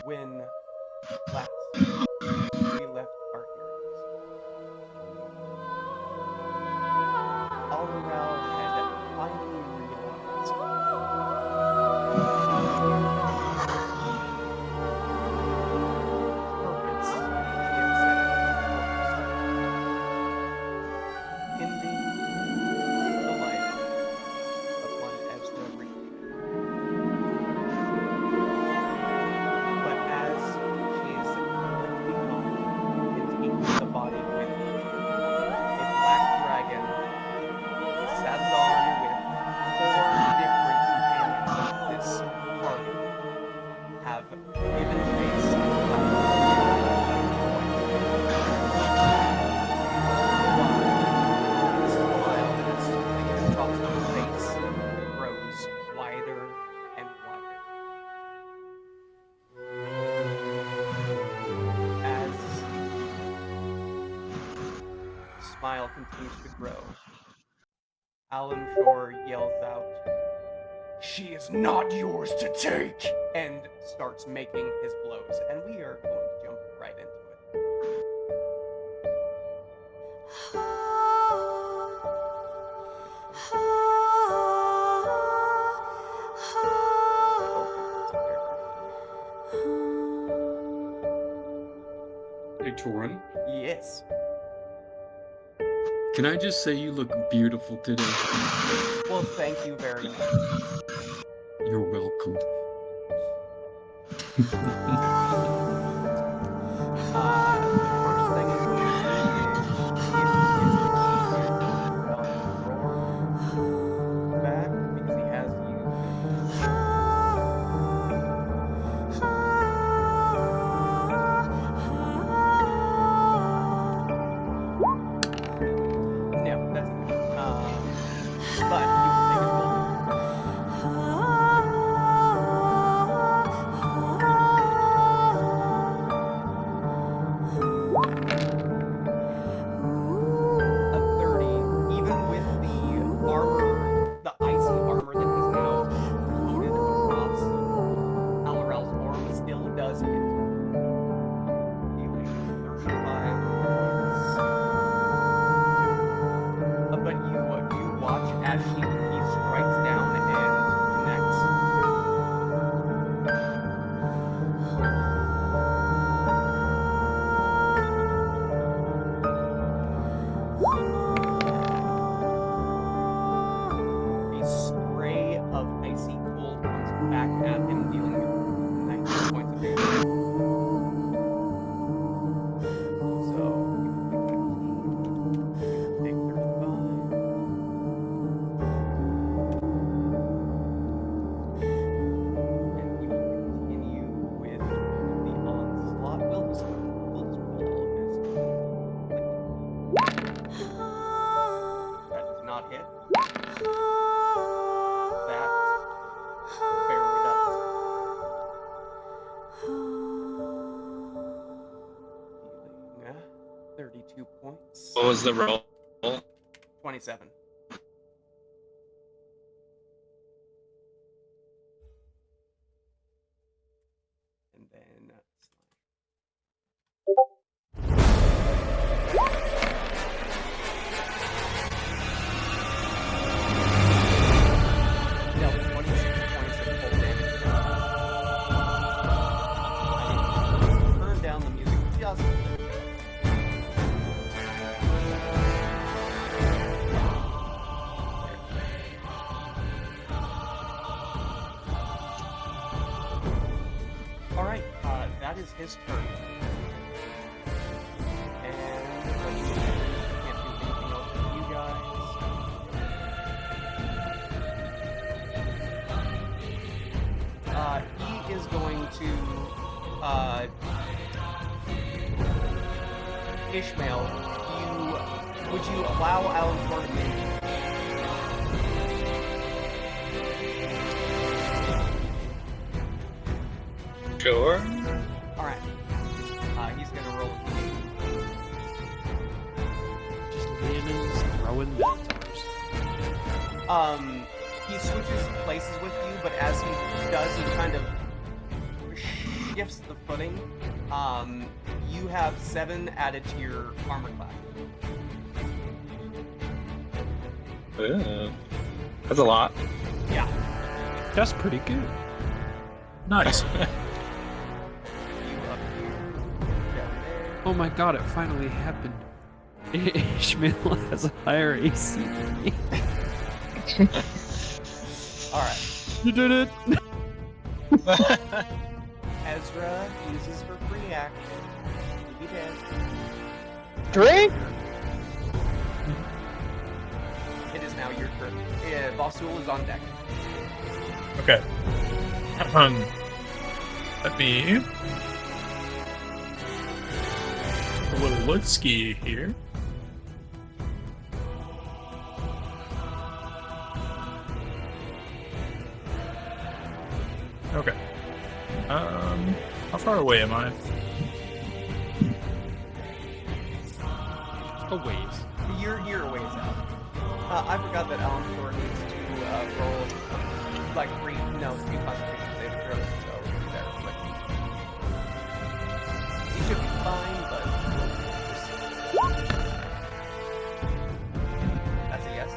when last we left our heroes, Almirel had finally realized the purpose she had set out for herself, ending the life of one Ezra Reed. But as she is lifting off and taking the body with her, a black dragon saddled on with 4 different companions of this party have given chase and the smile that is something across her face grows wider and wider. As the smile continues to grow, Alan Shore yells out, "She is not yours to take!" and starts making his blows. And we are going to jump right into it. Hey, Torin. Yes. Can I just say you look beautiful today? Well, thank you very much. You're welcome. The first thing I'm going to do is see if he can hear Roar back because he has used it. No, that's good. But he will take a roll. A 30, even with the armor, the icy armor that is now coated across Almirel's form, still does hit. Dealing 35 points. But you do watch as he strikes down and connects. A spray of icy cold comes back at him, dealing 19 points of damage. So he will take 35. And he will continue with the onslaught. We'll just roll all of his. That does not hit. That barely does. Dealing 32 points. What was the roll? 27. And then dealt 26 points of full damage. I need to turn down the music just a little bit. Alright, that is his turn. And can't do anything else with you guys. He is going to Ishmael, would you allow Alan Shore to move? Sure. Alright. He's gonna roll a Just Leonard's throwing minotaurs. He switches places with you, but as he does, he kind of skiffs the footing, you have 7 added to your armor class. That's a lot. Yeah. That's pretty good. Nice. You up here, down there. Oh my god, it finally happened. Ishmael has a higher AC than me. All right. You did it! Ezra uses her free action. He did. Drink? It is now your turn. Vasul is on deck. Okay. Let me. A little Lutski here. Okay. How far away am I? A ways. You're a ways out. I forgot that Alan Thor needs to roll like 3 concentration saving throws, so that's quick. He should be fine, but that's a yes.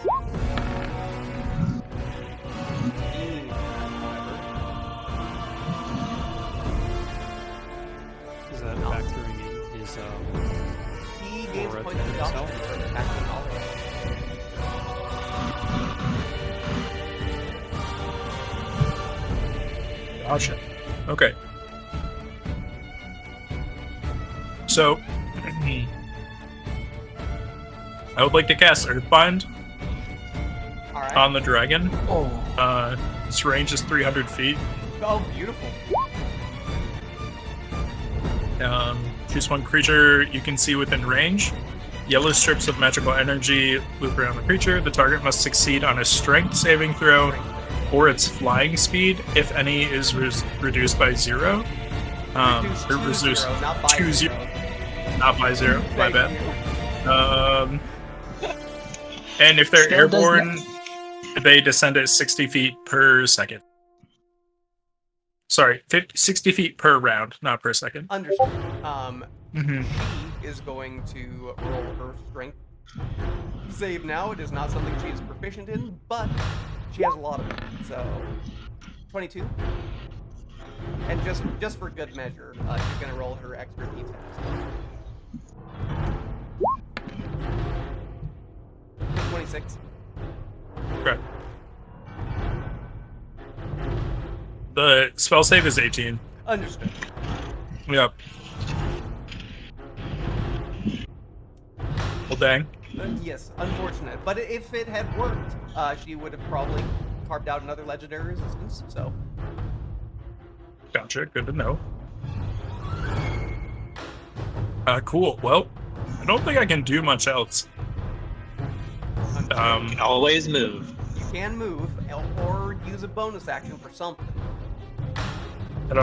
Is that factoring in his, He gains Aura points to of exhaustion himself? for attacking all of us. Gotcha. Okay. So, I would like to cast Earthbind Alright. on the dragon. Oh. Its range is 300 feet. Oh, beautiful. Choose one creature you can see within range. Yellow strips of magical energy loop around the creature. The target must succeed on a strength saving throw or its flying speed, if any, is reduced by 0. Reduce Or to reduced 0, not by to 0. Not by 0. My Thank bad. you. And if they're Still does airborne, they descend at 60 feet per second. Sorry, 60 feet per round, not per second. Understood. Mm-hmm. She is going to roll her strength save now. It is not something she is proficient in, but she has a lot of it. So, 22. And just for good measure, she's going to roll her extra d10. 26. Okay. The spell save is 18. Understood. Yep. Well, dang. Yes, unfortunate. But if it had worked, she would have probably carved out another legendary resistance. So, Gotcha. Good to know. Cool. Well, I don't think I can do much else. Can always move. you can move or use a bonus action for something. I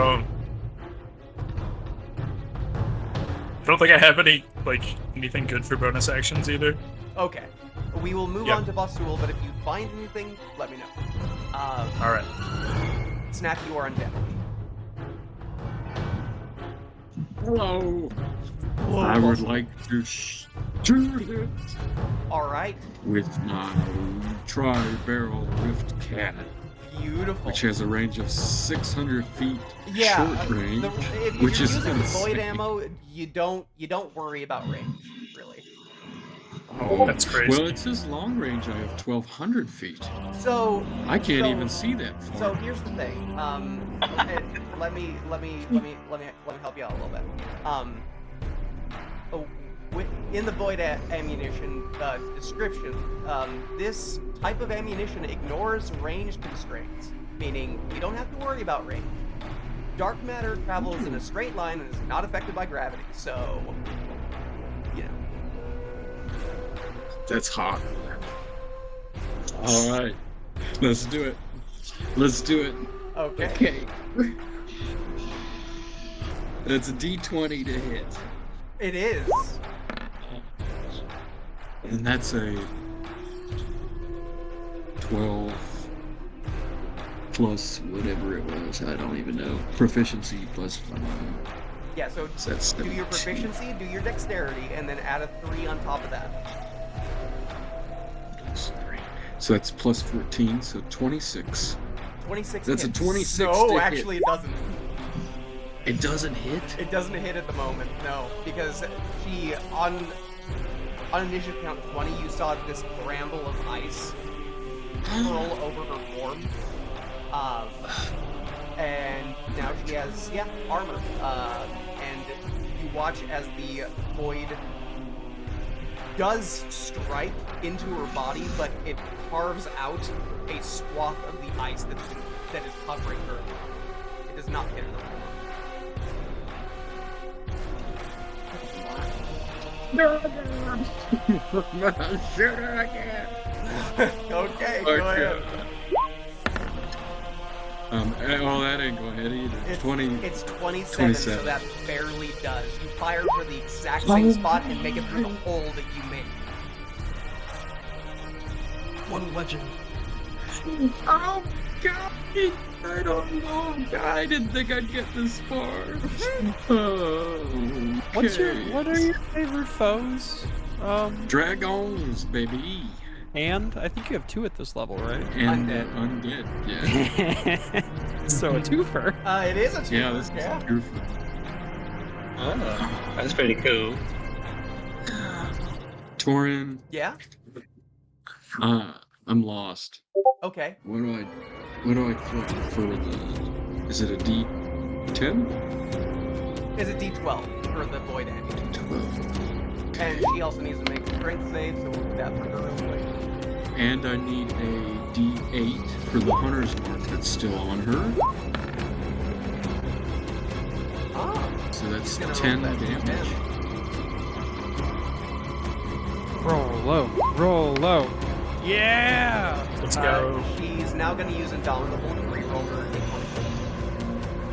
don't think I have anything good for bonus actions either. Okay. We will move Yep. on to Vasul, but if you find anything, let me know. All right. Snack, you are undead. Hello. I would like to shoot it Alright. with my tri-barrel rift cannon, Beautiful. which has a range of 600 feet yeah, short range, if which you're is using void insane. ammo, you don't worry about range, really. Oh, that's crazy. Well, it says long range. I have 1,200 feet. So I can't So- even see that far. So here's the thing. Let me help you out a little bit. In the void ammunition description, this type of ammunition ignores range constraints, meaning you don't have to worry about range. Dark matter travels in a straight line and is not affected by gravity, so you know. That's hot. All right, let's do it. Let's do it. Okay. Okay. That's a D20 to hit, It is. and that's a 12 plus whatever it was. I don't even know. Proficiency plus 1. Yeah, so So that's do your 17. proficiency, do your dexterity, and then add a 3 on top of that. So that's plus 14, so 26. 26 That's a hits. 26 No, to hit. actually it doesn't. It doesn't hit? It doesn't hit at the moment, no. Because she, on initiative count 20, you saw this bramble of ice curl over her form. And now she has, armor. And you watch as the void does strike into her body, but it carves out a swath of the ice that is covering her. It does not hit her. Shoot her again! Okay, go ahead. That ain't go ahead either. It's 20. It's 27, so 27. that barely does. You fire for the exact same spot and make it through the hole that you made. One legend. Oh, God! I don't know. I didn't think I'd get this far. What are your favorite foes? Dragons, baby. And I think you have 2 at this level, right? And Undead. undead. Yeah. So a twofer. It is a two. Yeah, this is beautiful. Oh, that's pretty cool. Torin, Yeah? I'm lost. Okay. What do I flip for the? Is it a D10? Is it D12 for the void ending? 12. And she also needs to make a strength save, so we'll do that for her real quick. And I need a D8 for the hunter's mark that's still on her. Ah. So that's Gonna roll 10 that damage. Roll low. Roll low. Yeah! Let's go. She's now going to use Indomitable to reroll her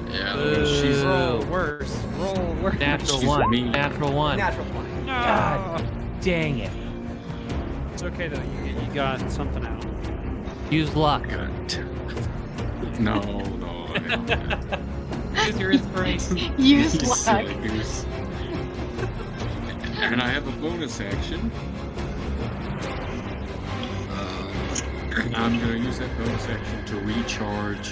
hit Yeah, she's Roll worse. Roll worse. Natural She's one. mean. Natural one. Natural 20. God. Dang it. It's okay though. You got something out. Use luck. got. No. I don't. Use your inspiration. Use You luck. silly goose. And I have a bonus action. I'm gonna use that bonus action to recharge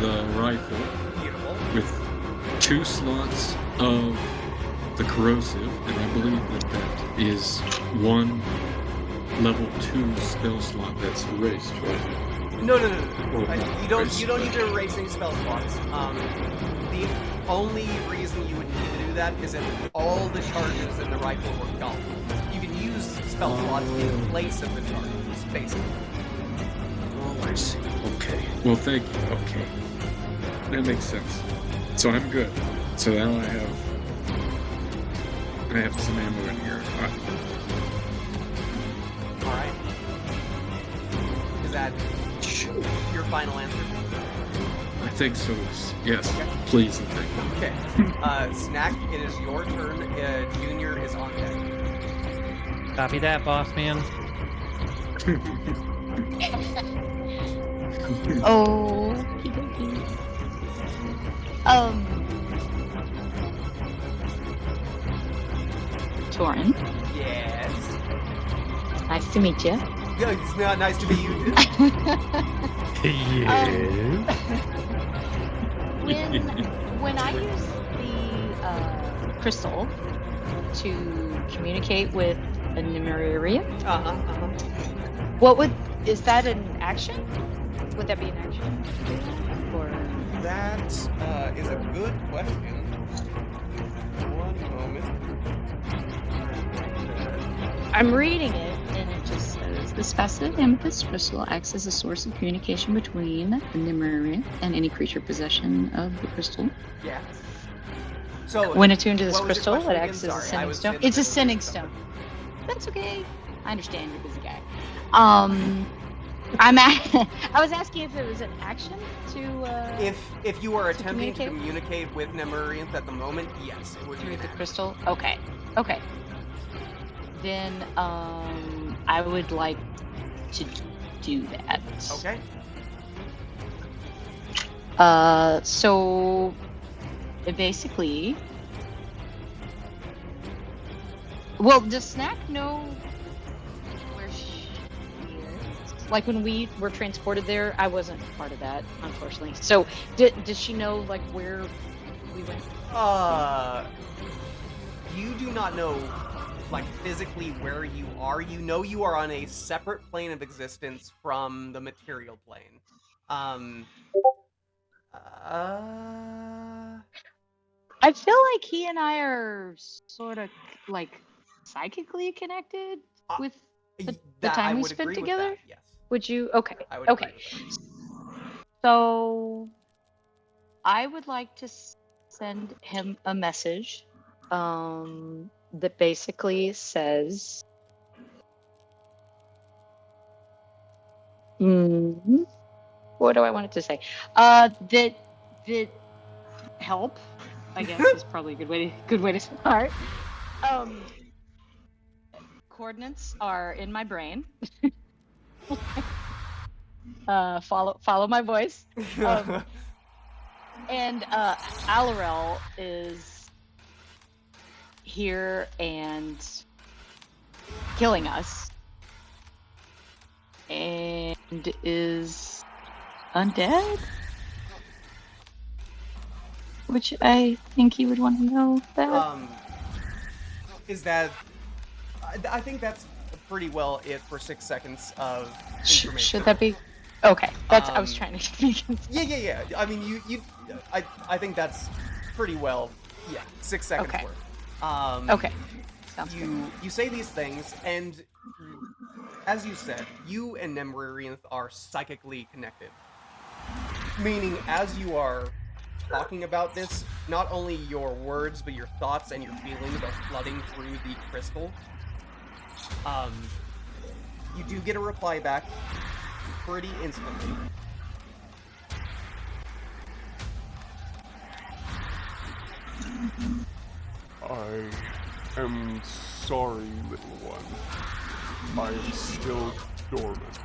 the rifle Beautiful. with 2 slots of the corrosive, and I believe that is 1 level 2 spell slot that's erased, right? No. Or You don't need to erase any spell slots. The only reason you would need to do that is if all the charges in the rifle were gone. You can use spell slots in place of the charges, basically. Oh, I see. Okay. Well, thank you. Okay. That makes sense. So I'm good. So now I have some ammo in here. Alright. Is that your final answer? I think so. Yes. Okay. Please and thank Okay. Snack, it is your turn. Junior is on deck. Copy that, boss man. Oh. Torin, Yes. nice to meet you. Yeah, it's nice to meet you too. When I use the crystal to communicate with a Numeria, is that an action? Would that be an action? Or That is a good question. One moment. I'm reading it, and it just says this facet amethyst crystal acts as a source of communication between the Numeria and any creature possession of the crystal. Yeah. So When attuned to this what was your crystal, question it again? acts as a Sorry, I sending was stone. in the It's a middle of sending something. stone. That's okay. I understand you're a busy guy. I was asking if it was an action to If you are attempting to communicate? communicate with Nemurians at the moment, yes, it would be through an the action. crystal. Okay. Then I would like to do that. Okay. So basically, well, does Snack know where she is? Like when we were transported there, I wasn't part of that, unfortunately. So does she know like where we went? You do not know, like, physically where you are. You know you are on a separate plane of existence from the material plane. I feel like he and I are sort of like psychically connected with the time I we would spent agree with together. that, yes. Would you? Okay. I would Okay. agree with that. So I would like to send him a message that basically says, what do I want it to say? That help, I guess, is probably a good way to start. Coordinates are in my brain. Follow my voice. And Alarel is here and killing us, and is undead, which I think he would want to know that. Is that? I think that's pretty well it for 6 seconds of information. Should that be? Okay, that's. I was trying to be. Yeah. I mean, I think that's pretty well. Yeah, 6 seconds Okay. worth. Okay. Sounds good. You say these things, and as you said, you and Nemririanth are psychically connected. Meaning, as you are talking about this, not only your words, but your thoughts and your feelings are flooding through the crystal. You do get a reply back pretty instantly. I am sorry, little one. I am still dormant.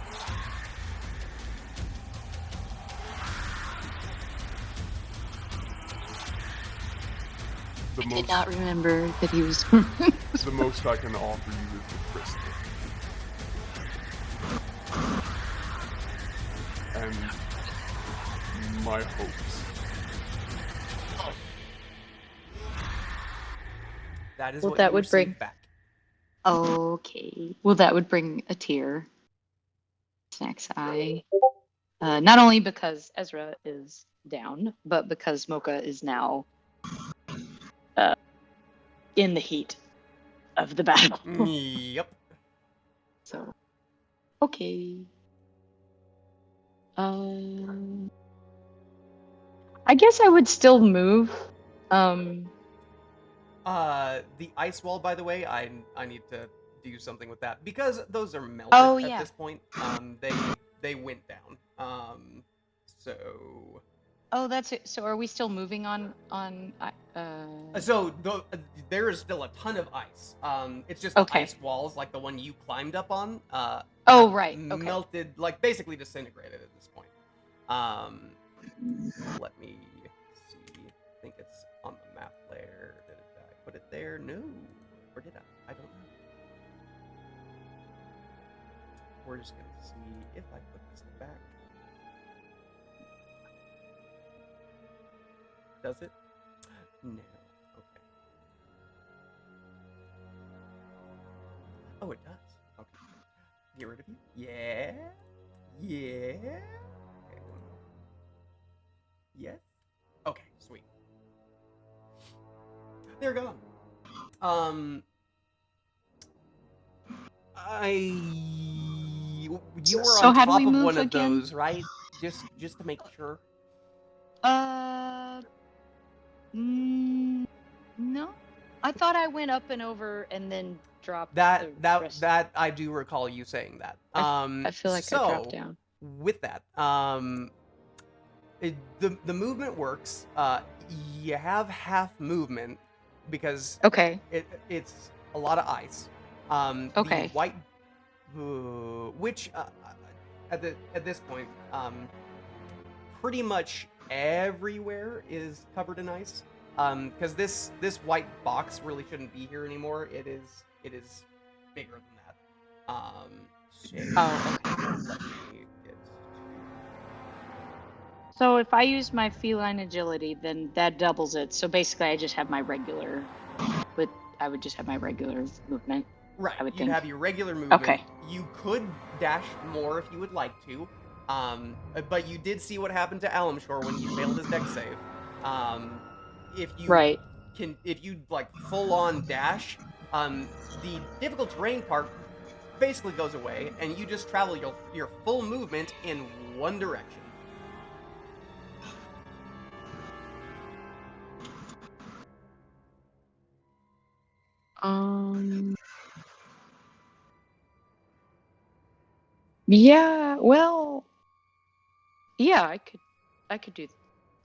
I did not remember that he was. The most I can offer you is the crystal. And my hopes. That is Well, what that you would receive bring- back. Okay. Well, that would bring a tear. Snack's eye. Not only because Ezra is down, but because Mocha is now in the heat of the battle. Yep. So, okay. I guess I would still move. The ice wall, by the way, I need to do something with that because those are melted Oh, at yeah. this point. They went down. So Oh, that's it. So, are we still moving on? there is still a ton of ice. It's just Okay. the ice walls, like the one you climbed up on. Oh, have right. Okay. Melted, like basically disintegrated at this point. Let me see. I think it's on the map layer. Did I put it there? No. Or did I? I don't know. We're just gonna see if I put this back. Does it? No. Okay. Oh, it does. Okay. Get rid of you? Yeah. Yeah. Okay. Yes? Okay, sweet. They're gone. You were So on how do top we of move one of again? those, right? Just to make sure. No. I thought I went up and over and then dropped That the rest. I do recall you saying that. I feel like I dropped down. With that, the movement works. You have half movement because Okay. it's a lot of ice. Okay. The white, which at this point, pretty much everywhere is covered in ice. Because this white box really shouldn't be here anymore. It is bigger than that. Oh, okay. Let me get. So if I use my feline agility, then that doubles it. So basically, I just have my regular. I would just have my regular movement. Right, I would you'd think. have your regular movement. Okay. You could dash more if you would like to, but you did see what happened to Alamshore when he failed his deck save. If you Right. if you like full on dash, the difficult terrain part basically goes away, and you just travel your full movement in one direction. Yeah. Well. Yeah, I could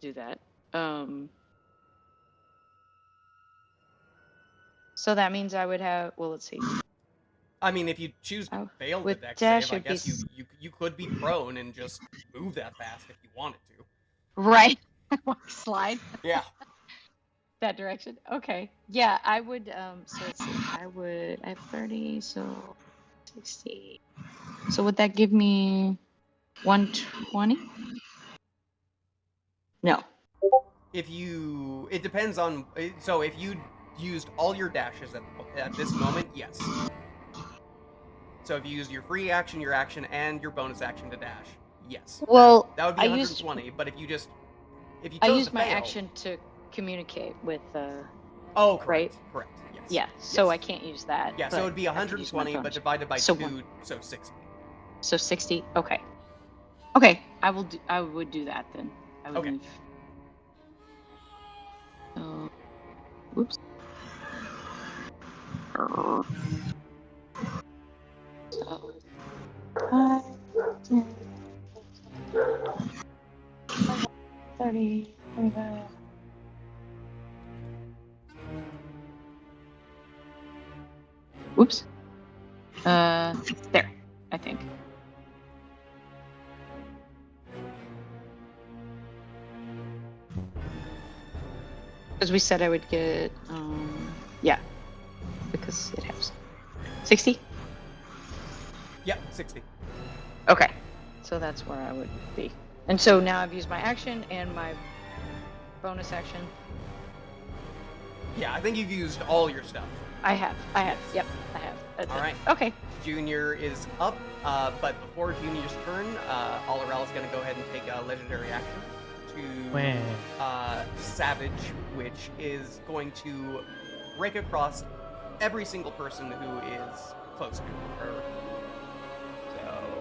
do that. So that means I would have. Well, let's see. I mean, if you choose to Oh, fail the with deck dash, save, I it'd be guess you could be prone and just move that fast if you wanted to. Right. Slide Yeah. that direction. Okay. Yeah, I would. So let's see. I have 30. So 60. So would that give me 120? No. It depends on. So if you used all your dashes at this moment, yes. So if you used your free action, your action, and your bonus action to dash, yes. Well, that would be I 120. But if you chose I used to my fail, action to communicate with. Oh, correct. Right? Correct. Yes. Yeah. So yes. I can't use that. Yeah. So but it would be I could use my 120, but bonus. divided by So 2, so 60. So 60. Okay. Okay. I would do that then. I would Okay. move. So, whoops. So, 5, 10, 30, 35. Whoops. There, I think. Because we said I would get, yeah, because it has 60. Yep. 60. Okay, so that's where I would be. And so now I've used my action and my bonus action. Yeah. I think you've used all your stuff. I have. Yep, I have. That's All it. right. Okay. Junior is up, but before Junior's turn, Alarel is going to go ahead and take a legendary action to Savage, which is going to break across every single person who is close to her. So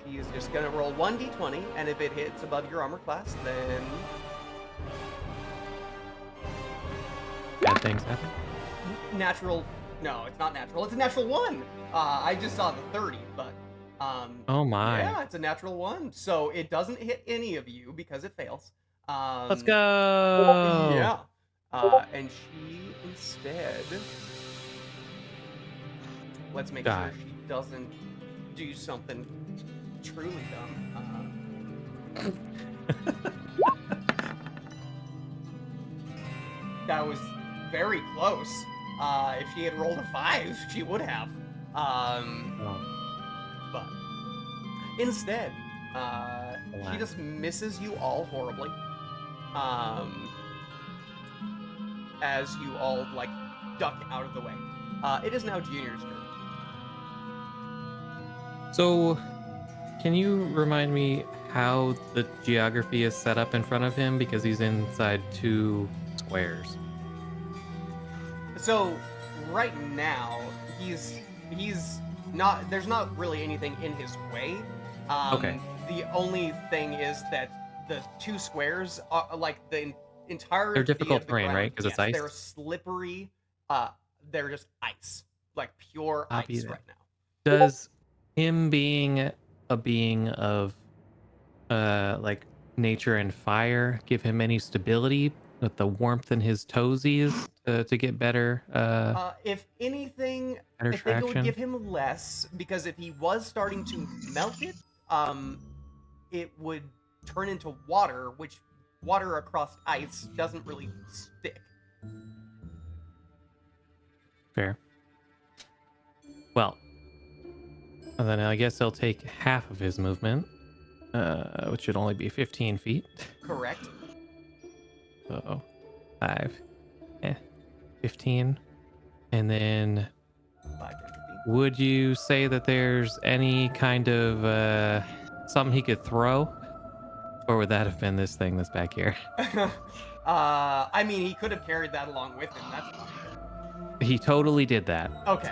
she is just going to roll 1d20, and if it hits above your armor class, then Bad things happen. natural. No, it's not natural. It's a natural 1. I just saw the 30, but Oh my. yeah, it's a natural 1. So it doesn't hit any of you because it fails. Let's go. Yeah. And she instead. Let's make Die. sure she doesn't do something truly dumb. That was very close. If she had rolled a 5, she would have. But instead, she just misses you all horribly. As you all like duck out of the way. It is now Junior's turn. So, can you remind me how the geography is set up in front of him? Because he's inside 2 squares. So right now he's not. There's not really anything in his way. Okay. The only thing is that the 2 squares are like the entire. They're difficult terrain, right? 'Cause it's ice? They're slippery. They're just ice, like pure Copy ice that. right now. Does him being a being of like nature and fire give him any stability with the warmth in his toesies to get better If anything, better I think it would traction? give him less because if he was starting to melt it, it would turn into water, which water across ice doesn't really stick. Fair. Well, and then I guess he'll take half of his movement, which should only be 15 feet. Correct. So 5, 15, and then 5 and 15. would you say that there's any kind of something he could throw, or would that have been this thing that's back here? I mean, he could have carried that along with him. That's fine. He totally did that. Okay.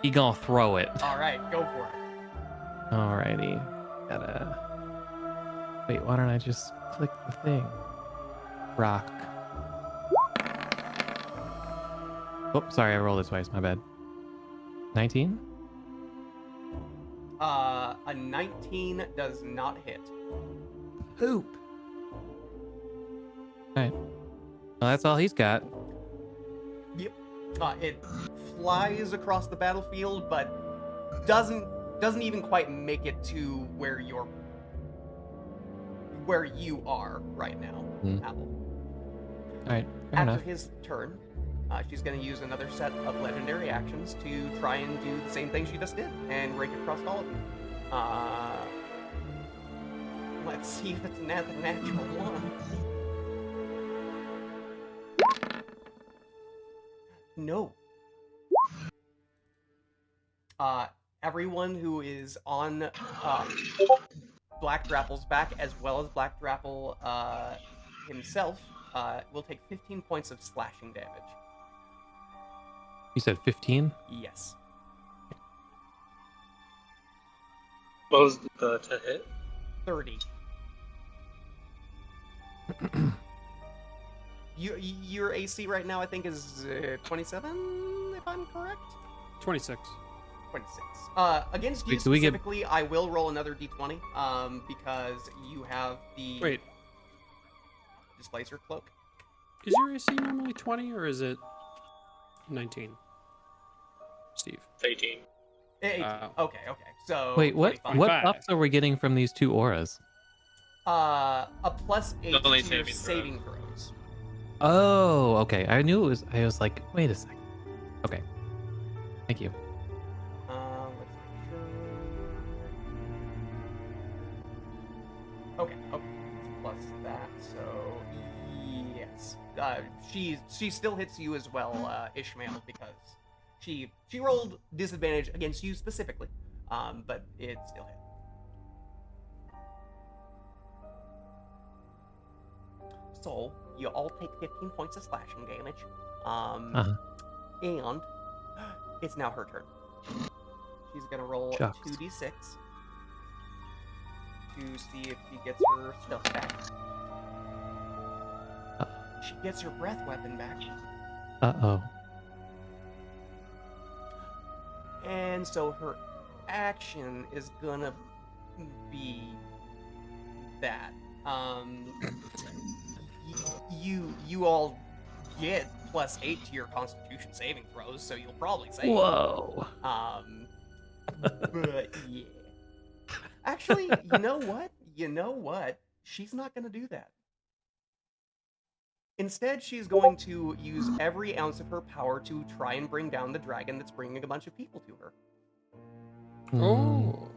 He gonna throw it. All right. Go for it. Alrighty. Gotta. Wait, why don't I just click the thing? Rock. Oh, sorry, I rolled it twice. My bad. 19? A 19 does not hit. Poop. Alright. Well, that's all he's got. Yep. It flies across the battlefield, but doesn't even quite make it to where you are right now, Apple. Alright, fair After enough. his turn, she's going to use another set of legendary actions to try and do the same thing she just did and rake across all of you. Let's see if it's another natural one. No. Everyone who is on Black Drapple's back, as well as Black Drapple himself, will take 15 points of slashing damage. You said 15? Yes. What was the to hit? 30. Your AC right now, I think, is 27, if I'm correct? 26. 26. Against you Wait, do we get- specifically, I will roll another d20, because you have the Wait, Displacer Cloak. is your AC normally 20 or is it 19? Steve. It's 18. 18. Okay. So Wait, what 25. what 25. ups are we getting from these two auras? A plus 8 Only to your saving saving throws. Oh, okay. I knew it was. I was like, wait a second. Okay. Thank you. Let's make sure. Okay. Plus that, so yes. She still hits you as well, Ishmael, because she rolled disadvantage against you specifically, but it still hit. So you all take 15 points of slashing damage, and it's now her turn. She's gonna roll Shucks. 2d6 to see if she gets her stuff back. She gets her breath weapon back, Uh-oh. and so her action is gonna be that. You all get plus 8 to your Constitution saving throws, so you'll probably save. Whoa. But yeah. Actually, you know what? She's not gonna do that. Instead, she's going to use every ounce of her power to try and bring down the dragon that's bringing a bunch of people to her. Oh.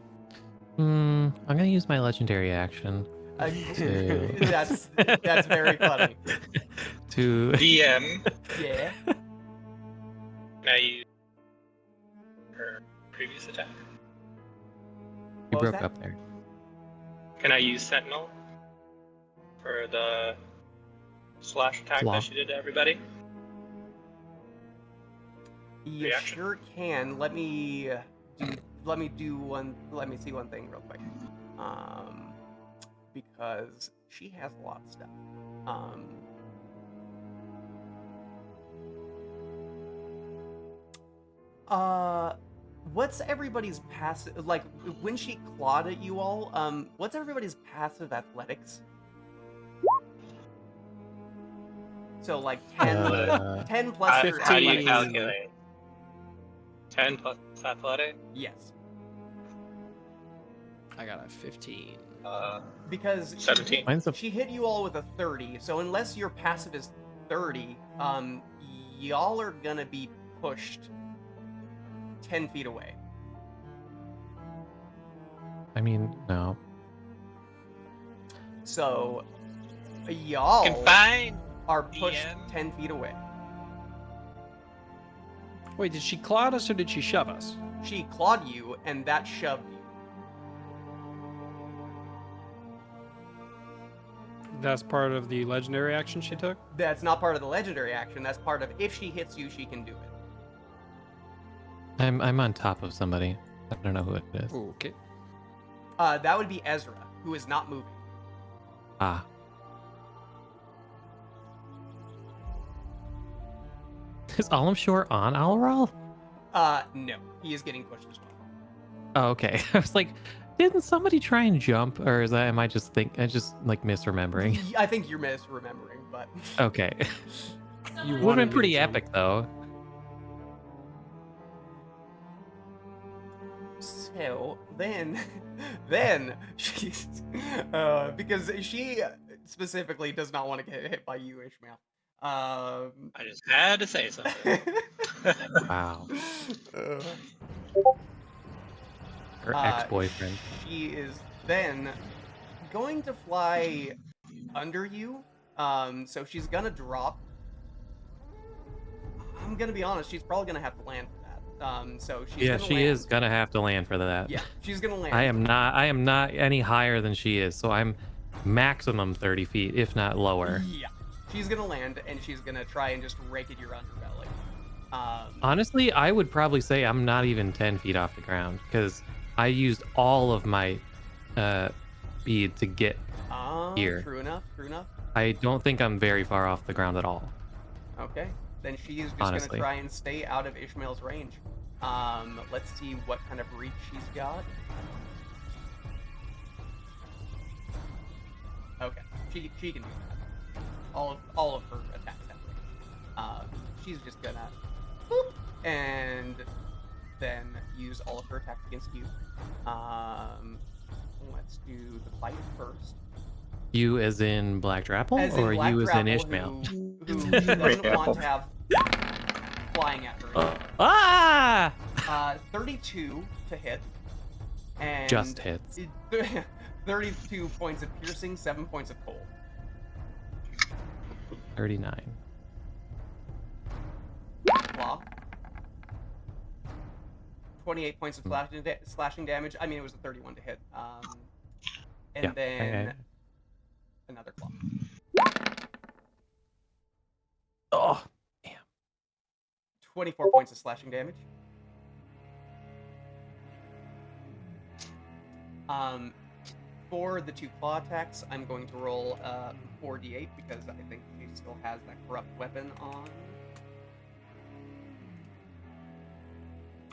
I'm gonna use my legendary action That's very funny. to. DM. Yeah. Can I use her previous attack? You What was broke that? up there. Can I use Sentinel for the slash attack Flop. that she did to everybody? You Reaction. sure can. Let me see one thing real quick. Because she has a lot of stuff. What's everybody's passive, like, when she clawed at you all, what's everybody's passive athletics? So, like, 10, 10 plus How, your how do you athletics. calculate? 10 plus athletic? Yes. I got a 15. Because 17. Mine's a she hit you all with a 30, so unless your passive is 30, y'all are gonna be pushed 10 feet away. I mean, no. So y'all Confined. are pushed DM. 10 feet away. Wait, did she clod us or did she shove us? She clawed you, and that shoved you. That's part of the legendary action she took? That's not part of the legendary action. That's part of if she hits you, she can do it. I'm on top of somebody. I don't know who it is. Okay. That would be Ezra, who is not moving. Ah. Is Alamshore on Alral? No, he is getting pushed as well. Oh, okay. I was like, didn't somebody try and jump, or is that am I just like misremembering? I think you're misremembering, but Okay. You Would have wanted been me to pretty jump. epic though. so then she's because she specifically does not want to get hit by you, Ishmael. I just had to say something. Wow. uh, Her ex-boyfriend. She is then going to fly under you. So she's gonna drop. I'm gonna be honest. She's probably gonna have to land for that. So she's Yeah, gonna she land. is gonna have to land for that. Yeah, she's gonna land. I am not any higher than she is, so I'm maximum 30 feet, if not lower. Yeah, she's gonna land and she's gonna try and just rake at your underbelly. Honestly, I would probably say I'm not even 10 feet off the ground because I used all of my speed to get here. True enough. True enough. I don't think I'm very far off the ground at all. Okay, then she is just Honestly. gonna try and stay out of Ishmael's range. Let's see what kind of reach she's got. Okay, she can do that. All of her attacks have range. She's just gonna boop, and then use all of her attacks against you. Let's do the bite first. You as in Black Drapple, As in or Black you as in Drapple, Ishmael? who she doesn't want to have flying at her. Ah! 32 to hit. And Just hits. 32 points of piercing, 7 points of cold. 39. Claw. 28 points of slashing damage. I mean, it was a 31 to hit. And Yeah, then another claw. Oh, damn. 24 points of slashing damage. For the 2 claw attacks, I'm going to roll 4d8 because I think she still has that corrupt weapon on.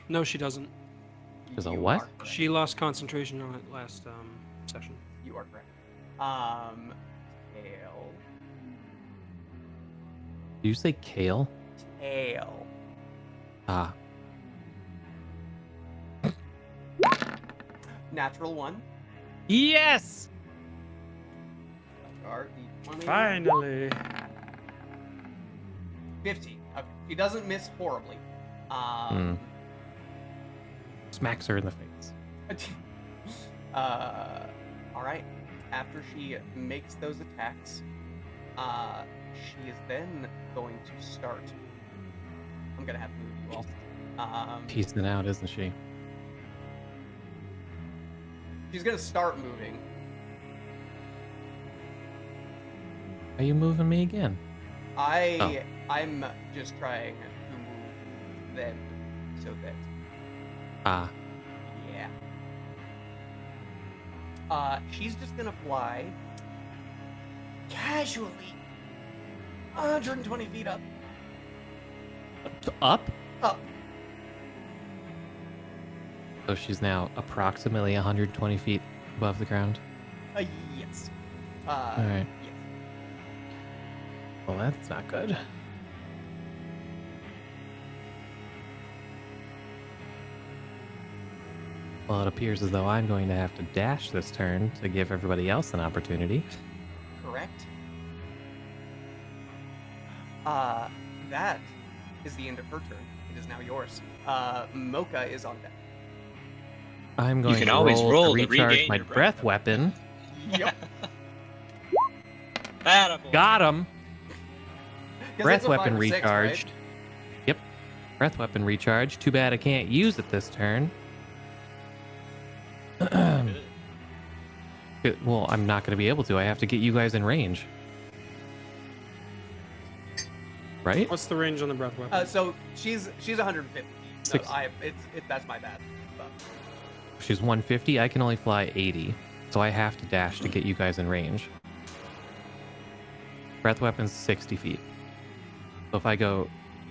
No, she doesn't. There's a You what? are correct. She lost concentration on it last session. You are correct. Tail. Did you say kale? Tail. Ah. Natural 1. Yes! D20. Finally. 15. Okay. She doesn't miss horribly. Smacks her in the face. Alright. After she makes those attacks, she is then going to start. I'm gonna have to move you all. Piecing out, isn't she? She's gonna start moving. Are you moving me again? I'm just trying to move them so that Ah. yeah. She's just gonna fly casually 120 feet up. Up? Up. So she's now approximately 120 feet above the ground. Yes. Alright. Yes. Well, that's not good. Well, it appears as though I'm going to have to dash this turn to give everybody else an opportunity. Correct. That is the end of her turn. It is now yours. Mocha is on deck. I'm going can to always roll to recharge regain my your breath breath weapon. Yep. Attaboy. Got him. 'Cause Breath it's a weapon 5 or 6, right? recharged. Yep. Breath weapon recharged. Too bad I can't use it this turn. Well, I'm not going to be able to. I have to get you guys in range. Right? What's the range on the breath weapon? So she's 150. So Six. That's my bad. But She's 150. I can only fly 80. So I have to dash to get you guys in range. Breath weapon's 60 feet. So if I go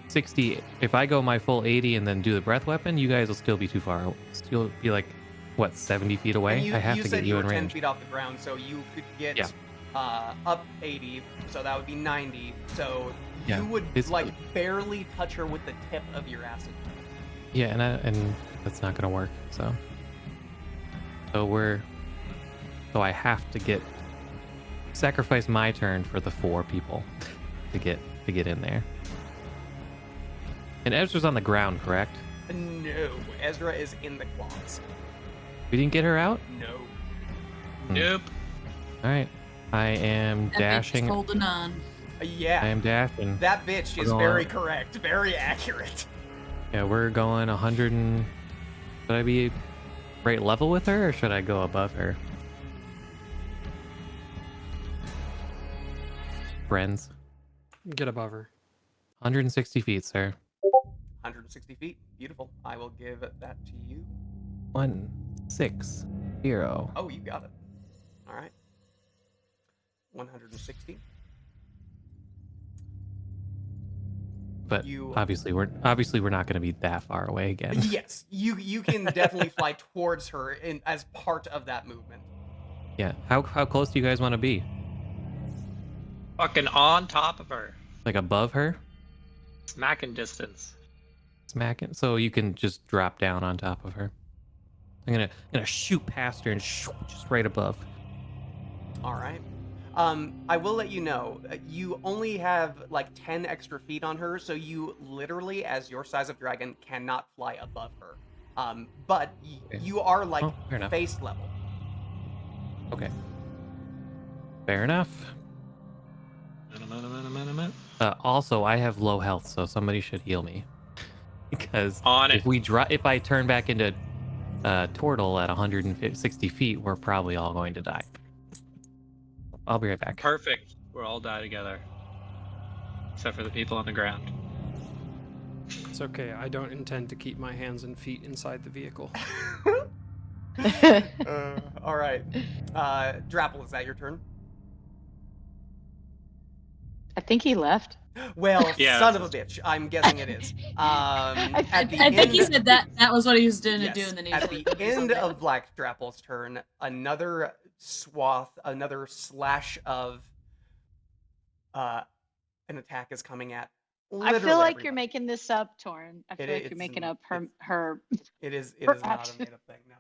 60, if I go my full 80 and then do the breath weapon, you guys will still be too far. Still be like, what, 70 feet away? and I have you to said get you you were in 10 range. feet off the ground, so you could get Yeah. up 80. So that would be 90. So Yeah, you would it's- like barely touch her with the tip of your acid. Yeah, and that's not gonna work. So I have to sacrifice my turn for the 4 people to get in there. And Ezra's on the ground, correct? No, Ezra is in the claws. We didn't get her out. No. Nope. All right, I am That bitch is dashing. holding on. Yeah. I am dashing. That bitch is We're very going- correct, very accurate. Yeah, we're going 100 and. Should I be right level with her, or should I go above her? Friends, Get above her. 160 feet, sir. 160 feet. Beautiful. I will give that to you. 160. Oh, you got it. All right. 160. But You- obviously we're not going to be that far away again. Yes, you can definitely fly towards her as part of that movement. Yeah. How close do you guys want to be? Fucking on top of her. Like above her? Smacking distance. Smacking. So you can just drop down on top of her. I'm gonna shoot past her and just right above. All right. I will let you know, you only have like 10 extra feet on her, so you literally, as your size of dragon, cannot fly above her. But Okay. you are like Oh, fair enough. face level. Okay. Fair enough. Also, I have low health, so somebody should heal me. Because On it. if I turn back into Tortle at 160 feet, we're probably all going to die. I'll be right back. Perfect. We'll all die together. Except for the people on the ground. It's okay. I don't intend to keep my hands and feet inside the vehicle. All right. Drapple, is that your turn? I think he left. Well, Yeah. son of a bitch. I'm guessing it is. At the I think he end- said that was what he was doing Yes, to do, and then he at was the like, end of Black Drapple's turn, another another slash of an attack is coming at. I literally feel like you're everybody. making this up, Torn. I feel like it's- you're making up it's- her. It is her not a action. made up thing. No.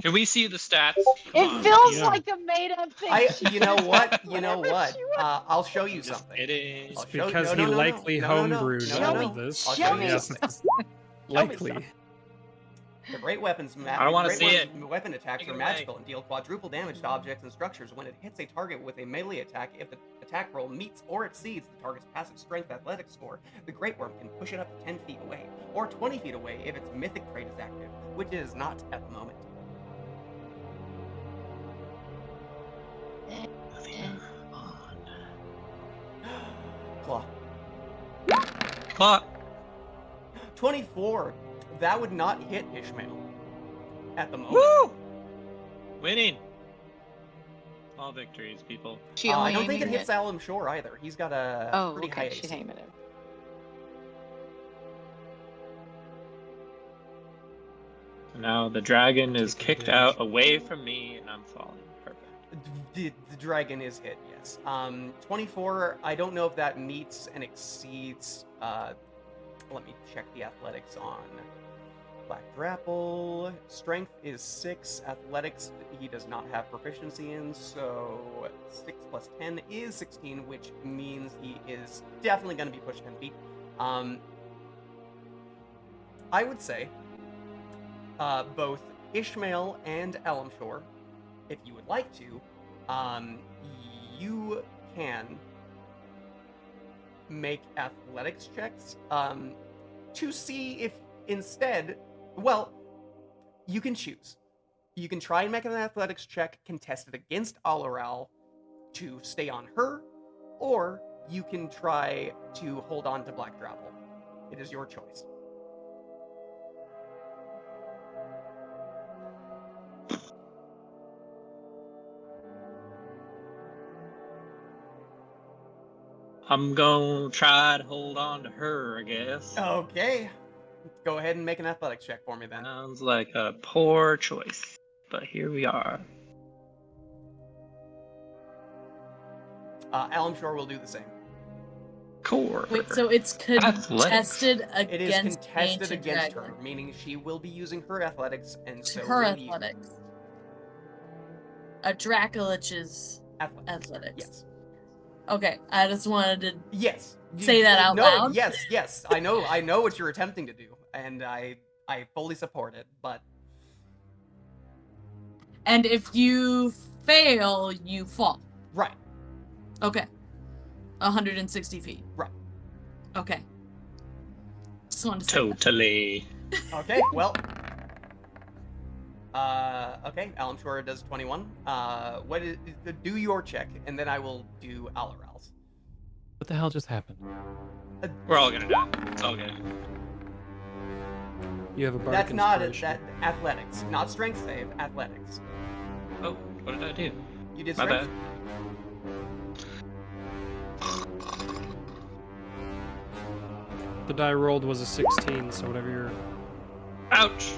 Can we see the stats? Come It on. feels Yeah. like a made-up thing. You know what? You know Whatever what? she wants. I'll show you Just something. kidding. I'll It's show you- because no, he no, likely no, no, homebrewed no, no, all no. of this. I'll show you Yes, something. it's Show me likely. something. The great weapons I don't wanna great see weapons- weapon attacks Take are it away. magical and deal quadruple damage to objects and structures when it hits a target with a melee attack. If the attack roll meets or exceeds the target's passive strength athletic score, the Great Worm can push it up to 10 feet away, or 20 feet away if its mythic trait is active, which it is not at the moment. Claw. Clock. 24. That would not hit Ishmael at the moment. Woo! Winning. All victories, people. She I only don't think it aiming hits Alan Shore either. He's got a Oh, pretty high okay. AC. She's aiming it. Now the dragon is kicked out away from me, and I'm falling. Perfect. The dragon is hit, yes. 24, I don't know if that meets and exceeds. Let me check the athletics on Black Drapple. Strength is 6. Athletics he does not have proficiency in, so 6 plus 10 is 16, which means he is definitely going to be pushed 10 feet. I would say both Ishmael and Elamshore, if you would like to, you can make athletics checks to see if instead, well, you can choose. You can try and make an athletics check contested against Alaral to stay on her, or you can try to hold on to Black Drapple. It is your choice. I'm gonna try to hold on to her, I guess. Okay. Go ahead and make an athletics check for me then. Sounds like a poor choice, but here we are. Elamshore will do the same. Core. Wait, so it's contested It is against contested Ancient against Dragon. her, meaning she will be using her athletics, and It's so her will you. athletics. A Dracolich's Athletics. athletics. Yes. Okay, I just wanted to Yes. say that out no, loud. Yes. I know what you're attempting to do, and I fully support it, but And if you fail, you fall. right. Okay. 160 feet. Right. Okay. Just wanted to say that. Totally. Okay, well. Okay, Elamshore does 21. What is, do your check, and then I will do Alaral's. What the hell just happened? We're all gonna die. It's all good. You have a bardic That's not it. inspiration. That athletics, not strength save. Athletics. Oh, what did I do? You did My strength. bad. The die rolled was a 16, so whatever your Ouch!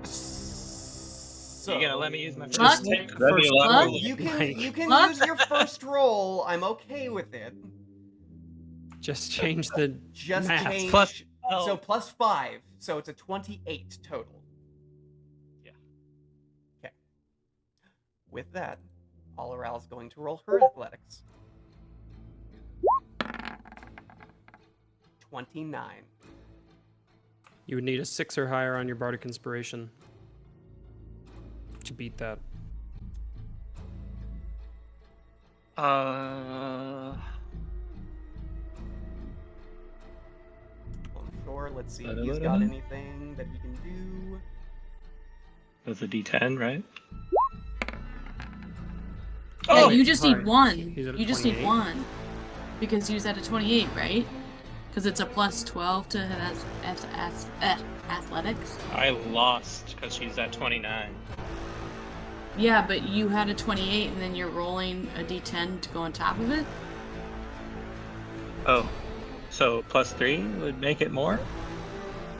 So You gonna let me use my Fuck. first take? That'd be a lot Fuck. cooler. You can Fuck. use your first roll. I'm okay with it. just change the Just math. change. Plus- So plus 5, so it's a 28 total. Yeah. Okay. With that, Alaral's going to roll her athletics. 29. You would need a 6 or higher on your bardic inspiration to beat that. Sure, let's see if he's got anything that he can do. That's a D10, right? Yeah, Oh! you just need Hard. one. He's at a You just need 28. one. Because he was at a 28, right? Because it's a plus 12 to athletics. I lost because she's at 29. Yeah, but you had a 28 and then you're rolling a d10 to go on top of it? Oh. So plus 3 would make it more?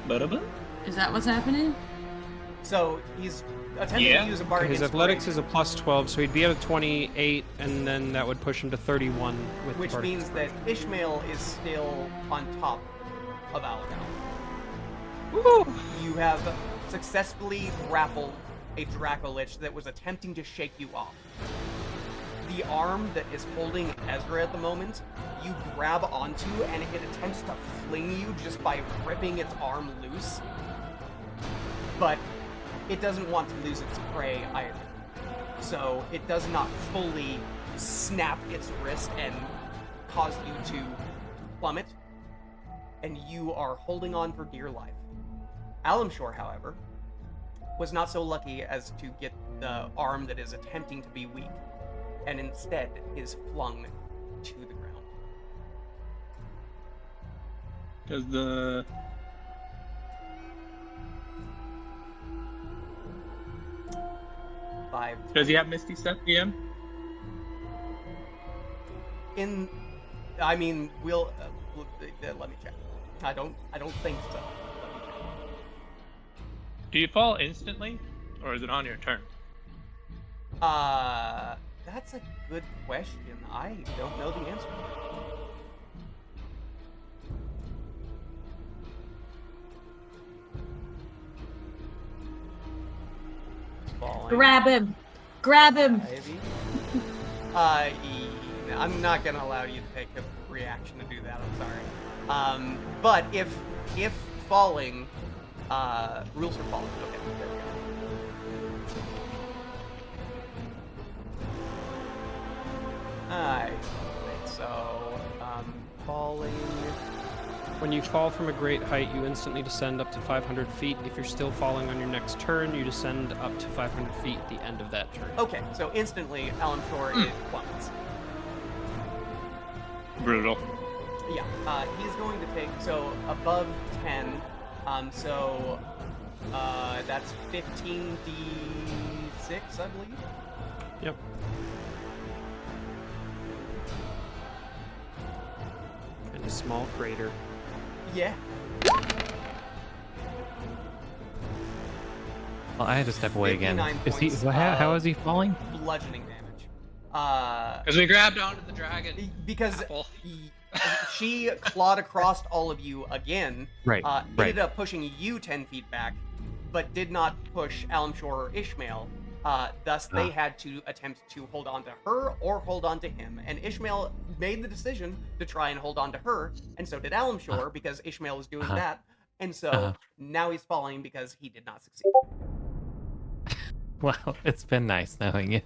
Butterbutt? Is that what's happening? So he's attempting Yeah. to use a bardic His athletics is inspiration, a plus 12, so he'd be at a 28, and then that would push him to 31 with the which bardic means that Ishmael is still on top of Alaral. Woo! You have successfully grappled a Dracolich that was attempting to shake you off. The arm that is holding Ezra at the moment, you grab onto, and it attempts to fling you just by ripping its arm loose. But it doesn't want to lose its prey either. So it does not fully snap its wrist and cause you to plummet, and you are holding on for dear life. Alamshore, however, was not so lucky as to get the arm that is attempting to be weak, and instead is flung to the ground. Does the... Does he have Misty Step, DM? I mean, we'll let me check. I don't think so. Let me check. Do you fall instantly? Or is it on your turn? That's a good question. I don't know the answer. falling. Grab him! Grab him! Ivy. I'm not gonna allow you to take a reaction to do that. I'm sorry. But if falling, rules for falling. Okay, there we go. Alright. So, falling. When you fall from a great height, you instantly descend up to 500 feet. If you're still falling on your next turn, you descend up to 500 feet at the end of that turn. Okay, so instantly, Alan Shore it plummets. Brutal. Yeah, he's going to take, so above 10, so that's 15d6, I believe. Yep. And a small crater. Yeah. Well, I had to step away again. 59 Is he? points, How is he falling? Bludgeoning damage. Because we grabbed onto the dragon. Because Apple. she clawed across all of you again. Right. Ended up pushing you 10 feet back, but did not push Alamshore or Ishmael. Thus, they had to attempt to hold on to her or hold on to him. And Ishmael made the decision to try and hold on to her, and so did Alamshore because Ishmael was doing that. And so now he's falling because he did not succeed. Well, it's been nice knowing you.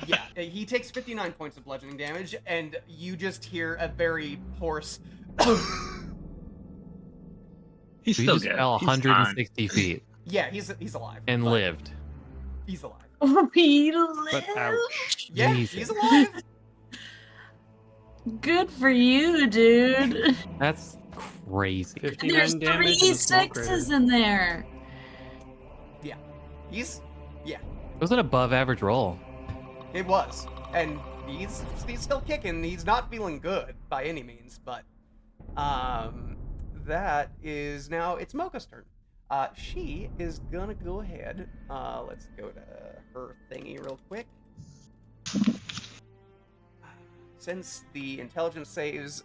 Yeah, he takes 59 points of bludgeoning damage, and you just hear a very hoarse. He's He still just good. fell He's 160 feet Yeah, he's alive. and but lived. He's alive. We But live. ouch. Yeah, Jesus. he's alive. Good for you, dude. That's crazy. 59 There's damage 3 and a small crater. sixes in there. He's It was an above average roll. it was, and he's still kicking. He's not feeling good by any means, but that is now it's Mocha's turn. She is gonna go ahead. Let's go to her thingy real quick. Since the intelligence saves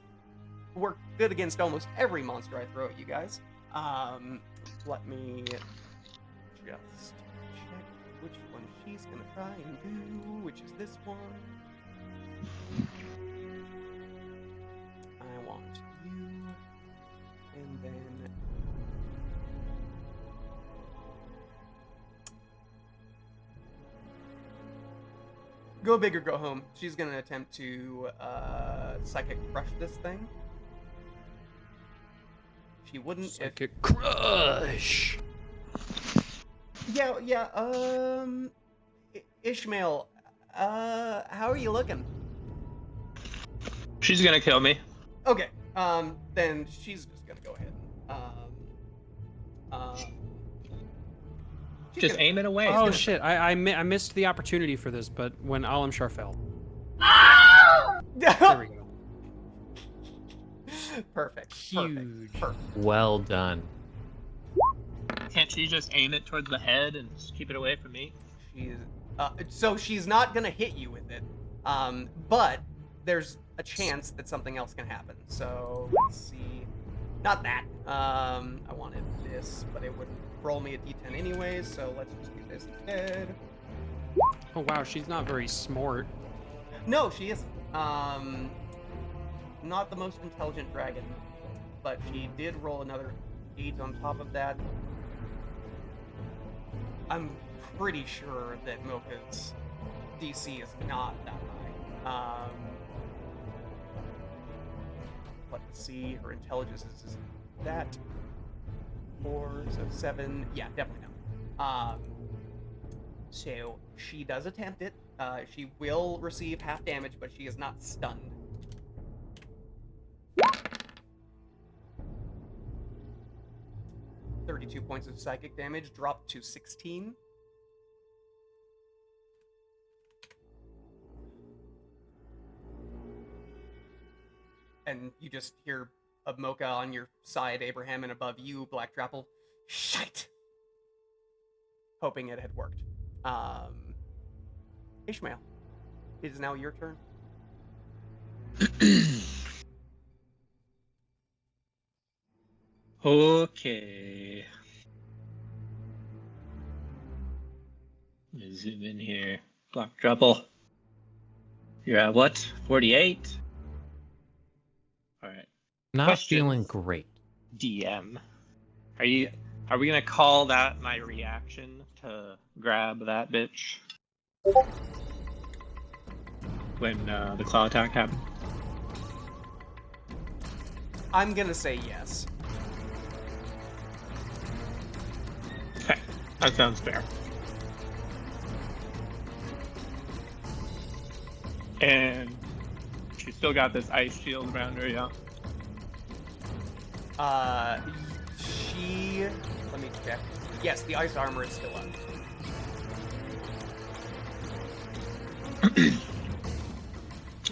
work good against almost every monster I throw at you guys, let me just check which one she's gonna try and do, which is this one. I want you, and then go big or go home. She's gonna attempt to psychic crush this thing. She wouldn't if Psychic crush. Yeah, Ishmael, how are you looking? She's gonna kill me. Okay, then she's just gonna go ahead. She's Just gonna- aim it away. Oh shit! I missed the opportunity for this, but when Alamshar fell, there we go. Perfect. Huge. Perfect. Well done. Can't she just aim it towards the head and just keep it away from me? She's so she's not gonna hit you with it, but there's a chance that something else can happen. So let's see. Not that. I wanted this, but it wouldn't roll me a d10 anyways. So let's just do this instead. Oh wow, she's not very smart. No, she isn't. Not the most intelligent dragon, but she did roll another 8 on top of that. I'm pretty sure that Mocha's DC is not that high. Let's see, her intelligence is that 4, so 7. Yeah, definitely not. So she does attempt it. She will receive half damage, but she is not stunned. $32 points of psychic damage, dropped to 16. And you just hear a Mocha on your side, Abraham, and above you, Black Drapple. Shite! Hoping it had worked. Ishmael, it is now your turn. Okay. Let me zoom in here. Black Trouble. You're at what? 48? Alright. Not Questions. feeling great. DM. Are we gonna call that my reaction to grab that bitch? When the claw attack happened? I'm gonna say yes. Okay, that sounds fair. And she's still got this ice shield around her, yeah? Let me check. Yes, the ice armor is still up.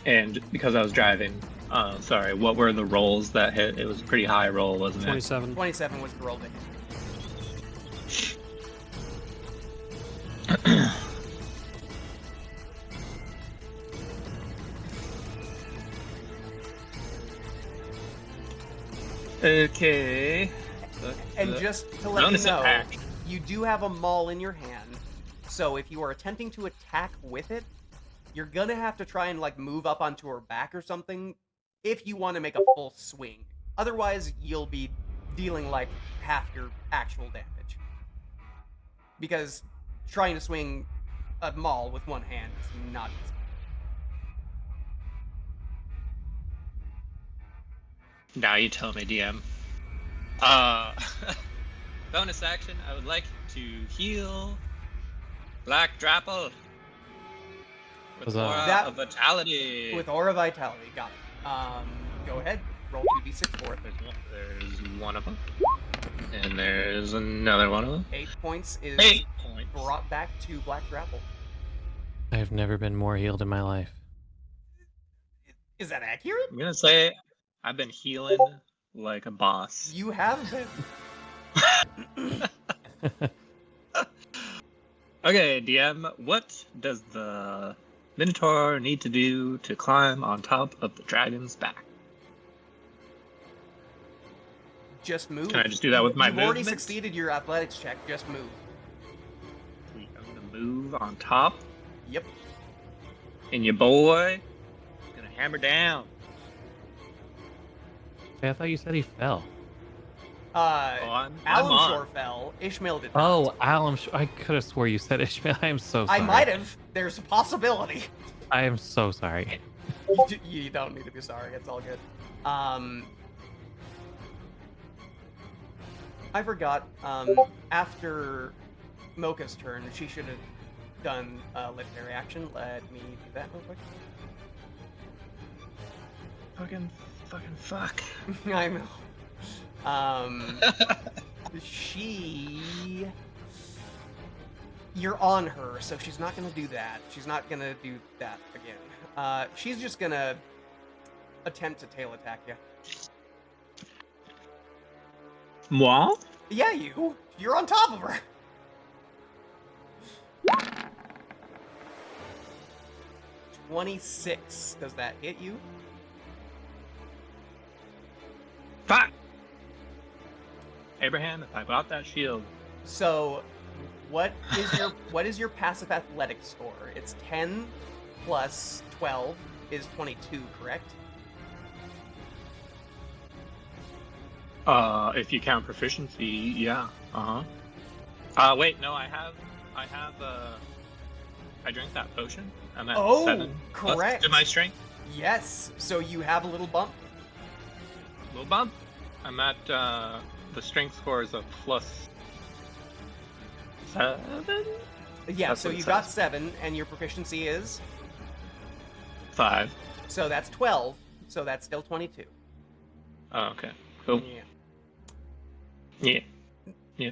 And because I was driving, sorry, what were the rolls that hit? It was a pretty high roll, wasn't it? 27. 27 was the roll that hit. Okay. And just to let you Bonus know, attack. you do have a maul in your hand, so if you are attempting to attack with it, you're gonna have to try and like move up onto her back or something if you want to make a full swing. Otherwise, you'll be dealing like half your actual damage. Because trying to swing a maul with one hand is not easy. Now you tell me, DM. Bonus action, I would like to heal Black Drapple with Huzzah. Aura of Vitality. With Aura Vitality, got it. Go ahead, roll 2d6 for it. There's one of them. And there's another one of them. 8 points is 8 points. brought back to Black Grapple. I've never been more healed in my life. Is that accurate? I'm gonna say I've been healing like a boss. You have been. Okay, DM, what does the Minotaur need to do to climb on top of the dragon's back? Just move. Can I just do that with my You've already movement? succeeded your athletics check. Just move. I'm gonna move on top, Yep. and your boy gonna hammer down. Hey, I thought you said he fell. I'm Alan on. Shore fell. Ishmael did not. Oh, Alan, I could have swore you said Ishmael. I am so sorry. I might have. There's a possibility. I am so sorry. You don't need to be sorry. It's all good. I forgot. After Mocha's turn, she should have done a legendary action. Let me do that real quick. Fucking fuck. I know. You're on her, so she's not gonna do that. She's not gonna do that again. She's just gonna attempt to tail attack you. Moi? Yeah, you. You're on top of her. $26. Does that hit you? Fuck! Abraham, if I bought that shield. So, what is your passive athletic score? It's 10 plus 12 is 22, correct? If you count proficiency, yeah. Wait, no, I drank that potion. I'm at 7. Correct. To my strength. Yes. So you have a little bump. Little bump. I'm at, the strength score is a plus 7? Yeah, That's so what it you got says. 7, and your proficiency is? 5. So that's 12, so that's still 22. Oh, okay. Cool. Yeah. Yeah.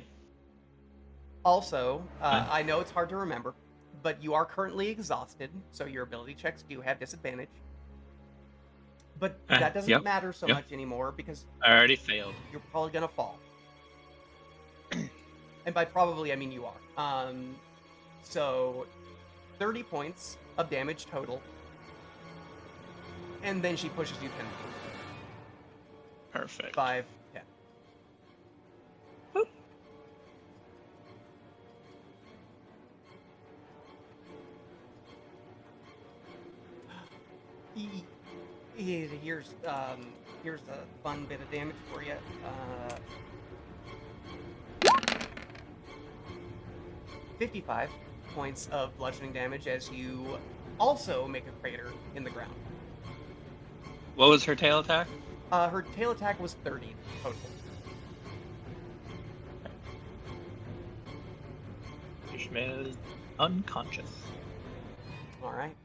Also, I know it's hard to remember, but you are currently exhausted, so your ability checks do have disadvantage. But that doesn't Yep. matter so Yep. much anymore because I already failed. you're probably gonna fall. And by probably, I mean you are. So 30 points of damage total. And then she pushes you 10 feet. Perfect. 5, 10. here's a fun bit of damage for you. 55 points of bludgeoning damage as you also make a crater in the ground. What was her tail attack? Her tail attack was 30 total. Ishmael is unconscious. All right.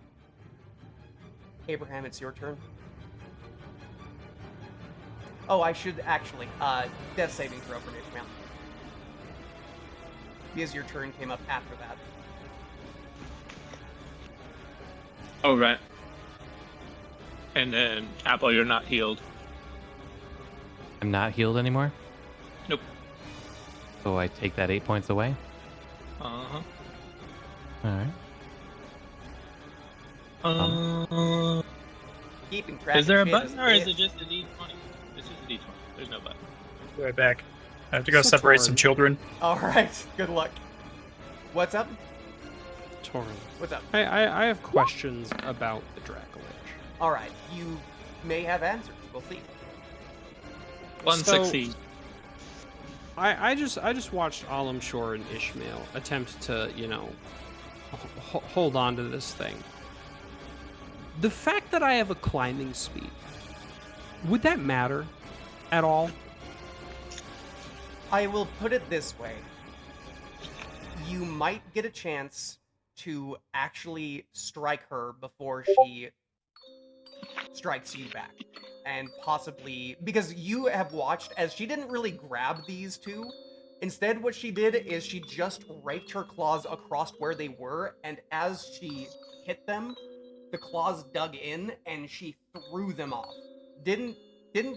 Abraham, it's your turn. Oh, I should actually. Death saving throw for Ishmael. Because your turn came up after that. Oh, right. And then, Apple, you're not healed. I'm not healed anymore? Nope. So I take that 8 points away? Uh-huh. Alright. Keeping track. Is there a of shit button, or is it- it just a D20? It's just a D20. There's no button. Be right back. I have to go separate some children. All right. Good luck. What's up? Torin. What's up? I have questions about the Dracolich. All right. You may have answers. We'll see. One So- succeed. I just watched Alam Shore and Ishmael attempt to, you know, hold on to this thing. The fact that I have a climbing speed, would that matter at all? I will put it this way. You might get a chance to actually strike her before she strikes you back. And possibly, because you have watched as she didn't really grab these two. Instead, what she did is she just raked her claws across where they were, and as she hit them, the claws dug in and she threw them off. Didn't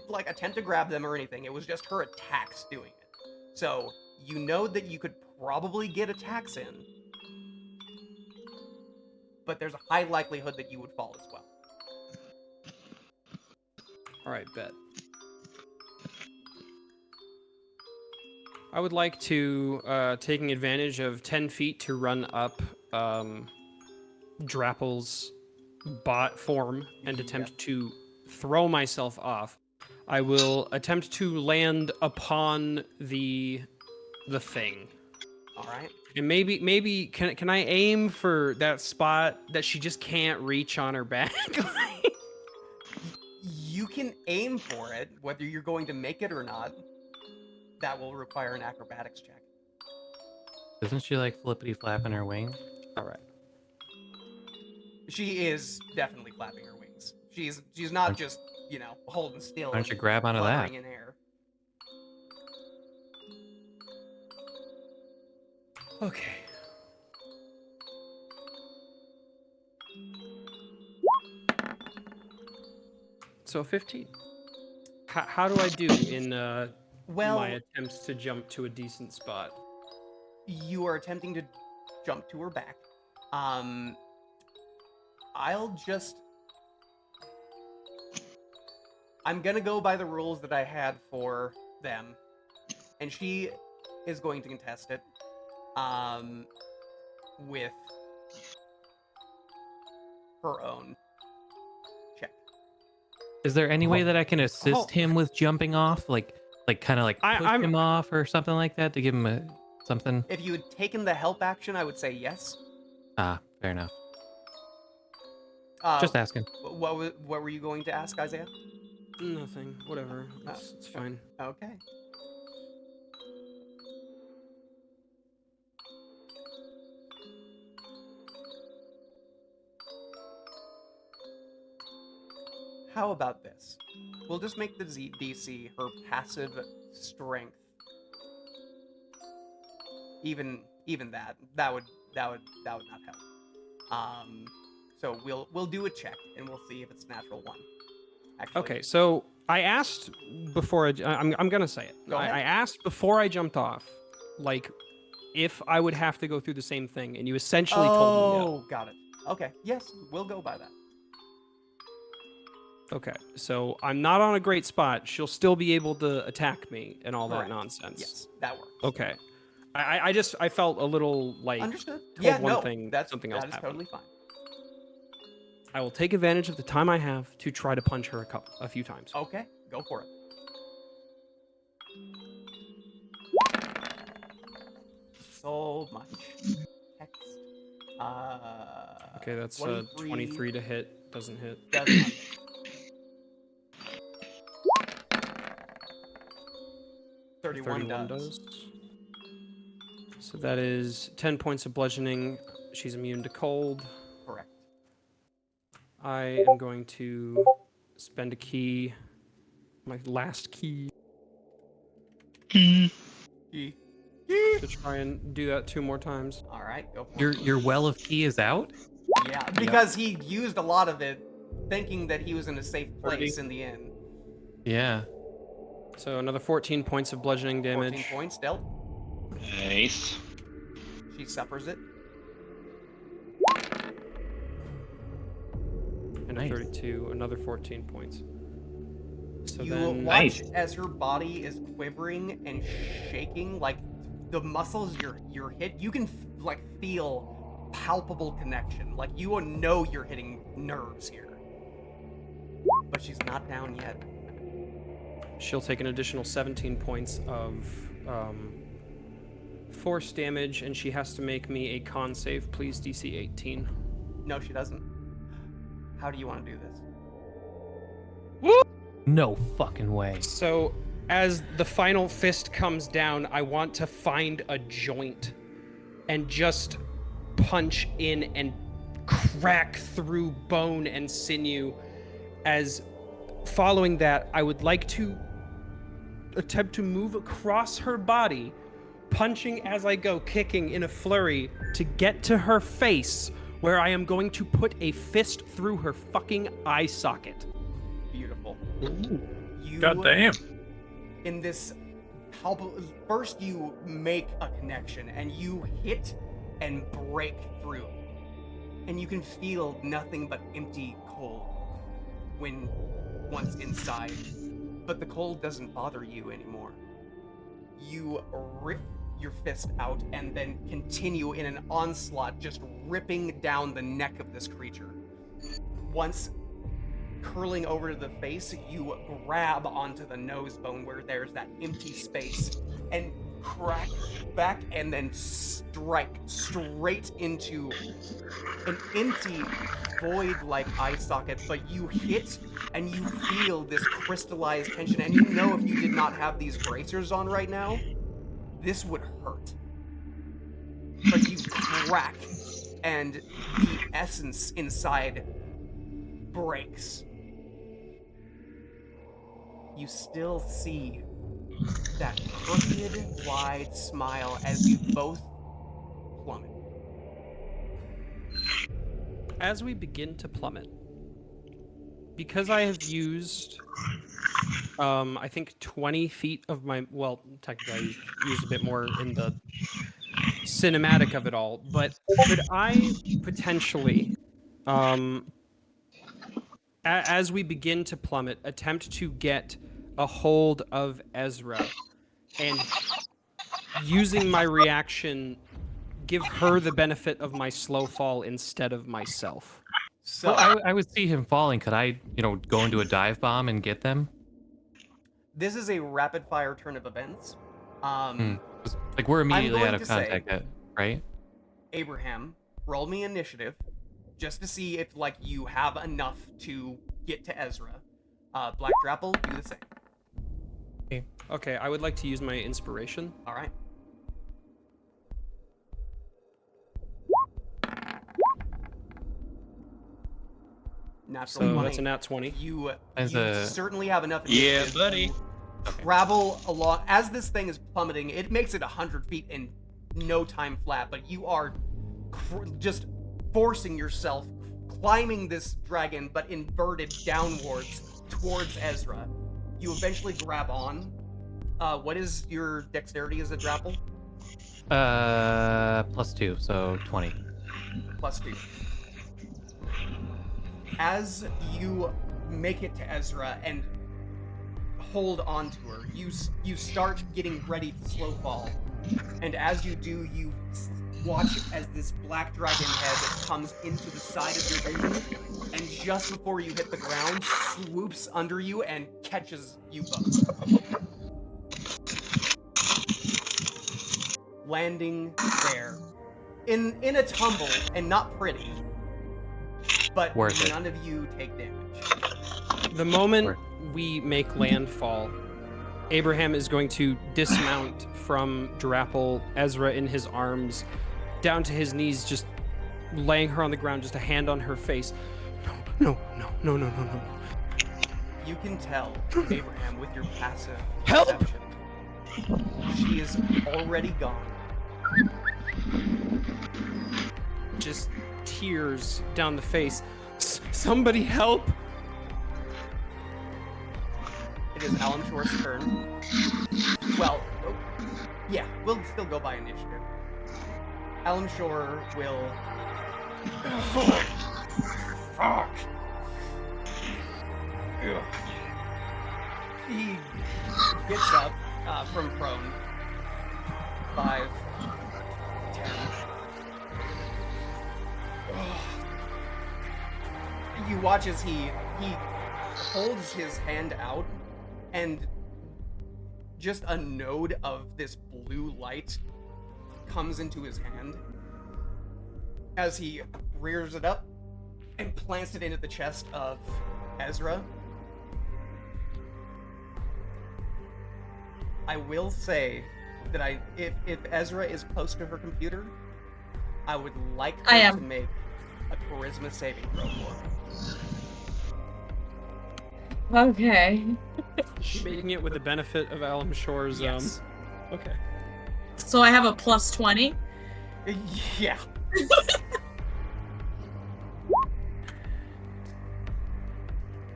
like attempt to grab them or anything. It was just her attacks doing it. So you know that you could probably get attacks in, but there's a high likelihood that you would fall as well. All right, bet. I would like to, taking advantage of 10 feet to run up Drapple's bot form and attempt to throw myself off. I will attempt to land upon the thing. All right. And maybe can I aim for that spot that she just can't reach on her back? You can aim for it, whether you're going to make it or not. That will require an acrobatics check. Isn't she like flippity flapping her wings? All right. She is definitely flapping her wings. She's not Aren't- just, you know, holding still. Why don't you and grab onto that? fluttering in air. Okay. So 15. How do I do in Well, my attempts to jump to a decent spot? you are attempting to jump to her back. I'm gonna go by the rules that I had for them, and she is going to contest it. With her own check. Is there any way that I can assist him with jumping off? Like kind of like push him off or something like that to give him something? If you had taken the help action, I would say yes. Ah, fair enough. Uh, Just asking. What were you going to ask, Isaiah? Nothing. Whatever. It's fine. Okay. How about this? We'll just make the DC her passive strength. Even that would not help. So we'll do a check and we'll see if it's natural one. Actually, Okay, so I asked before I'm gonna say it. Go ahead. I asked before I jumped off, like, if I would have to go through the same thing, and you essentially told me no. Oh, got it. Okay, yes, we'll go by that. Okay, so I'm not on a great spot. She'll still be able to attack me and all that Correct. nonsense. Yes, that works. Okay. I felt a little like Understood. told Yeah, one no, thing, that's something else that is happened. totally fine. I will take advantage of the time I have to try to punch her a few times. Okay, go for it. So much text. Okay, that's 23 to hit. Doesn't hit. Does not. Thirty-one does. So that is 10 points of bludgeoning. She's immune to cold. Correct. I am going to spend a key, my last key, Key. to try and do that 2 more times. All right, go for it. Your well of key is out? Yeah, because he used a lot of it, thinking that he was in a safe place in the inn. Yeah. So another 14 points of bludgeoning 14 damage. points dealt. Nice. She suffers it. And Nice. a 32, another 14 points. So You then, watch as her body is quivering and shaking, like the muscles you're hit. You can like feel palpable connection, like you know you're hitting nerves here. But she's not down yet. she'll take an additional 17 points of force damage, and she has to make me a con save, please, DC 18. No, she doesn't. How do you want to do this? No fucking way. So, as the final fist comes down, I want to find a joint and just punch in and crack through bone and sinew. As following that, I would like to attempt to move across her body, punching as I go, kicking in a flurry to get to her face, where I am going to put a fist through her fucking eye socket. Beautiful. You, God damn. in this first you make a connection and you hit and break through, and you can feel nothing but empty cold once inside, but the cold doesn't bother you anymore. You rip your fist out and then continue in an onslaught, just ripping down the neck of this creature. Once curling over to the face, you grab onto the nose bone where there's that empty space and crack back and then strike straight into an empty void-like eye socket, but you hit and you feel this crystallized tension, and you know if you did not have these bracers on right now, this would hurt. But you crack and the essence inside breaks. You still see that crooked, wide smile as you both plummet. As we begin to plummet, because I have used, I think 20 feet of my, well, technically I used a bit more in the cinematic of it all, but could I potentially, as we begin to plummet, attempt to get a hold of Ezra and, using my reaction, give her the benefit of my slow fall instead of myself? So Well, I would see him falling. Could I, go into a dive bomb and get them? this is a rapid fire turn of events. Like we're immediately going out of to say- contact, right? Abraham, roll me initiative, just to see if you have enough to get to Ezra. Black Drapple, do the same. Okay, I would like to use my inspiration. All right. Natural So 20. that's a nat 20. You As you a- certainly have enough Yeah, initiative buddy. to travel along. As this thing is plummeting, it makes it 100 feet in no time flat, but you are just forcing yourself, climbing this dragon, but inverted downwards towards Ezra. You eventually grab on. What is your dexterity as a grapple? +2, so 20. +2. As you make it to Ezra and hold on to her, you start getting ready to slow fall, And as you do, you watch as this black dragon head comes into the side of your vision, and just before you hit the ground, swoops under you and catches you both. Landing there. In a tumble, and not pretty, but Worth it. none of you take damage. The moment we make landfall, Abraham is going to dismount from Drapple, Ezra in his arms, down to his knees, just laying her on the ground, just a hand on her face. No. You can tell, Abraham, with your passive Help! perception, she is already gone. Just tears down the face. Somebody help! It is Alan Shore's turn. Well, yeah, we'll still go by initiative. Alan Shore will... Fuck! Ugh. He gets up from prone. 5, 10. You watch as he holds his hand out, and just a node of this blue light comes into his hand as he rears it up and plants it into the chest of Ezra. I will say that if Ezra is close to her computer, I would like her to make a charisma saving throw for her. Okay. Making it with the benefit of Alan Shore's, Yes. Okay. So I have a plus 20. Yeah.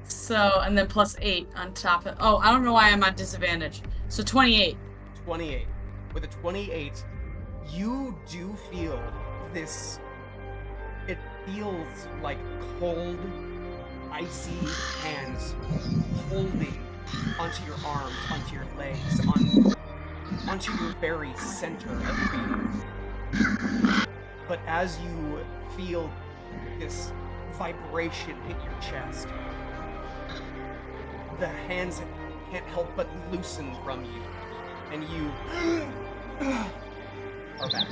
So, and then plus 8 on top of... Oh, I don't know why I'm at disadvantage. So 28. 28. With a 28, you do feel this... It feels like cold, icy hands holding onto your arms, onto your legs, onto your very center of being. But as you feel this vibration hit your chest, the hands can't help but loosen from you, and you are back.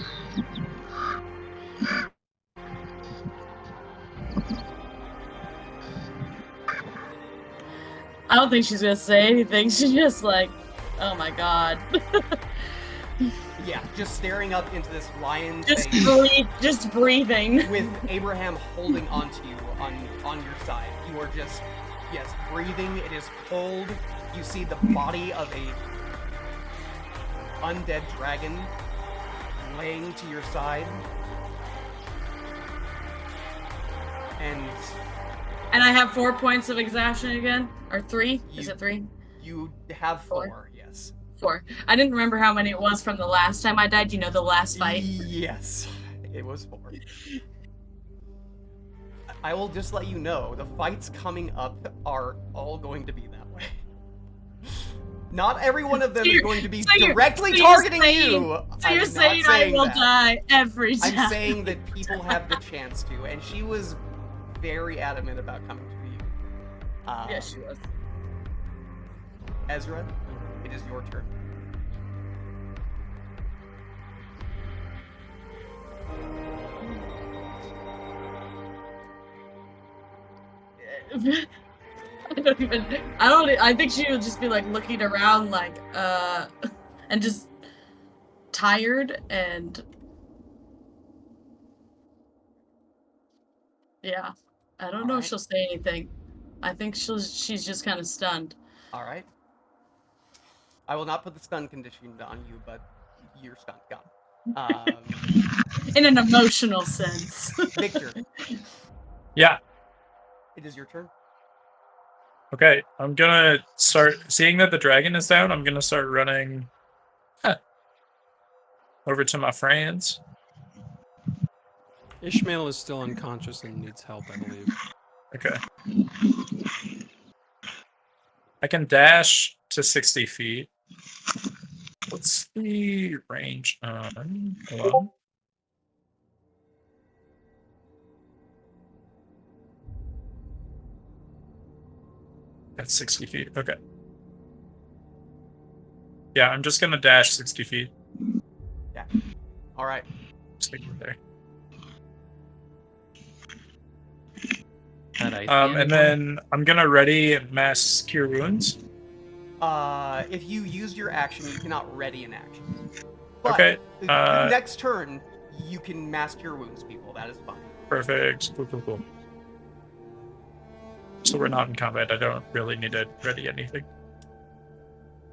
I don't think she's gonna say anything. She's just like, oh my god. Yeah, just staring up into this lion's Just face. just breathing. With Abraham holding onto you on your side. You are just, yes, breathing. It is cold. You see the body of a undead dragon laying to your side. And I have 4 points of exhaustion again? Or 3? Is it 3? You have 4, yes. 4. I didn't remember how many it was from the last time I died. You know, the last fight? Yes, it was 4. I will just let you know, the fights coming up are all going to be that way. Not every one of them is going to be directly targeting you. So you're saying I will die every time. I'm saying that people have the chance to, and she was very adamant about coming to you. Yes, she was. Ezra, it is your turn. I think she would just be like looking around like, and just tired and yeah. I don't know if she'll say anything. I think she's just kind of stunned. Alright. I will not put the stun condition on you, but you're stunned. Gone. In an emotional sense. Victor. Yeah. It is your turn. Okay, I'm gonna start, seeing that the dragon is down, I'm gonna start running over to my friends. Ishmael is still unconscious and needs help, I believe. Okay. I can dash to 60 feet. What's the range on? Hold on. That's 60 feet. Okay. Yeah, I'm just gonna dash 60 feet. Yeah. All right. Stick with there. That icy And anymore? then I'm gonna ready Mass Cure Wounds. If you use your action, you cannot ready an action. But Okay, next turn, you can mask your wounds, people. That is fine. Perfect. Cool. So we're not in combat. I don't really need to ready anything.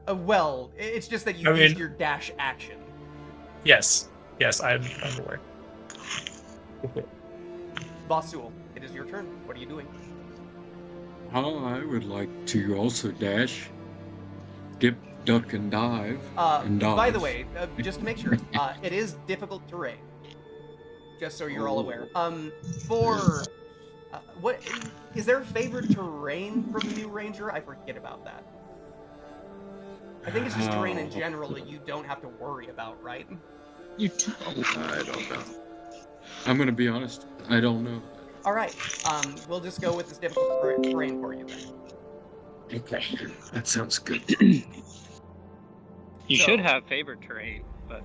Well, it's just that you I used mean- your dash action. Yes, I'm aware. Basul, it is your turn. What are you doing? I would like to also dash, dip, duck, and dive. And By the dodge. way, just to make sure, it is difficult terrain. Just so you're all aware. For what is there favored terrain for the new ranger? I forget about that. I think it's just terrain in general that you don't have to worry about, right? You don't. I don't know. I'm gonna be honest. I don't know. All right. We'll just go with this difficult terrain for you then. Okay, that sounds good. You So- should have favored terrain, but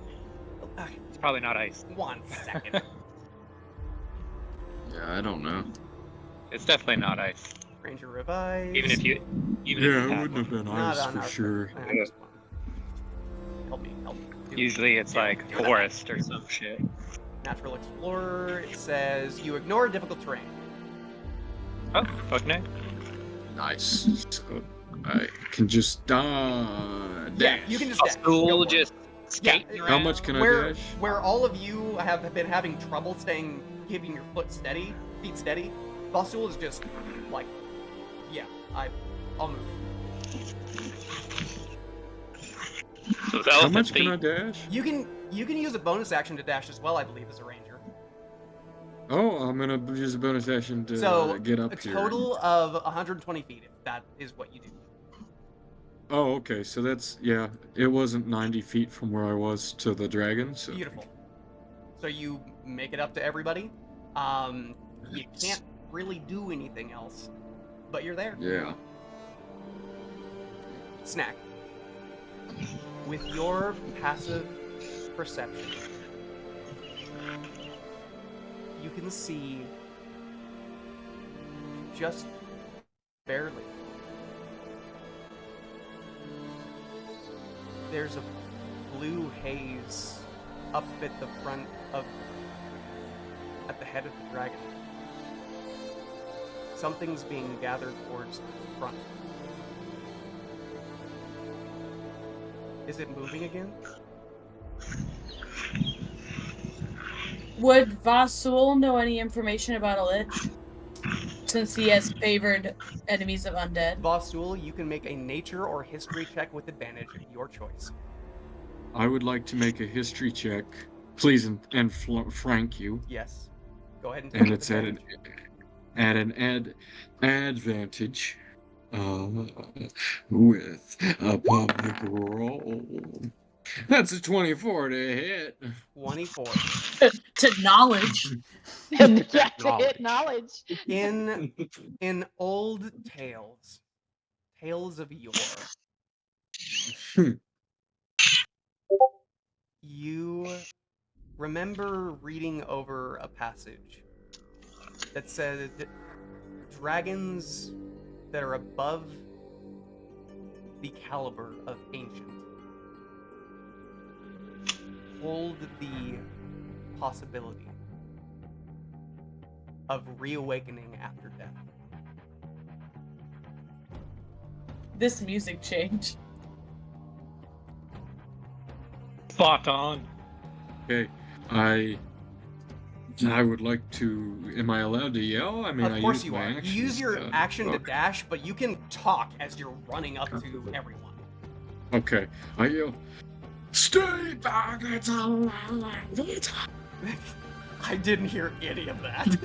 it's probably not ice. 1 second. Yeah, I don't know. It's definitely not ice. Ranger revise. Even if you Yeah, had it one. wouldn't have been Not ice on for our sure. turn. I just want- Help me. Do it. Usually it's Do it. like Do the forest or some shit. Natural Explorer. It says you ignore difficult terrain. Oh, fuck no. Nice. So I can just Yeah, dash. you can just dash. Go School for it. just skating around. How much can I where dash? where all of you have been having trouble keeping your feet steady, Basul is just like, yeah, I'll move. So it's How elephant much feet. can I dash? You can use a bonus action to dash as well, I believe, as a ranger. Oh, I'm gonna use a bonus action to So get up a here. total of 120 feet, if that is what you do. Oh, okay. So that's it wasn't 90 feet from where I was to the dragon. So Beautiful. So you make it up to everybody. You can't really do anything else, but you're there. yeah. Snack. With your passive perception, you can see just barely. There's a blue haze up at the front at the head of the dragon. Something's being gathered towards the front. Is it moving again? Would Vasul know any information about a lich? Since he has favored enemies of undead. Vasul, you can make a nature or history check with advantage, your choice. I would like to make a history check, please, and frank you. Yes. Go ahead and take And it with it's at an advantage with a public roll. That's a 24 to hit. 24. To knowledge. To hit knowledge. In old tales of yore, you remember reading over a passage that said that dragons that are above the caliber of ancient hold the possibility of reawakening after death. This music change. Spot on. Okay, I would like to. Am I allowed to yell? I mean, Of I course use you my are. You actions use your to- action to okay. dash, but you can talk as you're running up to everyone. Okay, I yell. Stay back! It's alive! I didn't hear any of that.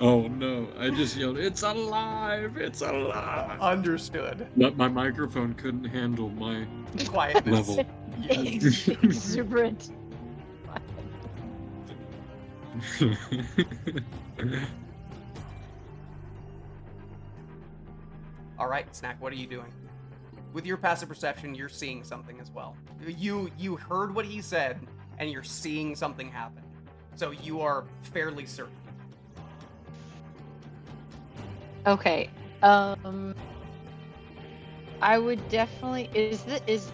Oh no! I just yelled, "It's alive! It's alive!" Understood. But my microphone couldn't handle my Quietness. level. Exuberant. All right, Snack, what are you doing? With your passive perception, you're seeing something as well. You heard what he said, and you're seeing something happen. So you are fairly certain. Okay. I would definitely. Is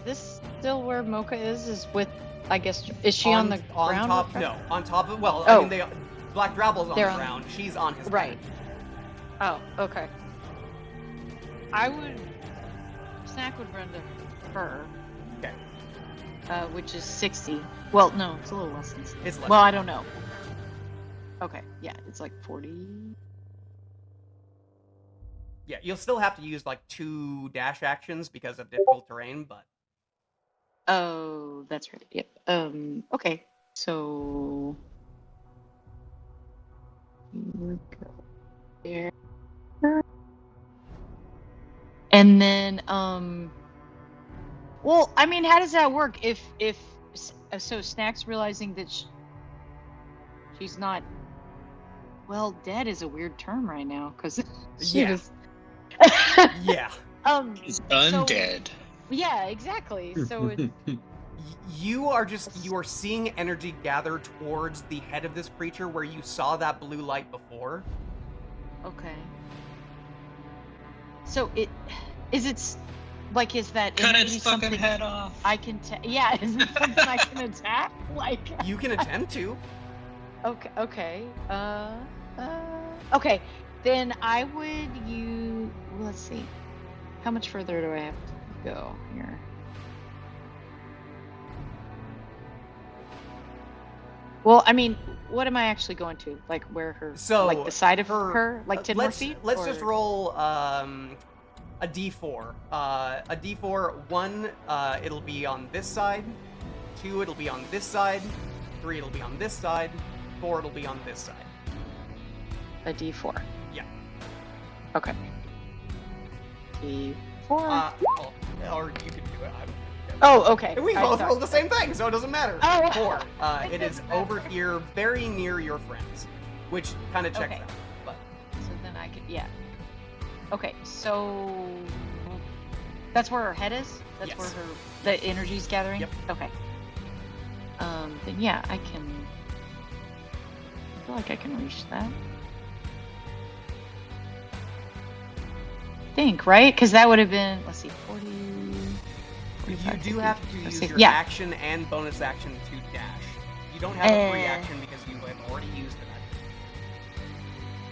this still where Mocha is? Is with? I guess. Is she on the ground? On top? with her? No, on top of. Well, Oh. I mean, Black Drabble's on They're the on- ground. She's on his Right. back. Oh, okay. I would. Snack would run to her. Okay. Which is 60. Well, no, it's a little less than 60. It's less. Well, I don't know. Okay, yeah, it's like 40. Yeah, you'll still have to use like 2 dash actions because of difficult terrain, but Oh, that's right. Yep. Okay. So you would go there. And then well, I mean, how does that work if so Snack's realizing that she's not, well, dead is a weird term right now cuz she Yeah. was yeah. He's So- undead. yeah, exactly. So it, You are seeing energy gather towards the head of this creature where you saw that blue light before. okay. So is that Cut energy its fucking something head off. I can yeah, is it something I can attack? Like You can attempt to. okay. Okay. Then I would use, let's see. How much further do I have to go here? Well, I mean, what am I actually going to? Like where her, So like the side of her, like 10 more let's feet? let's just or- roll a d4. A d4. 1, it'll be on this side. 2, it'll be on this side. 3, it'll be on this side. 4, it'll be on this side. A D4. Yeah. Okay. D4. Or you could do it. I don't care. Oh, okay. We I both thought- rolled the same thing, so it doesn't matter. Oh. 4. It is doesn't matter. over here, very near your friends, which kind of checks Okay. out. But So then I could, yeah. Okay, so that's where her head is. That's Yes. where the energy's gathering. Yep. Okay. Then yeah, I can. I feel like I can reach that. Think right, because that would have been. Let's see, 40. you 45, do have to 50. Let's use see. your Yeah. action and bonus action to dash. You don't have a free action because you have already used an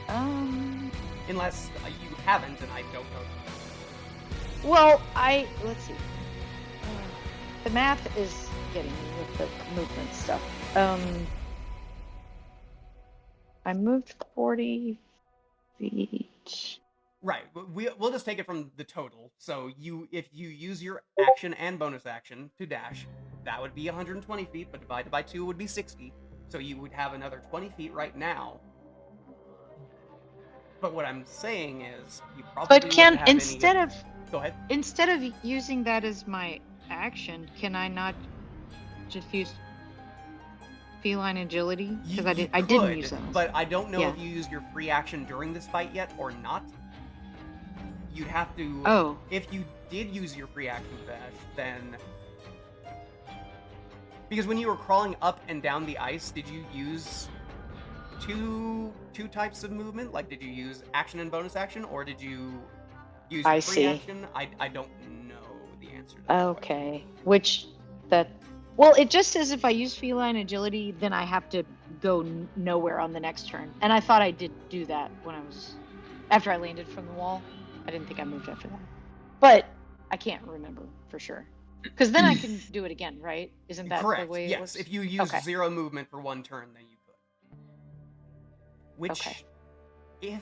action. Unless you haven't, and I don't know. Well, let's see. The math is getting me with the movement stuff. I moved 40 feet. Right, but we'll just take it from the total. So if you use your action and bonus action to dash, that would be 120 feet, but divided by 2 would be 60. So you would have another 20 feet right now. But what I'm saying is, you probably But wouldn't have instead Go ahead. of using that as my action, can I not just use feline agility? Because I didn't could, use that. But I don't know Yeah. if you used your free action during this fight yet or not. You'd have to. Oh. If you did use your free action dash, then. Because when you were crawling up and down the ice, did you use two types of movement? Like, did you use action and bonus action, or did you use I your free see. action? I don't know the answer to that. Okay. Well, it just says if I use feline agility, then I have to go nowhere on the next turn. And I thought I did do that after I landed from the wall. I didn't think I moved after that. But I can't remember for sure. Because then I can do it again, right? Isn't that Correct. the way it Yes, works? if you use Okay. 0 movement for 1 turn, then you could. Which, Okay. if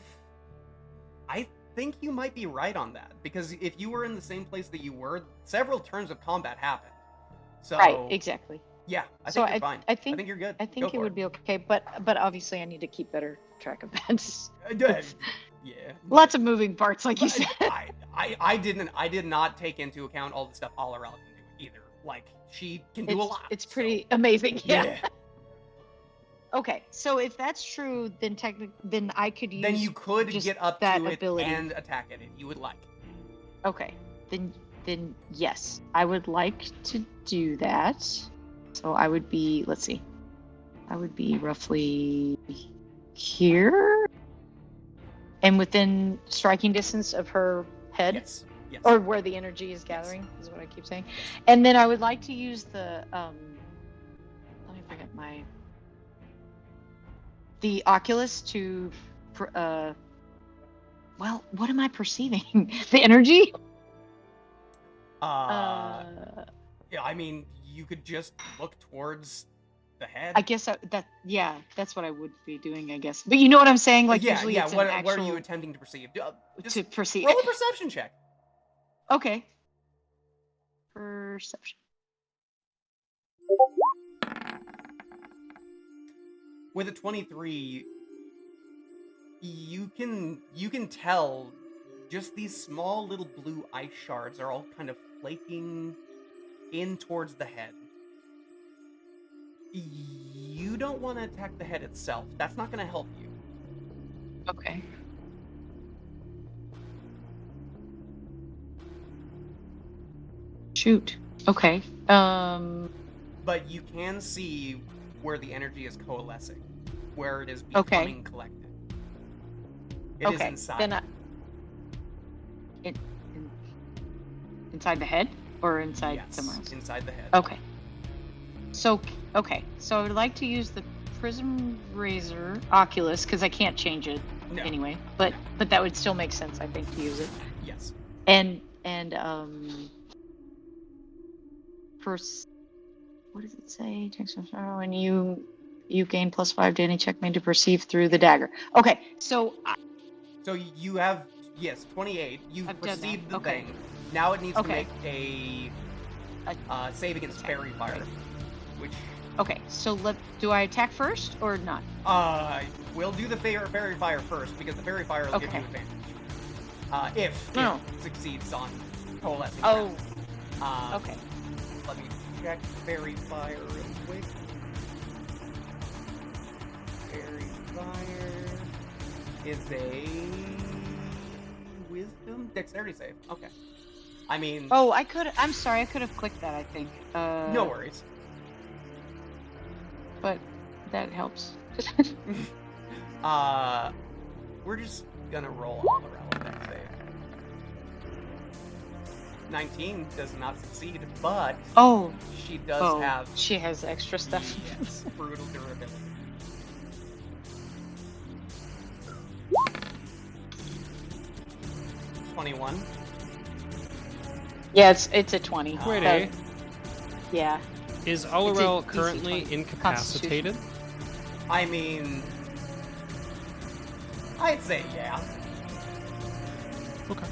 I think you might be right on that, because if you were in the same place that you were, several turns of combat happened. So Right, exactly. Yeah, I So think you're fine. I think you're good. I Go think it for would be okay, but obviously I need to keep better track of that. Yeah. Lots of moving parts, like you But said. I did not take into account all the stuff Alarel can do either. Like she can do a lot. It's so- pretty amazing. Yeah. Yeah. Okay, so if that's true, then then I could use. Then you could just get up that to it ability. and attack it if you would like. Okay, then yes, I would like to do that. So I would be. Let's see. I would be roughly here, and within striking distance of her head. Yes. Yes. Or where the energy is gathering, is what I keep saying. And then I would like to use the let me bring up the Oculus to well, what am I perceiving? The energy? Yeah, I mean, you could just look towards the head. I guess that's what I would be doing, I guess. But you know what I'm saying? Like yeah, usually yeah. it's What an actual are you attempting to perceive? Just to perceive. roll a perception check. Okay. Perception. With a 23, you can tell just these small little blue ice shards are all kind of flaking in towards the head. You don't want to attack the head itself. That's not going to help you. Okay. Shoot. Okay. But you can see where the energy is coalescing, where it is becoming collected. It is inside. Then inside the head or inside somewhere else? Inside the head. Okay. So I would like to use the Prism Razor Oculus because I can't change it anyway. But that would still make sense, I think, to use it. Yes. And what does it say? When you gain +5 to any check made to perceive through the dagger. Okay, so you have 28. You've I've done that. perceived the Okay. thing. Now it needs to Okay. make a save against fairy fire, which. Okay, so do I attack first or not? We'll do the fairy fire first because the fairy fire will give you advantage. If it succeeds on coalescing. Oh. around. Okay. Let me check fairy fire real quick. Fairy fire is a wisdom dexterity save. Okay. I mean. Oh, I'm sorry. I could have clicked that. I think. No worries. But that helps. We're just gonna roll all around with that save. 19 does not succeed, but she does have. She has extra stuff. Yes, brutal durability. $21. Yeah, it's a 20. Wait, eh? Yeah. Is It's Alarel a DC currently 20. incapacitated? I mean, I'd say yeah. Okay.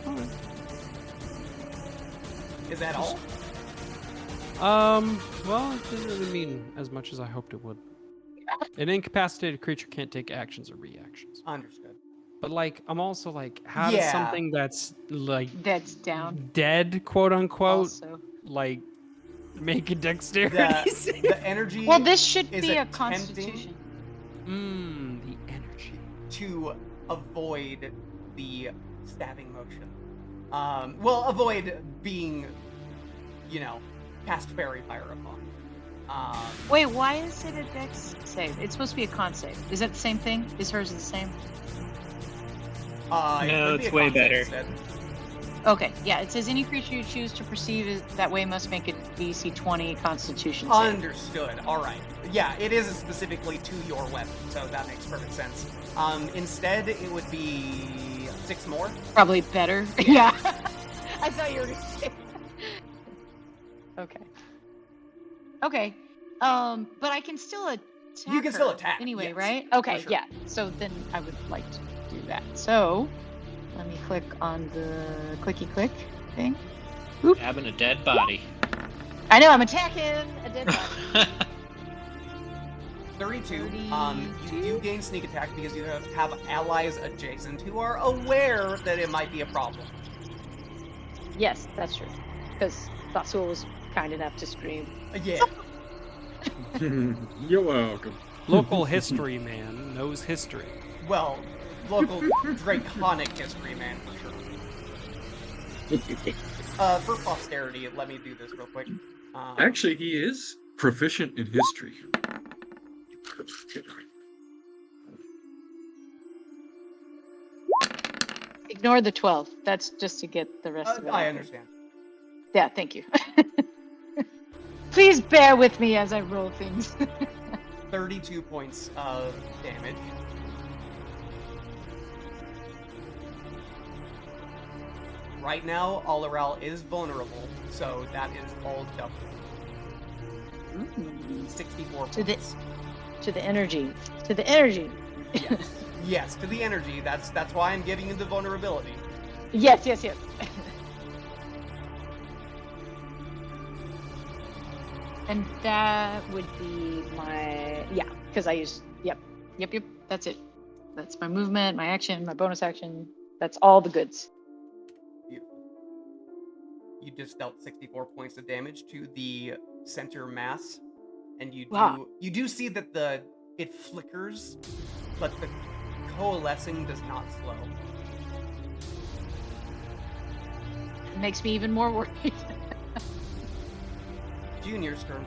Alright. Is that all? Well, it didn't really mean as much as I hoped it would. An incapacitated creature can't take actions or reactions. Understood. But like, I'm also like, how does something that's like that's down, dead, quote unquote, also like make a dexterity save? The energy. Well, this should is be a attempting constitution. The energy. To avoid the stabbing motion. Well, avoid being, cast fairy fire upon. Wait, why is it a dex save? It's supposed to be a con save. Is that the same thing? Is hers the same? No, it's way better. Okay, yeah, it says any creature you choose to perceive that way must make a DC 20 Constitution save. Understood. All right. Yeah, it is specifically to your weapon, so that makes perfect sense. Instead, it would be 6 more. Probably better. Yeah. I thought you were going to say. Okay. Okay. But I can still attack. You can still her attack. anyway, yes, right? Okay. for sure. Yeah. So then I would like to do that. So let me click on the clicky click thing. Having a dead body. I know I'm attacking a dead body. 32. You do gain sneak attack because you have allies adjacent who are aware that it might be a problem. Yes, that's true. Because Basul was kind enough to scream. Yeah. You're welcome. Local history man knows history. Well, local draconic history, man, for sure. For posterity, let me do this real quick. Actually, he is proficient in history. Ignore the 12. That's just to get the rest of it. I understand. Yeah, thank you. Please bear with me as I roll things. 32 points of damage. Right now, Alaral is vulnerable, so that is all double. 64 points. To the energy. To the energy. Yes. Yes, to the energy. That's why I'm giving you the vulnerability. Yes. And that would be my because I used yep. That's it. That's my movement, my action, my bonus action. That's all the goods. Beautiful. You just dealt 64 points of damage to the center mass, and you do see that it flickers, but the coalescing does not slow. It makes me even more worried. Junior's turn.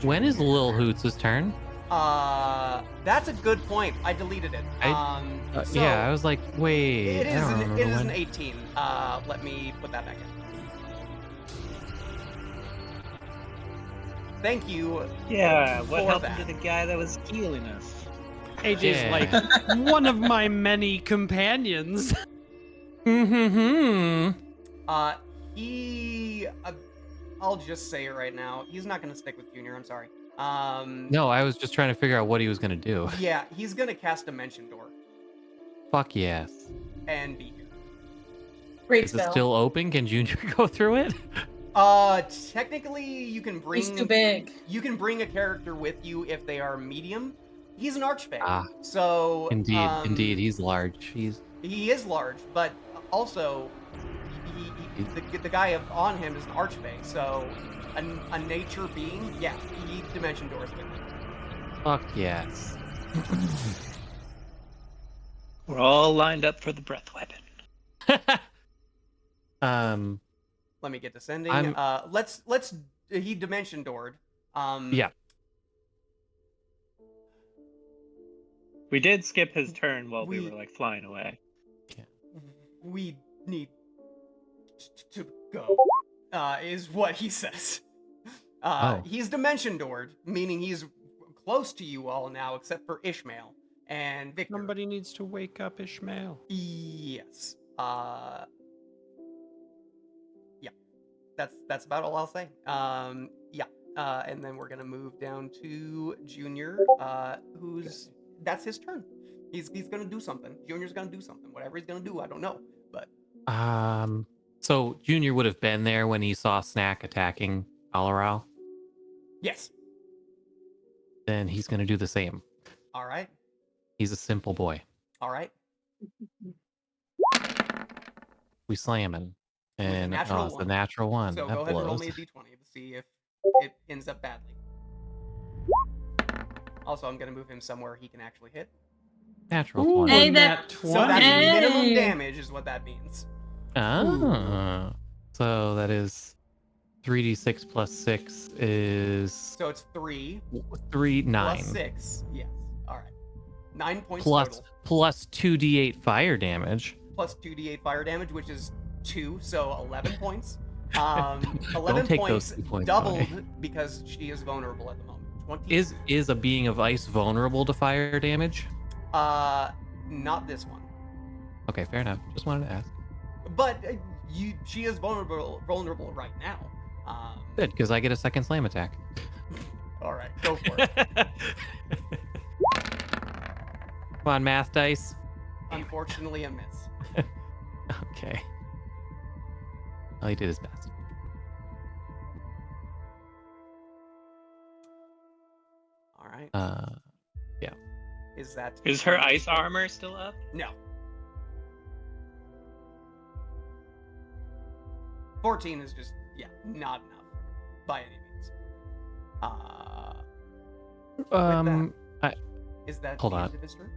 When is Lil Hoots' turn? That's a good point. I deleted it. Yeah, I was like, wait. It I don't remember is when. an 18. Let me put that back in. Thank you. Yeah, what for happened that. to the guy that was healing us? AJ's Yeah. like one of my many companions. I'll just say it right now. He's not going to stick with Junior. I'm sorry. No, I was just trying to figure out what he was gonna do. Yeah, he's going to cast Dimension Door Fuck yes. and be here. Great Is it spell. still open? Can Junior go through it? Technically, you can bring. He's too big. You can bring a character with you if they are medium. He's an archfey, Ah, so Indeed, he's large. he is large, but also the guy on him is an archfey, so a nature being, yeah, he dimension doors with him. Fuck yes. We're all lined up for the breath weapon. Let me get descending. I'm- Let's he dimension doored. Yeah. We did skip his turn while we were like flying away. We need to go. Is what he says. He's dimension doored, meaning he's close to you all now, except for Ishmael and Victor. Somebody needs to wake up Ishmael. Yes. Yeah. That's about all I'll say. And then we're gonna move down to Junior, that's his turn. He's gonna do something. Junior's gonna do something. Whatever he's gonna do, I don't know. But So Junior would have been there when he saw Snack attacking Alaral. yes. Then he's gonna do the same. All right. He's a simple boy. All right. We slamming. And natural it's the one. natural one. So That go ahead and roll blows. me a d20 to see if it ends up badly. Also, I'm gonna move him somewhere he can actually hit. Natural Ooh, 20. Hey, a that- nat So 20. that's minimum Hey. damage, is what that means. Ah. So that is 3d6 plus 6 is So it's 3 3, 9. plus 6. Yes. All right. 9 points Plus total. plus 2d8 fire damage. Plus 2d8 fire damage, which is 2, so 11 points. 11 take points, those 2 points doubled away. because she is vulnerable at the moment. 20. Is a being of ice vulnerable to fire damage? Not this one. Okay, fair enough. Just wanted to ask. But she is vulnerable right now. Good, because I get a second slam attack. All right, go for it. Come on, math dice. Unfortunately, a miss. Okay. Well, he did his best. right. Is that Is her ice armor still up? No. 14 is just not enough by any means. Is that Hold the on. end of his turn?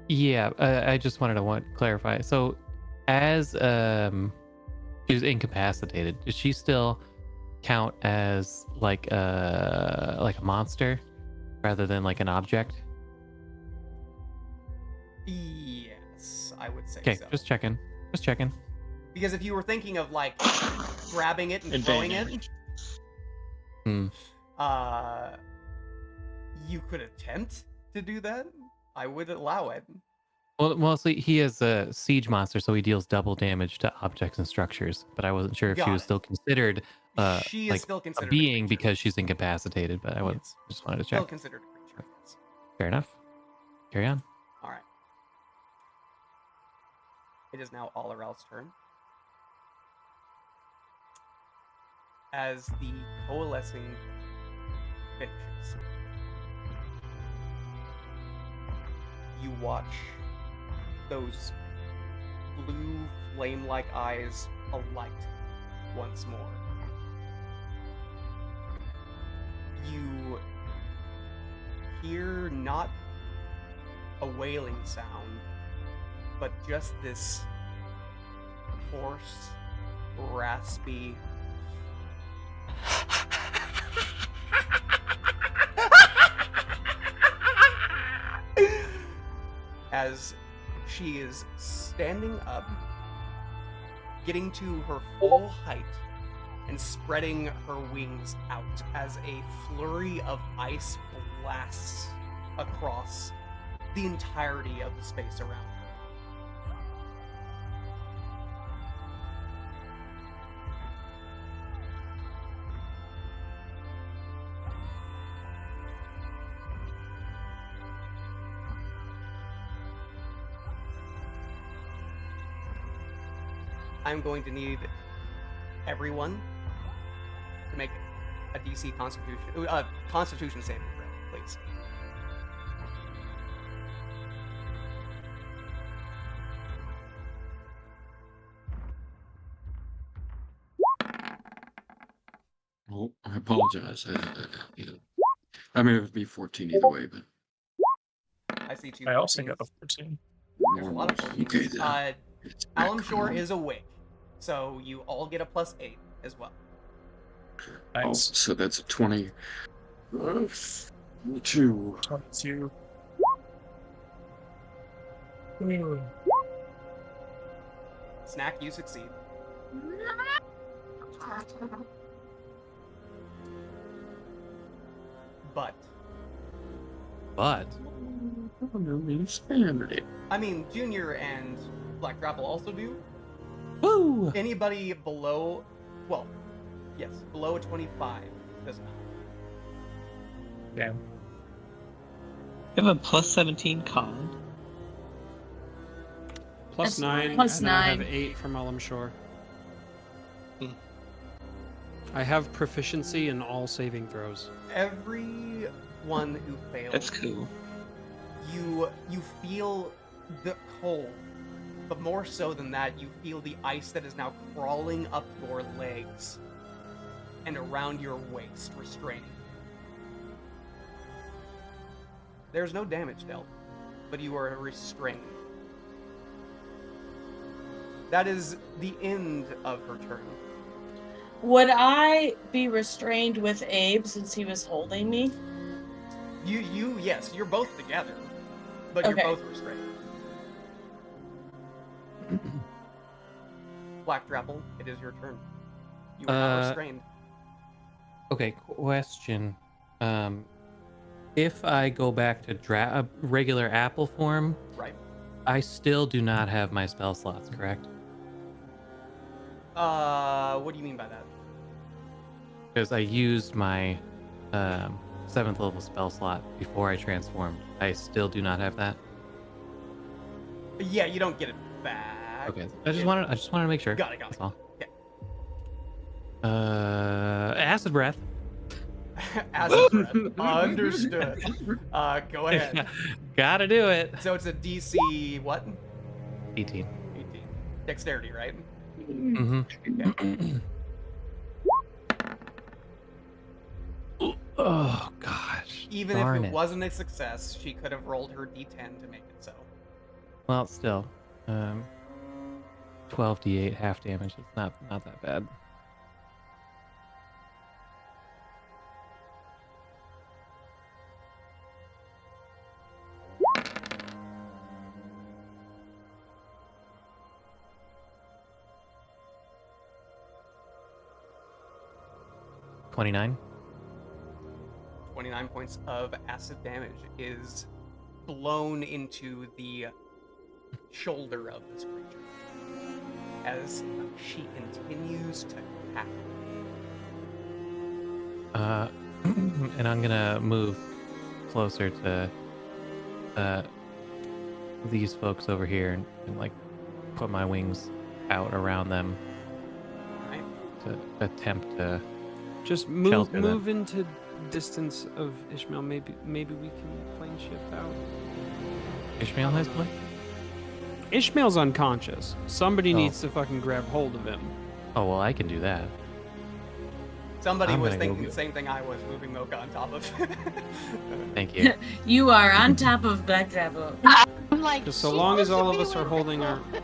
Yeah, I just wanted to clarify. So, as she was incapacitated, does she still count as like a monster rather than like an object? Yes, I would say Okay, so. just checking. Just checking. Because if you were thinking of like grabbing it and Advantage. throwing it, you could attempt to do that. I would allow it. Well, mostly he is a siege monster, so he deals double damage to objects and structures. But I wasn't sure if she Got was it. still considered She is like still a considered being creature. because she's incapacitated. But I Yes. just wanted to Still check. considered a creature. Yes. Fair enough. Carry on. All right. It is now Alarel's turn. As the coalescing finishes, you watch those blue flame-like eyes alight once more. You hear not a wailing sound, but just this hoarse, raspy as she is standing up, getting to her full height, and spreading her wings out as a flurry of ice blasts across the entirety of the space around her. I'm going to need everyone to make a DC Constitution saving throw, please. Oh, I apologize. I may have be 14 either way, but I see two. I also 14s. got a 14. There's a lot of 14s. Okay, then. It's back Alum Shore home. is awake, so you all get a +8 as well. Oh, Nice. so that's a 20. 2. 22. Snack, you succeed. But I mean, Junior and Black Grapple also do. Woo! Anybody below, well, yes, below a 25 does not. Damn. You have a +17 con. Plus That's 9, plus and then I have 9. 8 from Alum Shore. Hmm. I have proficiency in all saving throws. Everyone who fails, That's cool. you feel the cold, but more so than that, you feel the ice that is now crawling up your legs and around your waist, restraining. There's no damage dealt, but you are restrained. That is the end of her turn. Would I be restrained with Abe since he was holding me? Yes, you're both together, but Okay. you're both restrained. Black Drapple, it is your turn. You are now restrained. Okay, question. If I go back to regular apple form, Right. I still do not have my spell slots, correct? What do you mean by that? Because I used my 7th level spell slot before I transformed. I still do not have that. Yeah, you don't get it back. Okay, I just wanted to make sure. Got it. That's all. Okay. Acid breath. Acid breath. Understood. Go ahead. Gotta do it. So it's a DC what? 18. 18. Dexterity, right? Mm-hmm. Oh gosh. Even Darn if it wasn't a success, she could have rolled her D10 to make it so. Well, still, 12d8 half damage. It's not that bad. $29. 29 points of acid damage is blown into the shoulder of this creature as she continues to hack. And I'm gonna move closer to these folks over here and like put my wings out around them Right? to attempt to Just move Shelter them. move into distance of Ishmael. Maybe we can plane shift out. Ishmael has play. Ishmael's unconscious. Somebody Oh. needs to fucking grab hold of him. Oh well, I can do that. Somebody I'm was gonna go thinking get- the same thing I was, moving Mocha on top of. Thank you. You are on top of Black Devil. I'm like, Just so she long as wants to all of be us are with holding our Rickle.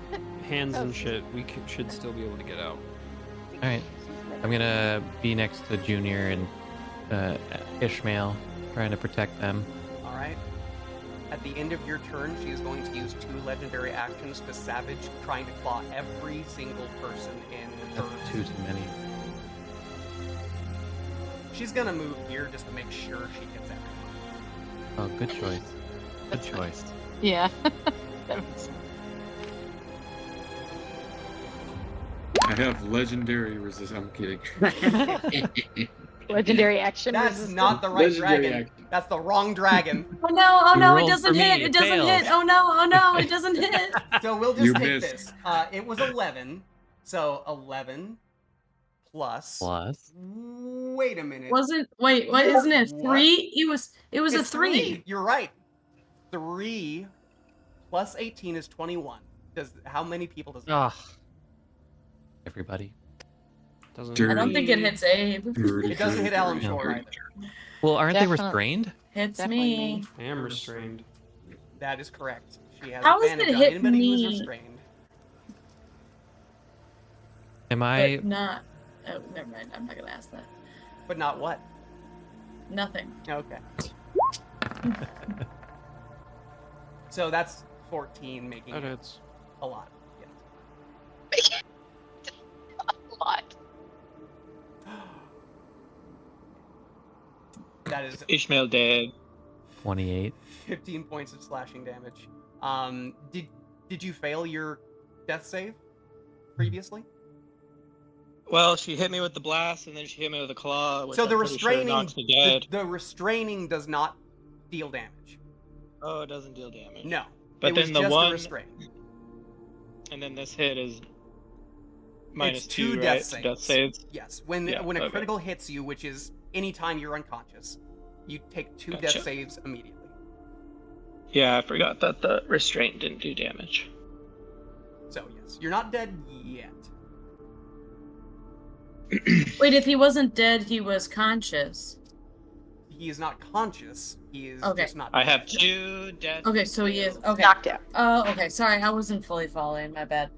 hands and shit, we should still be able to get out. All right, I'm gonna be next to Junior and Ishmael, trying to protect them. All right. At the end of your turn, she is going to use 2 legendary actions to Savage, trying to claw every single person in her. That's 2 too many. She's gonna move here just to make sure she gets everyone. Oh, good choice. Good choice. Yeah. That was- I have legendary resist. I'm kidding. Legendary action. That's resistance. not the right Legendary dragon. action. That's the wrong dragon. Oh no, oh You no, it rolled doesn't for hit. me, It doesn't failed. hit. Oh no, it doesn't hit. So we'll just You take missed. this. It was 11. So 11 plus. Plus. Wait a minute. Wait, what isn't it? What? 3? It was a It's 3. You're right. 3 plus 18 is 21. How many people does that? Ah. Everybody. Doesn't Dirty. I don't think it hits Abe. It doesn't hit Alan No. Shore either. Well, aren't they Definitely. restrained? Hits Definitely me. me. I am restrained. That is correct. She has How is advantage it on hit anybody who is me? restrained. Am I? But not. Oh, never mind. I'm not gonna ask that. But not what? Nothing. Okay. So that's 14, making That it hits. a lot. Yes. A lot. That is Ishmael dead. 28. 15 points of slashing damage. Did you fail your death save previously? Well, she hit me with the blast, and then she hit me with a claw. Which So the I'm pretty sure restraining, knocks me dead. the restraining does not deal damage. Oh, it doesn't deal damage. No. But it then was the just one- the restrain. And then this hit is minus It's 2 2, death right? saves. Death saves. Yes. When Yeah, a okay. critical hits you, which is anytime you're unconscious, you take 2 death Gotcha. saves immediately. Yeah, I forgot that the restraint didn't do damage. So yes, you're not dead yet. Wait, if he wasn't dead, he was conscious. He is not conscious. He is Okay. just not. I have dead. 2 death. Okay, so he is. Okay. Knocked out. Oh, okay. Sorry, I wasn't fully following. My bad.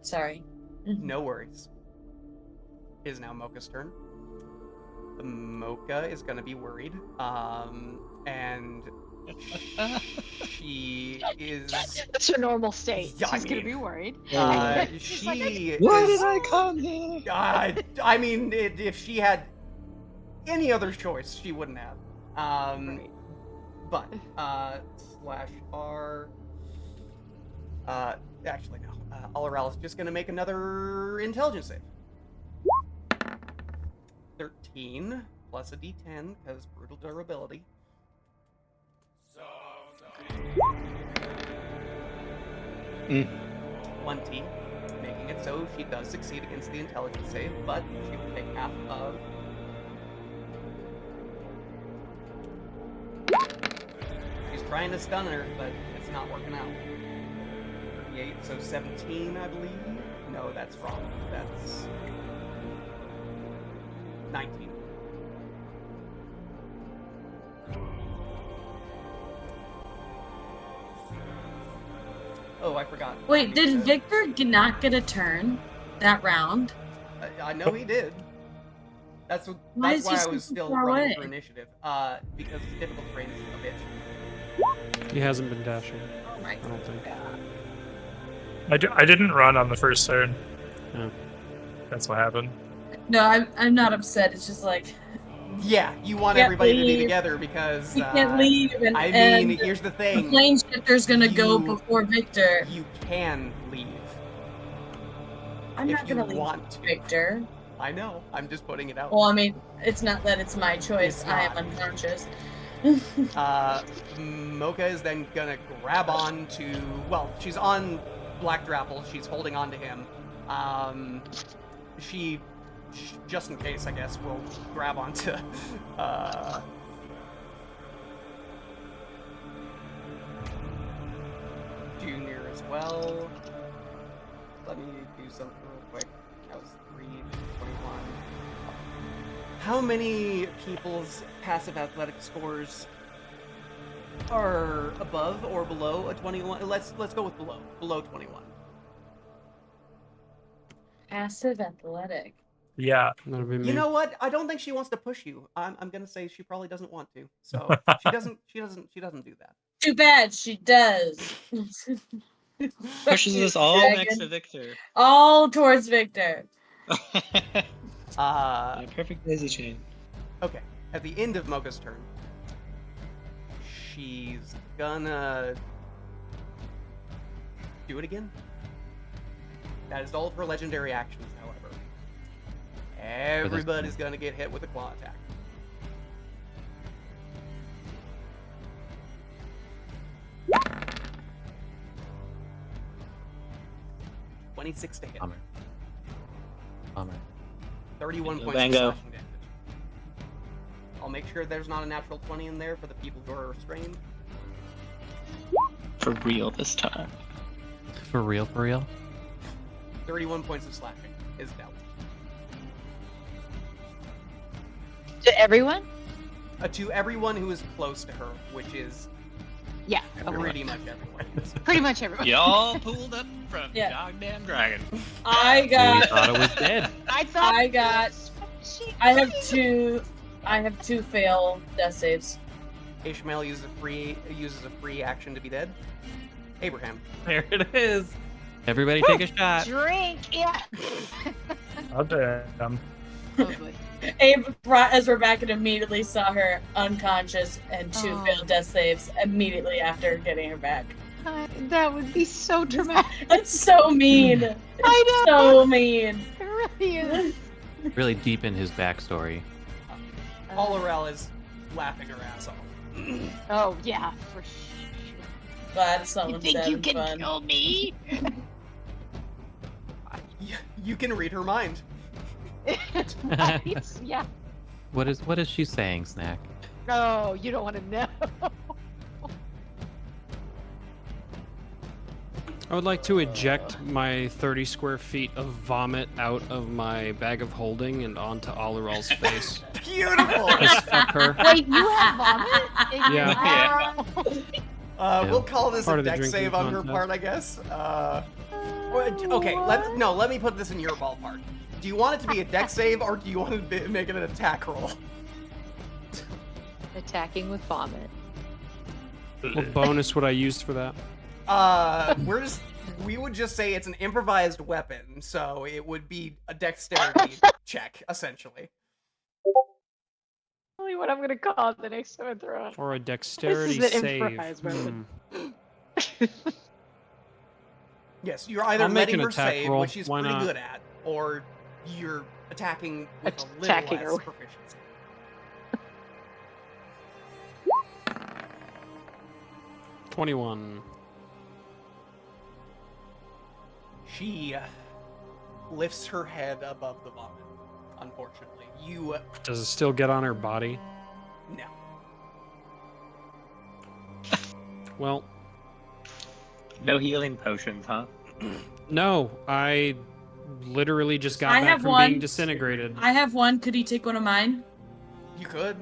Sorry. No worries. It is now Mocha's turn. The Mocha is gonna be worried. And she is. That's her normal state. Yeah, I She's gonna mean, be worried. She Why is. did I come here? I mean, if she had any other choice, she wouldn't have. Right. But /R. Actually no. Alaral is just gonna make another intelligence save. 13 plus a D10 because brutal durability. 20, making it so she does succeed against the intelligence save, but she will take half of trying to stun her, but it's not working out. 38, so 17, I believe. No, that's wrong. That's 19. Oh, I forgot. Wait, did Victor not get a turn that round? I know he did. That's Why that's is he why I so was still far running away? for initiative. Because difficult terrain is a bitch. He hasn't been dashing. Oh my I don't think. I didn't run on the first turn. Oh. That's what happened. No, I'm not upset. It's just like Yeah, you want Can't everybody to be leave. together because we can't leave, and, I mean, and here's the the thing: plane shifter's gonna go You- before Victor. you can leave I'm if not gonna you leave want to. Victor. I know. I'm just putting it out. Well, I mean, it's not that it's my choice. It's I am not. unconscious. Mocha is then gonna grab on to. Well, she's on Black Drapple. She's holding on to him. She, just in case, I guess, will grab onto. Junior as well. Let me do something real quick. That was 321. How many people's passive athletic scores are above or below a 21? Let's go with below. Below 21. Passive athletic. Yeah. That'll be me. You know what? I don't think she wants to push you. I'm gonna say she probably doesn't want to. So she doesn't do that. Too bad she does. Pushes us all Dragon. next to Victor. All towards Victor. Uh, Perfect daisy chain. okay. At the end of Mocha's turn, she's gonna do it again. That is all of her legendary actions, however. Everybody's gonna get hit with a claw attack. $26 to hit. Bummer. Bummer. 31 Bingo, points of bango. slashing damage. I'll make sure there's not a natural 20 in there for the people who are restrained. For real this time. For real, for real? 31 points of slashing is dealt. To everyone? To everyone who is close to her, which is Yeah. pretty much everyone. Pretty much everyone. Y'all pulled up from Yeah. goddamn dragon. I We got. thought it was dead. I thought I got. I have two. I have two fail death saves. Ishmael uses a free action to be dead. Abraham. There it is. Everybody take a shot. Drink, yeah. Oh damn. Oh, boy. Abe brought Ezra back and immediately saw her unconscious and two Oh. failed death saves immediately after getting her back. That would be so dramatic. That's so mean. It's I know. so mean. It really is. Really deep in his backstory. Alarel is laughing her ass off. Oh yeah, for sure. Glad You someone's think you having can fun. kill me? You can read her mind. Right? Yeah. What is she saying, Snack? Oh, you don't want to know. I would like to eject my 30 square feet of vomit out of my bag of holding and onto Alarel's face. Beautiful. Just fuck her. Wait, you have vomit? in your Yeah. mouth? We'll call this Part a of the deck drinking save on her contest. part, I guess. Okay, let me put this in your ballpark. Do you want it to be a deck save, or do you want to make it an attack roll? Attacking with vomit. What bonus would I use for that? We would just say it's an improvised weapon, so it would be a dexterity check, essentially. Only what I'm gonna call it the next time I throw it. Or a dexterity This is an save? improvised weapon. Yes, you're either I'll make letting an her attack save, roll. which she's Why pretty not? good at, or you're attacking with a little Attacking less her. proficiency. $21. She lifts her head above the vomit, unfortunately. You Does it still get on her body? no. Well, No healing potions, huh? no, I literally just got I back have from one. being disintegrated. I have one. Could he take one of mine? You could.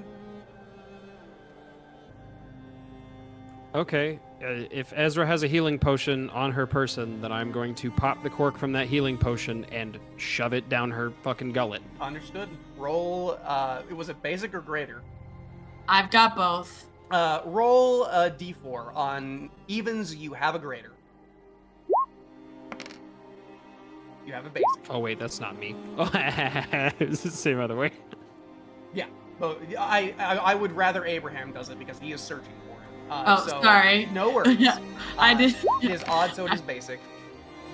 Okay, if Ezra has a healing potion on her person, then I'm going to pop the cork from that healing potion and shove it down her fucking gullet. Understood. Roll. Was it basic or greater? I've got both. Roll a d4. On evens, you have a greater. You have a basic. Oh wait, that's not me. It's the same other way. Yeah, but I would rather Abraham does it because he is searching for it. So, sorry. No worries. I did. It is odd, so it is basic.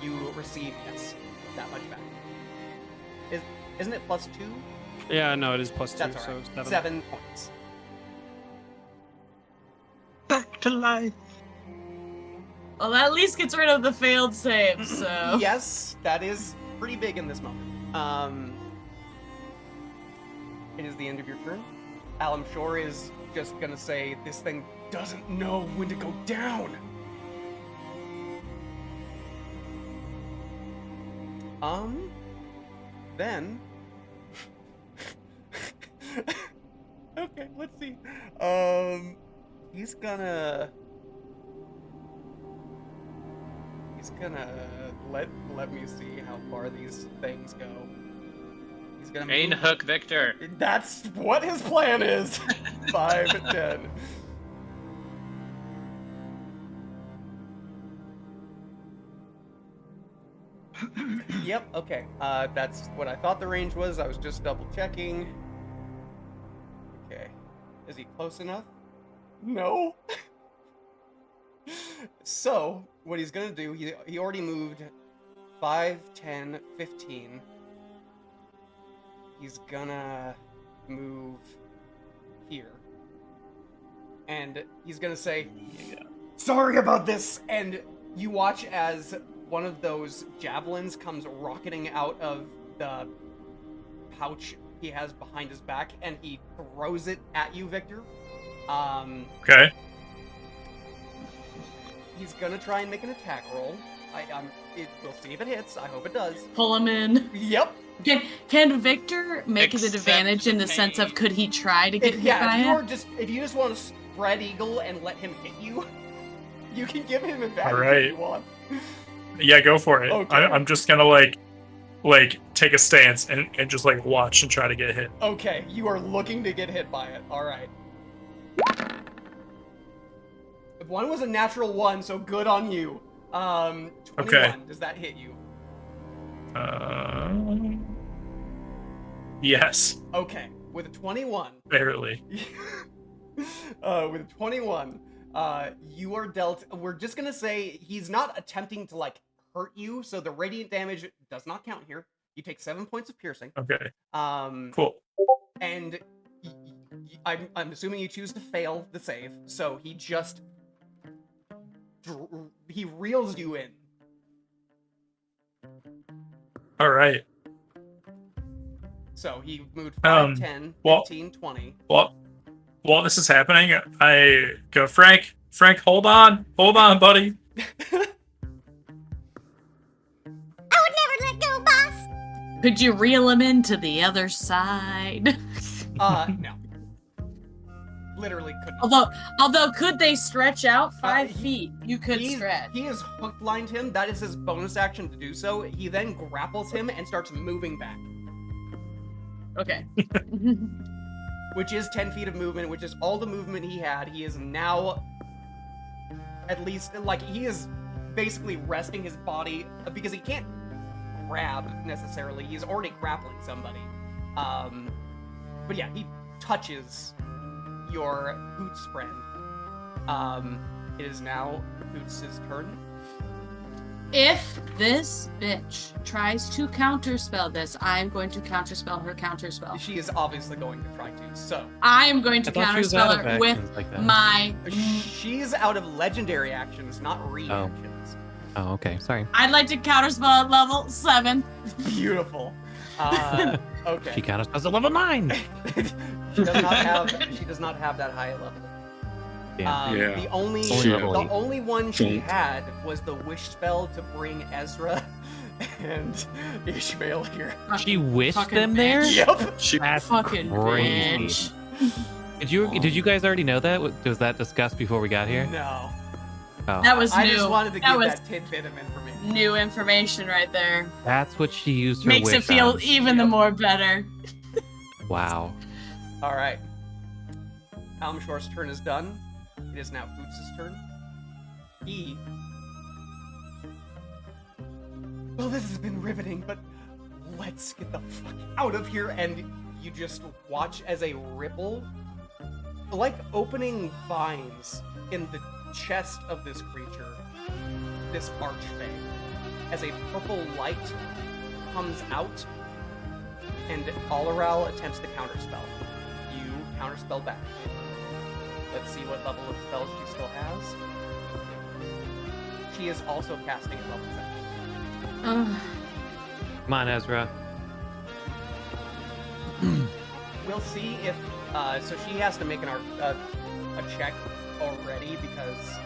You receive, yes, that much back. Isn't it +2? Yeah, no, it is +2, That's so alright. 7. 7 points. Back to life. Well, that at least gets rid of the failed save. So Yes, that is pretty big in this moment. It is the end of your turn. Alam Shore is just gonna say this thing doesn't know when to go down. Then. Okay, let's see. He's gonna let me see how far these things go. He's gonna Main move. hook, Victor. That's what his plan is. 5, 10. Yep, okay. That's what I thought the range was. I was just double checking. Okay. Is he close enough? No. So, what he's gonna do, he already moved 5, 10, 15. He's gonna move here. And he's gonna say, sorry about this! And you watch as one of those javelins comes rocketing out of the pouch he has behind his back, and he throws it at you, Victor. Okay. He's gonna try and make an attack roll. We'll see if it hits. I hope it does. pull him in. Yep. Can Victor make it an Accept advantage in the the sense of pain. could he try to get hit by If you just want to spread eagle and let him hit you, you can give him advantage Alright. if you want. Yeah, go for it. Okay. I'm just gonna like take a stance and just like watch and try to get hit. Okay, you are looking to get hit by it. All right. If one was a natural 1, so good on you. 21. Okay. Does that hit you? Yes, Okay. With a 21. barely. With a 21, you are dealt. We're just gonna say he's not attempting to like hurt you, so the radiant damage does not count here. You take 7 points of piercing. Okay, Cool. And I'm assuming you choose to fail the save, so he just he reels you in. all right. So he moved 5, 10, well- 15, 20. Well, while this is happening, I go, Frank, hold on, buddy. Could you reel him into the other side? No. Literally couldn't. Although could they stretch out 5 he- feet? You could stretch. He has hook lined him. That is his bonus action to do so. He then grapples him and starts moving back, Okay. which is 10 feet of movement, which is all the movement he had. He is now at least, like, he is basically resting his body because he can't grab necessarily. He's already grappling somebody. But yeah, he touches your Hoots friend. It is now Hoots' turn. If this bitch tries to counterspell this, I am going to counterspell her counterspell. She is obviously going to try to, so. I am going to I thought she was out counterspell of her with actions like that. my. She's out of legendary actions, not reactions. Oh, okay. Sorry. I'd like to counterspell at level 7. Beautiful. Okay. She counted us at level 9. She does not have that high a level. Damn. Yeah. The only Only level the 8. only one she Don't. had was the wish spell to bring Ezra and Ishmael here. She wished Fucking them there? bitch. Yep. She, That's Fucking crazy. bitch. Did you guys already know that? Was that discussed before we got here? No. Oh. That was I new. just wanted to that give was that tidbit of information. new information right there. That's what she used her Makes wish it feel on. even the more better. Wow. All right. Almshor's turn is done. It is now Boots' turn. Well, this has been riveting, but let's get the fuck out of here. And you just watch as a ripple, like opening vines in the chest of this creature, this archfey, as a purple light comes out, and Alaral attempts to counterspell. You counterspell back. Let's see what level of spells she still has. She is also casting at level 7. Come on, Ezra. We'll see if so she has to make a check already because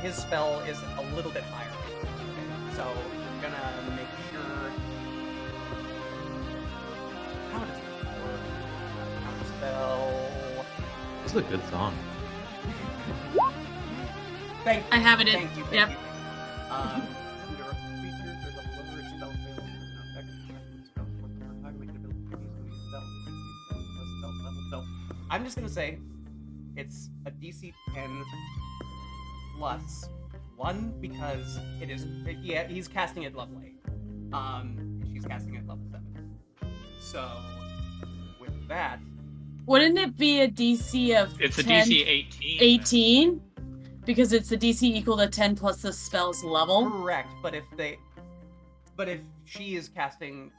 his spell is a little bit higher. Okay, so I'm gonna make sure. How does this work? Counterspell. This is a good song. Thank you. I have it in. Thank you. Thank Yep. you. Either a creature or the level of spell fails, it does not affect spell for target, make an ability to use the spell. Spell level. So I'm just gonna say it's a DC 10 plus 1 because it is. Yeah, he's casting at level 8. She's casting at level 7. So with that, Wouldn't it be a DC of It's a 10, DC 18. 18? Because it's the DC equal to 10 plus the spell's level. correct. But if she is casting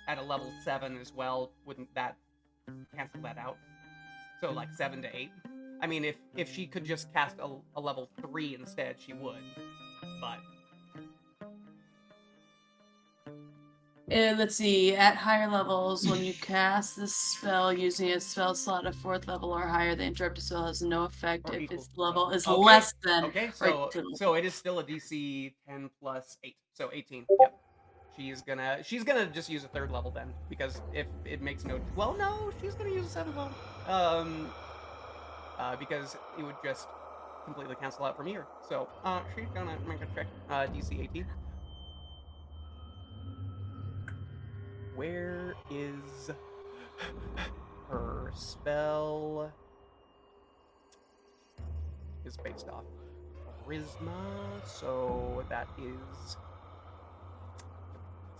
at a level 7 as well, wouldn't that cancel that out? So like 7 to 8. I mean, if she could just cast a level 3 instead, she would. But Let's see. At higher levels, when you cast this spell using a spell slot of 4th level or higher, the interrupted spell has no effect Or if equal. its level is Okay. less than. okay, or so it is still a DC 10 plus 8, so 18. Yep. She's gonna just use a 3rd level then, because if it makes no. Well, no, she's gonna use a 7th level. Because it would just completely cancel out from here. So, she's gonna make a check, DC 18. Where is her spell? Is based off charisma, so that is.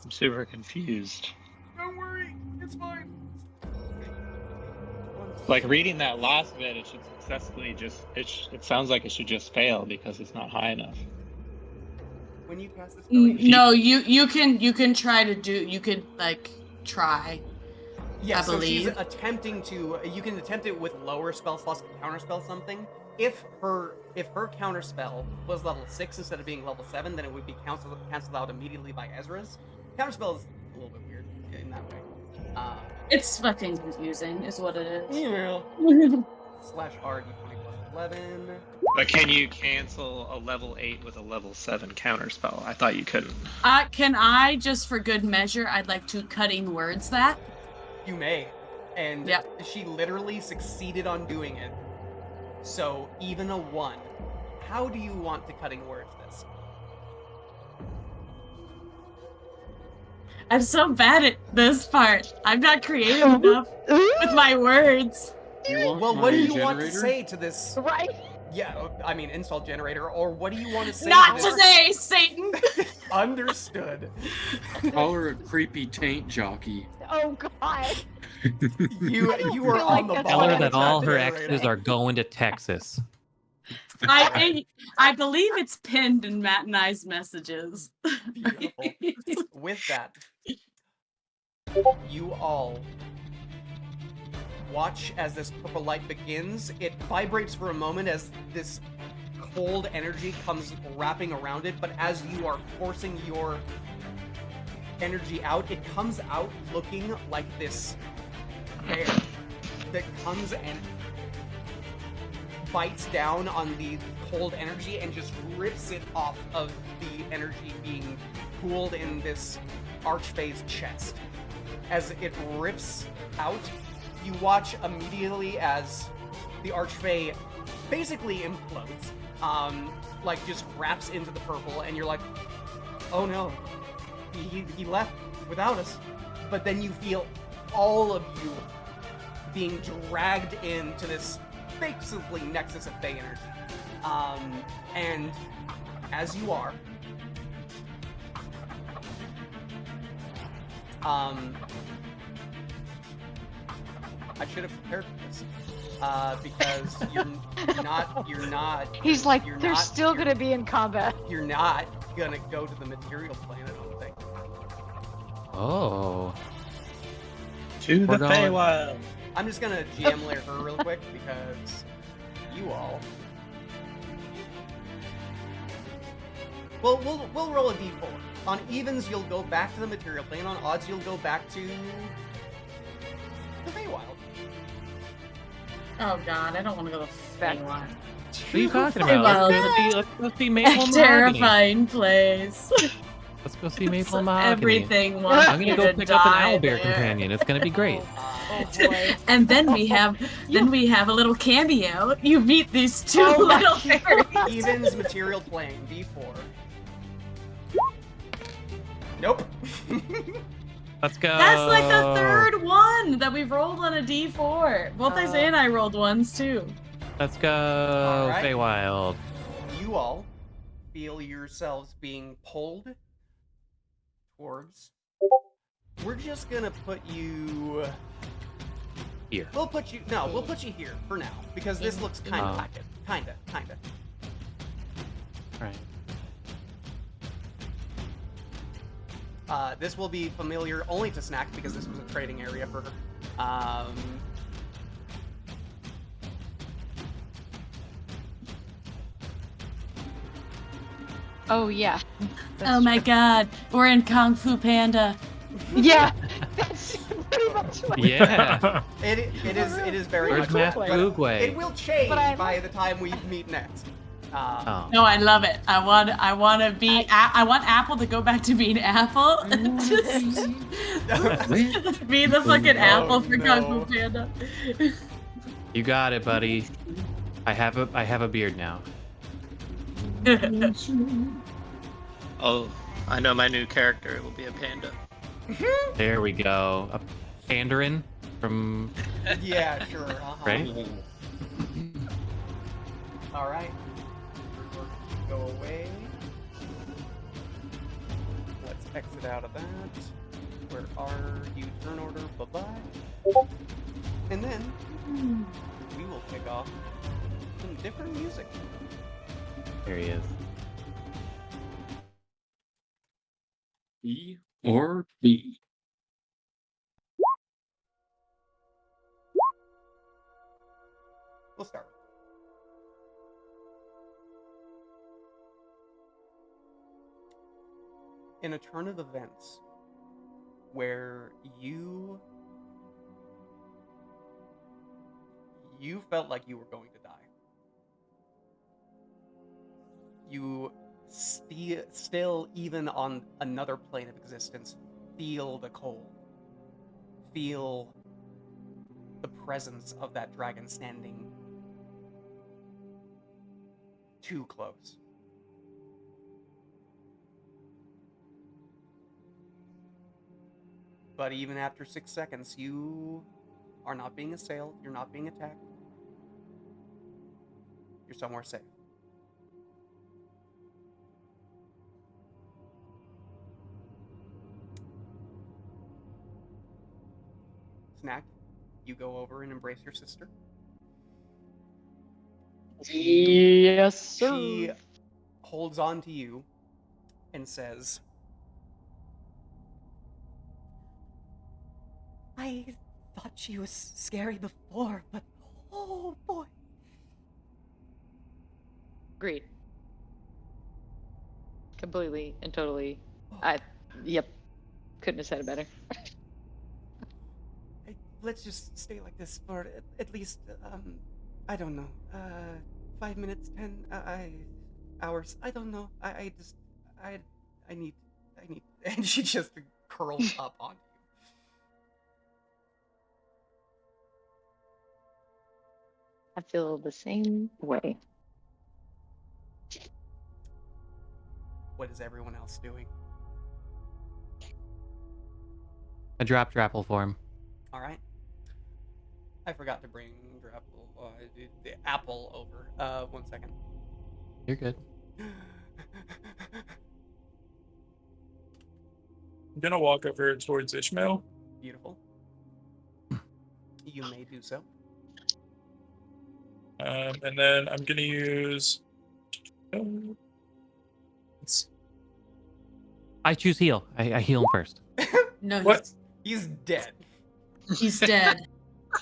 I'm super confused. Don't worry, it's fine. Like reading that last bit, it should successfully just. It sounds like it should just fail because it's not high enough. When you cast this spell, No, you can try to do. You could like try. yeah, I so she's believe. attempting to. You can attempt it with lower spell slots to counterspell something. If her counterspell was level 6 instead of being level 7, then it would be canceled out immediately by Ezra's. Counterspell is a little bit weird in that way. It's fucking confusing, is what it is. email /r d20 plus 11. But can you cancel a level 8 with a level 7 counterspell? I thought you couldn't. Can I, just for good measure, I'd like to cutting words that. You may. And Yep. she literally succeeded on doing it. So even a 1. How do you want to cutting words this? I'm so bad at this part. I'm not creative enough with my words. Well, what do you want to generator? say to this? Right? Yeah, I mean insult generator, or what do you want to say Not to this? today, Satan. Understood. call her a creepy taint jockey. Oh God. You are feel on like the that's Tell ball. her all that I'm all her generator. exes are going to Texas. I believe it's pinned in Matt and I's messages. Beautiful. With that, you all watch as this purple light begins. It vibrates for a moment as this cold energy comes wrapping around it, but as you are forcing your energy out, it comes out looking like this bear that comes and bites down on the cold energy and just rips it off of the energy being pooled in this archfey's chest. As it rips out, you watch immediately as the archfey basically implodes, like just wraps into the purple, and you're like, oh no, he left without us. But then you feel all of you being dragged into this basically nexus of Fey energy. And as you are, I should have prepared for this. Because you're not. He's like, you're they're not- still you're- gonna be in combat. You're not gonna go to the material plane, I don't think. Oh. To We're the going- Feywild. I'm just gonna GM layer her real quick because you all. Well, we'll roll a d4. On evens, you'll go back to the material plane. On odds, you'll go back to the Feywild. Oh god, I don't want to go to Back- Feywild. What are you talking Feywild. about? Let's go see Maple A and Mahogany. terrifying place. Let's go see Maple and Mahogany. Everything wants I'm gonna you go to pick up an die owlbear there. companion. It's gonna be great. Oh boy. And then we have a little cameo. You meet these two Oh my little fairies. Evens material plane d4. Nope. Let's go. That's like the third one that we've rolled on a D4. Both Isaiah and I rolled ones too. Let's go, All right. Feywild. You all feel yourselves being pulled towards. We're just gonna put you Here. We'll put you here for now because this looks kind of Oh. like it. Kinda. Right. This will be familiar only to Snack because this was a trading area for her. Oh yeah. Oh my god, we're in Kung Fu Panda. Yeah. That's pretty much what. Yeah. It is very Where's much Master but Oogway? It will change But I by the time we meet next. Oh. No, I love it. I want to be. I want Apple to go back to being Apple. Just be the fucking Apple for no. Kung Fu Panda. You got it, buddy. I have a beard now. Oh, I know my new character. It will be a panda. There we go. A Pandarin from Yeah, sure. Uh-huh. right? All right. Go away. Let's exit out of that. Where are you? Turn order. Bye-bye. And then we will kick off some different music. There he is. E or B? We'll start. In a turn of events where you felt like you were going to die. You still, even on another plane of existence, feel the cold. Feel the presence of that dragon standing too close. But even after 6 seconds, you are not being assailed, you're not being attacked. You're somewhere safe. Snack, you go over and embrace your sister. Yes, sir. She holds on to you and says, I thought she was scary before, but oh boy. Agreed. Completely and totally. Yep. Couldn't have said it better. I let's just stay like this for at least, I don't know, 5 minutes, 10 hours. I don't know. I need, and she just curls up on you. I feel the same way. What is everyone else doing? I dropped Drapple for him. All right. I forgot to bring the apple over. 1 second. You're good. I'm gonna walk over towards Ishmael. Beautiful. You may do so. And then I'm gonna use. I choose heal. I heal him first. No, What? He's dead. he's dead.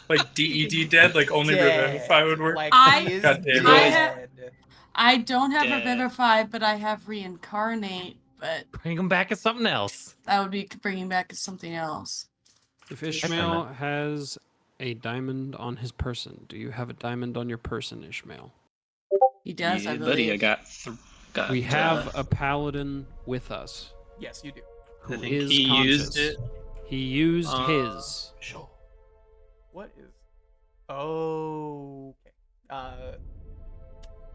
Like DED dead? Like only Dead. Revivify would work? Like I- he is God damn dead. it. I don't have Dead. Revivify, but I have Reincarnate, but Bring him back as something else. that would be bringing back something else. If Ishmael has a diamond on his person, do you have a diamond on your person, Ishmael? He does, I Yeah, believe. buddy, I got. We have a paladin with us Yes, you do. who I think is he conscious. used it. He used his. Sure. What is? Okay.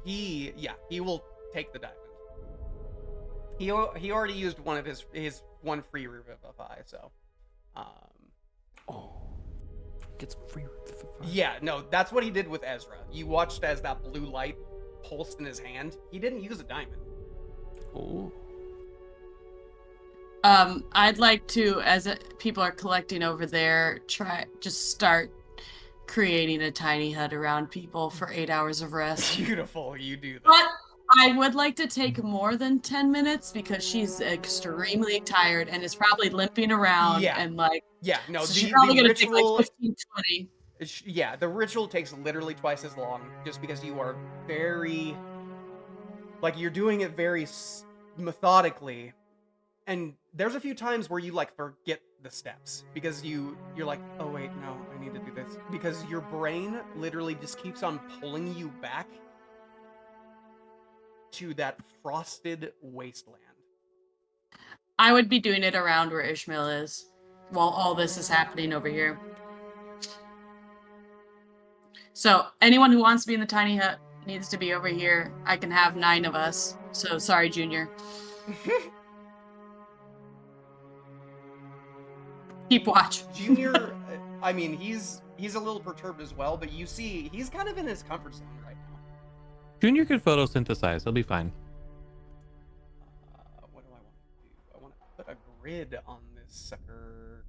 He will take the diamond. He already used one of his one free revivify, so. Oh, gets free revivify. Yeah, no, that's what he did with Ezra. You watched as that blue light pulsed in his hand. He didn't use a diamond. Oh. I'd like to, as people are collecting over there, just start creating a tiny hut around people for 8 hours of rest. Beautiful, you do that. But I would like to take more than 10 minutes because she's extremely tired and is probably limping around Yeah. and like. Yeah, no, So the, she's probably the gonna take ritual. like 15, 20. Yeah, the ritual takes literally twice as long, just because you are very, like, you're doing it very methodically, and there's a few times where you like forget the steps because you're like, oh wait, no, I need to do this, because your brain literally just keeps on pulling you back to that frosted wasteland. I would be doing it around where Ishmael is while all this is happening over here. So anyone who wants to be in the tiny hut needs to be over here. I can have 9 of us. So sorry, Junior. Keep watch. Junior, I mean, he's a little perturbed as well, but you see, he's kind of in his comfort zone right now. Junior could photosynthesize. He'll be fine. What do I want to do? I want to put a grid on this sucker.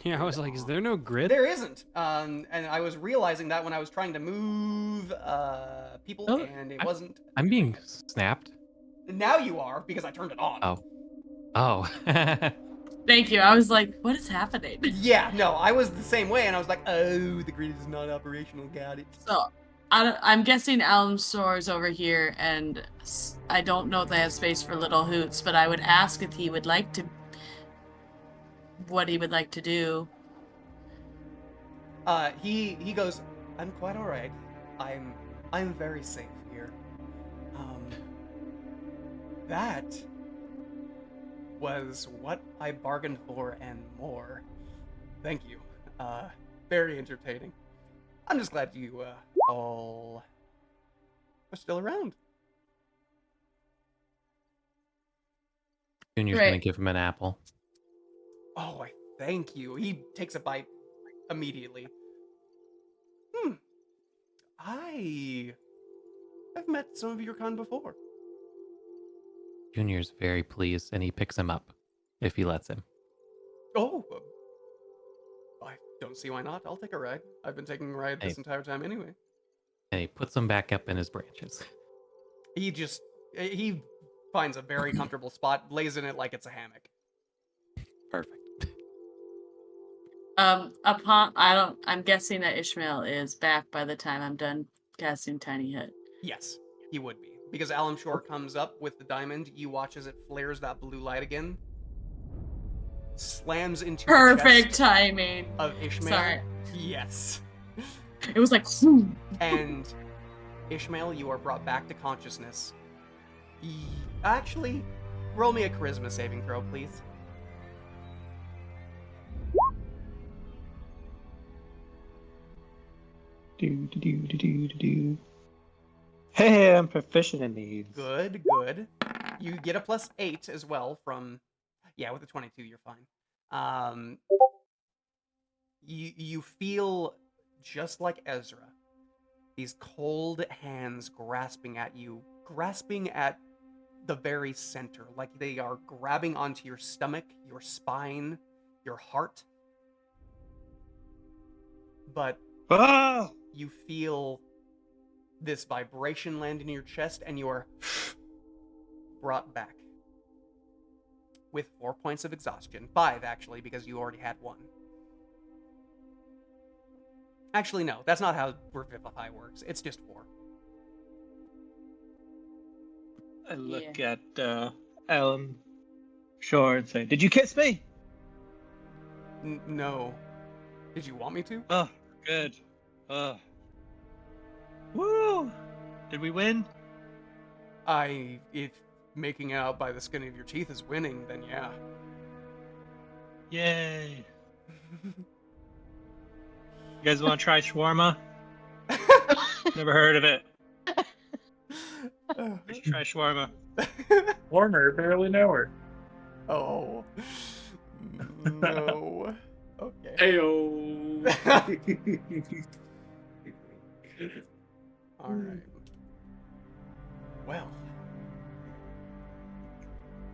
Yeah, I was like, is there no grid? There isn't. And I was realizing that when I was trying to move people, Oh, and it wasn't. I'm being snapped. Now you are, because I turned it on. Oh. Oh. Thank you. I was like, what is happening? Yeah, no, I was the same way, and I was like, oh, the grid is not operational. Got it. So I'm guessing Almsor's over here, and I don't know if they have space for Little Hoots, but I would ask if he would like to. What he would like to do. He goes, I'm quite alright. I'm very safe here. That was what I bargained for and more. Thank you. Very entertaining. I'm just glad you all are still around. Junior's Right. gonna give him an apple. Oh, I thank you. He takes a bite immediately. I have met some of your kind before. Junior's very pleased, and he picks him up if he lets him. Oh, I don't see why not. I'll take a ride. I've been taking a ride this Hey. entire time anyway. And he puts him back up in his branches. He finds a very comfortable spot, lays in it like it's a hammock. Perfect. I'm guessing that Ishmael is back by the time I'm done casting Tiny Hut. Yes, he would be. Because Alan Shore comes up with the diamond, you watch as it flares that blue light again. slams into Perfect the chest timing. of Ishmael. Sorry. Yes. It was like. And Ishmael, you are brought back to consciousness. Actually, roll me a charisma saving throw, please. Hey, I'm proficient in these. Good. You get a +8 as well from... Yeah, with a 22, you're fine. You feel just like Ezra. These cold hands grasping at you, grasping at the very center, like they are grabbing onto your stomach, your spine, your heart. But you feel this vibration land in your chest, and you are brought back with 4 points of exhaustion. 5, actually, because you already had 1. Actually, no, that's not how Revivify works. It's just 4. I look at Ellen Shore and say, "Did you kiss me?" No. Did you want me to? Oh, good. Woo! Did we win? If making out by the skin of your teeth is winning, then yeah. Yay! You guys want to try shawarma? Never heard of it. We should try shawarma. Warner, barely know her. Oh. No. Okay. Heyo. Alright. Well.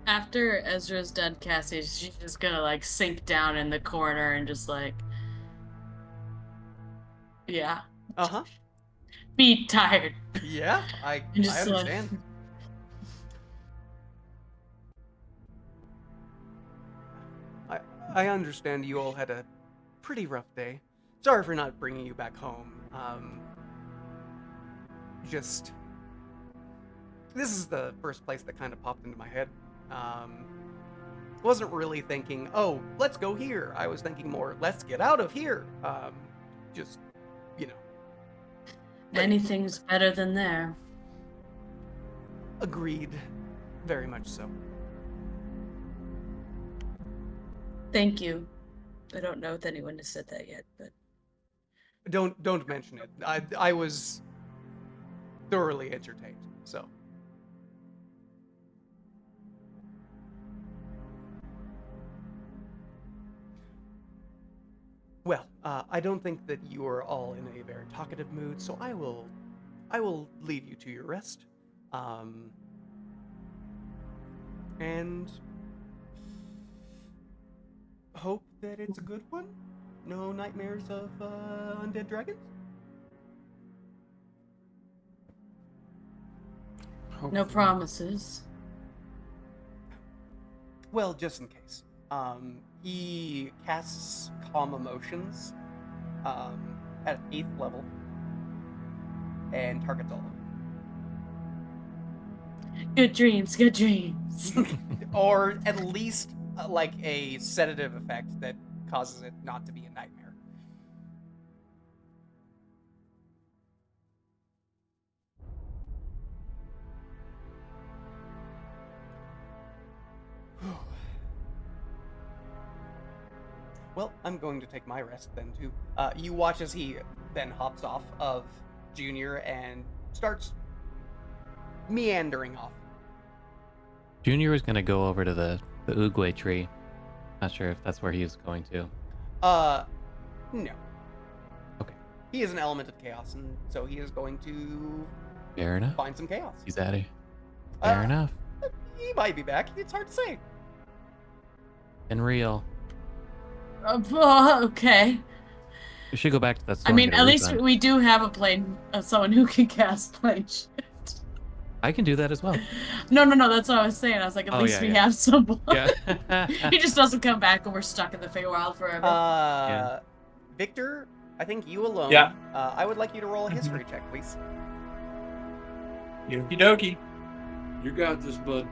After Ezra's done, Cassie, she's just gonna like sink down in the corner and just like, yeah. Uh-huh. Be tired. Yeah, I Just, understand. I understand you all had a pretty rough day. Sorry for not bringing you back home. Just... This is the first place that kind of popped into my head. Wasn't really thinking, oh, let's go here. I was thinking more, let's get out of here. Just, you know. Anything's better than there. Agreed. Very much so. Thank you. I don't know if anyone has said that yet, but Don't mention it. I was thoroughly entertained, so. Well, I don't think that you are all in a very talkative mood, so I will leave you to your rest. And hope that it's a good one. No nightmares of undead dragons? no promises. Well, just in case. He casts Calm Emotions at 8th level and targets all of them. Good dreams, good dreams. Or at least like a sedative effect that causes it not to be a nightmare. Well, I'm going to take my rest then too. You watch as he then hops off of Junior and starts meandering off. Junior was gonna go over to the Oogway tree. Not sure if that's where he is going to. No. Okay. He is an element of chaos, and so he is going to Fair enough. find some chaos. He's at it. Fair enough. He might be back. It's hard to say. And real. Okay. We should go back to that I store. mean, at least we do have a plane of someone who can cast plane shift. I can do that as well. No, that's what I was saying. I was like, at least we have someone. Yeah. He just doesn't come back and we're stuck in the Feywild forever. Victor, I think you alone. Yeah. I would like you to roll a history check, please. Okie dokie. You got this, bud.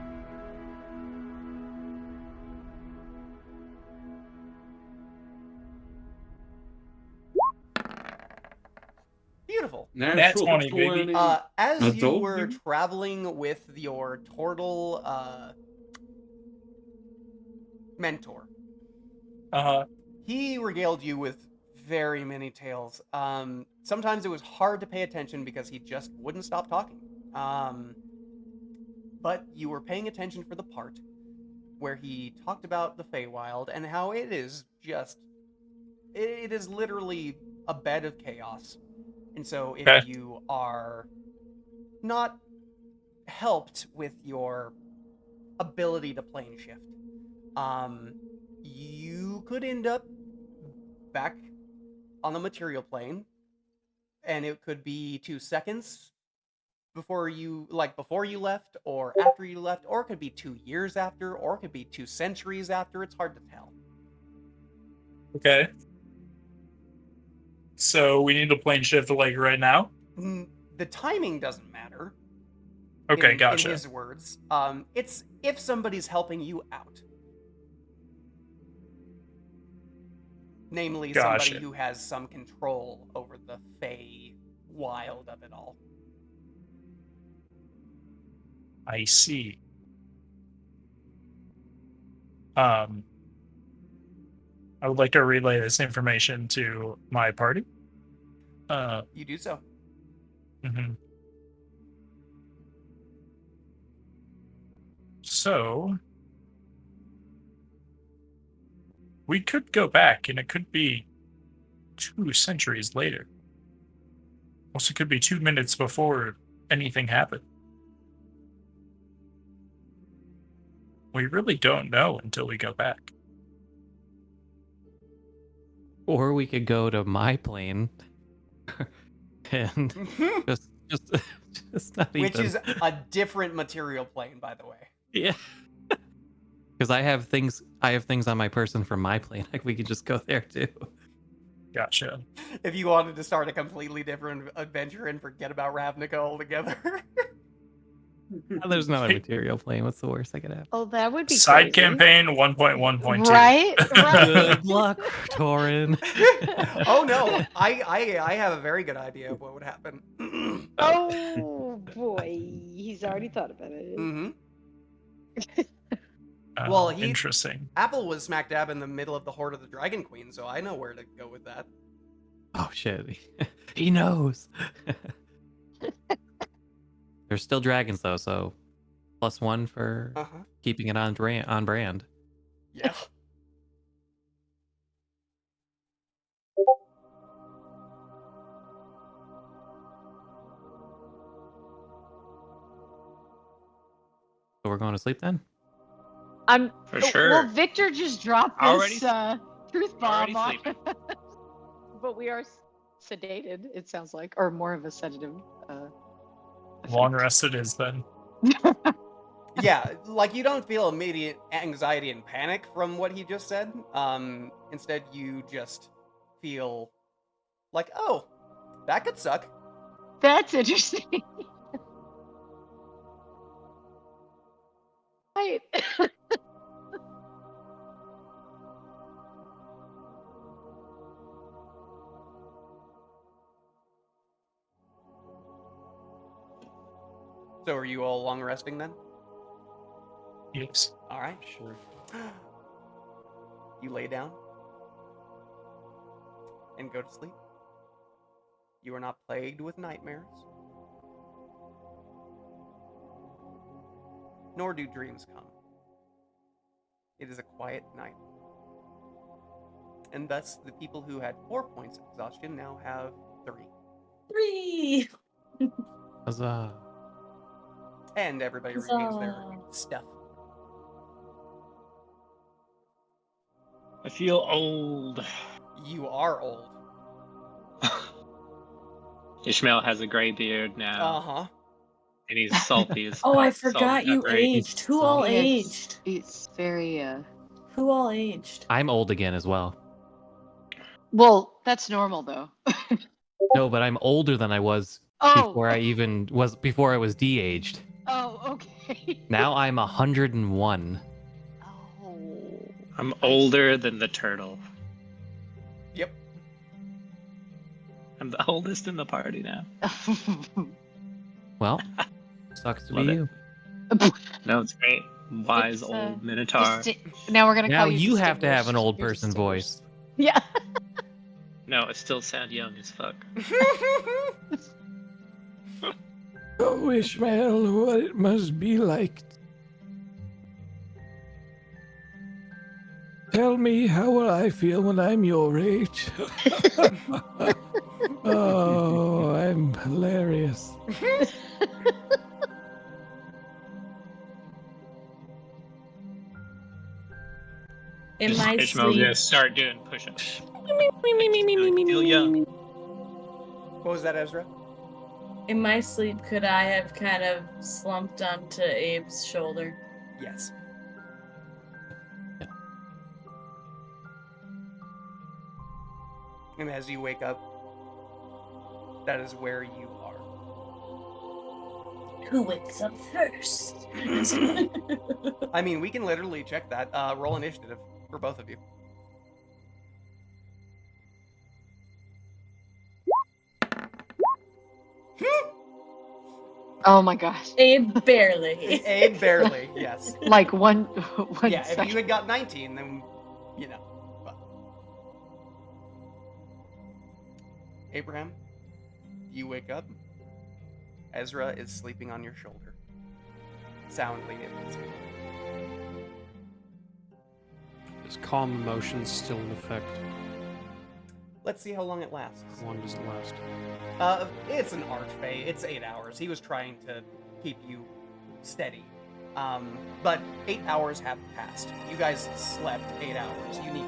Natural 20, baby. As you Adult were you? traveling with your turtle mentor, he regaled you with very many tales. Sometimes it was hard to pay attention because he just wouldn't stop talking. But you were paying attention for the part where he talked about the Feywild and how it is just... It is literally a bed of chaos. And so if Okay. you are not helped with your ability to plane shift, you could end up back on the material plane, and it could be 2 seconds before you left, or after you left, or it could be 2 years after, or it could be 2 centuries after. It's hard to tell. Okay. So we need to plane shift like right now? The timing doesn't matter. Okay, gotcha. In his words, it's if somebody's helping you out. Namely, Gotcha. somebody who has some control over the Feywild of it all. I see. I would like to relay this information to my party. You do so. Mhm. So we could go back, and it could be 2 centuries later. Also, it could be 2 minutes before anything happened. We really don't know until we go back. Or we could go to my plane and just not Which even. is a different material plane, by the way. Yeah. Because I have things on my person from my plane. Like we could just go there too. Gotcha. If you wanted to start a completely different adventure and forget about Ravnica altogether. There's not a material plane. What's the worst that could happen? Oh, that would be Side crazy. campaign 1.1.2. Right? Good luck, Torin. Oh no, I have a very good idea of what would happen. Oh boy, he's already thought about it. Mm-hmm. Oh, Well, interesting. Apple was smack dab in the middle of the Horde of the Dragon Queen, so I know where to go with that. Oh shit. He knows. There's still dragons though, so +1 for keeping it on brand. Yeah. So we're going to sleep then? I'm For sure. Well, Victor just dropped Already this truth bomb already on us. But we are sedated, it sounds like, or more of a sedative. Long rest it is then. Yeah, like you don't feel immediate anxiety and panic from what he just said. Instead, you just feel like, oh, that could suck. That's interesting. Right. So are you all long resting then? Yes. All right. Sure. You lay down and go to sleep. You are not plagued with nightmares, nor do dreams come. It is a quiet night. And thus, the people who had 4 points of exhaustion now have 3. 3. Huzzah. And everybody renews their stuff. I feel old. You are old. Ishmael has a gray beard now. Uh-huh. And he's salty as Oh, I fuck, salt forgot and you pepper. aged. Who all aged? It's very Who all aged? I'm old again as well. Well, that's normal though. No, but I'm older than I was Oh. before I was de-aged. Oh, okay. Now I'm 101. I'm older than the turtle. Yep. I'm the oldest in the party now. Well, sucks to be Love it. you. No, it's great. Wise It's, old Minotaur. Now we're gonna Now call you have to have an distinguished. old You're person distinguished. voice. Yeah. No, I still sound young as fuck. Oh, Ishmael, what it must be like. Tell me, how will I feel when I'm your age? Oh, I'm hilarious. In my Ishmael's sleep, gonna start doing push-ups. Feel young. What was that, Ezra? in my sleep, could I have kind of slumped onto Abe's shoulder? Yes. And as you wake up, that is where you are. Who wakes up first? I mean, we can literally check that. Roll initiative for both of you. Oh my gosh. Abe barely. Abe barely, yes. Like one Yeah, if second. you had got 19, then, you know. But. Abraham, you wake up. Ezra is sleeping on your shoulder. Soundly and peacefully. Is calm emotions still in effect? Let's see how long it lasts. How long does it last? It's an archfey. It's 8 hours. He was trying to keep you steady. But 8 hours have passed. You guys slept 8 hours. You need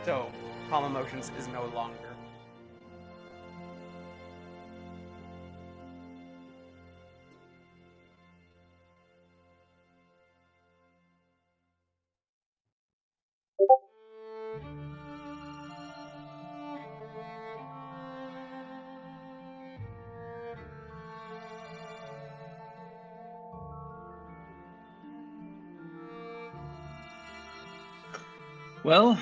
So, calm emotions is no longer. Well,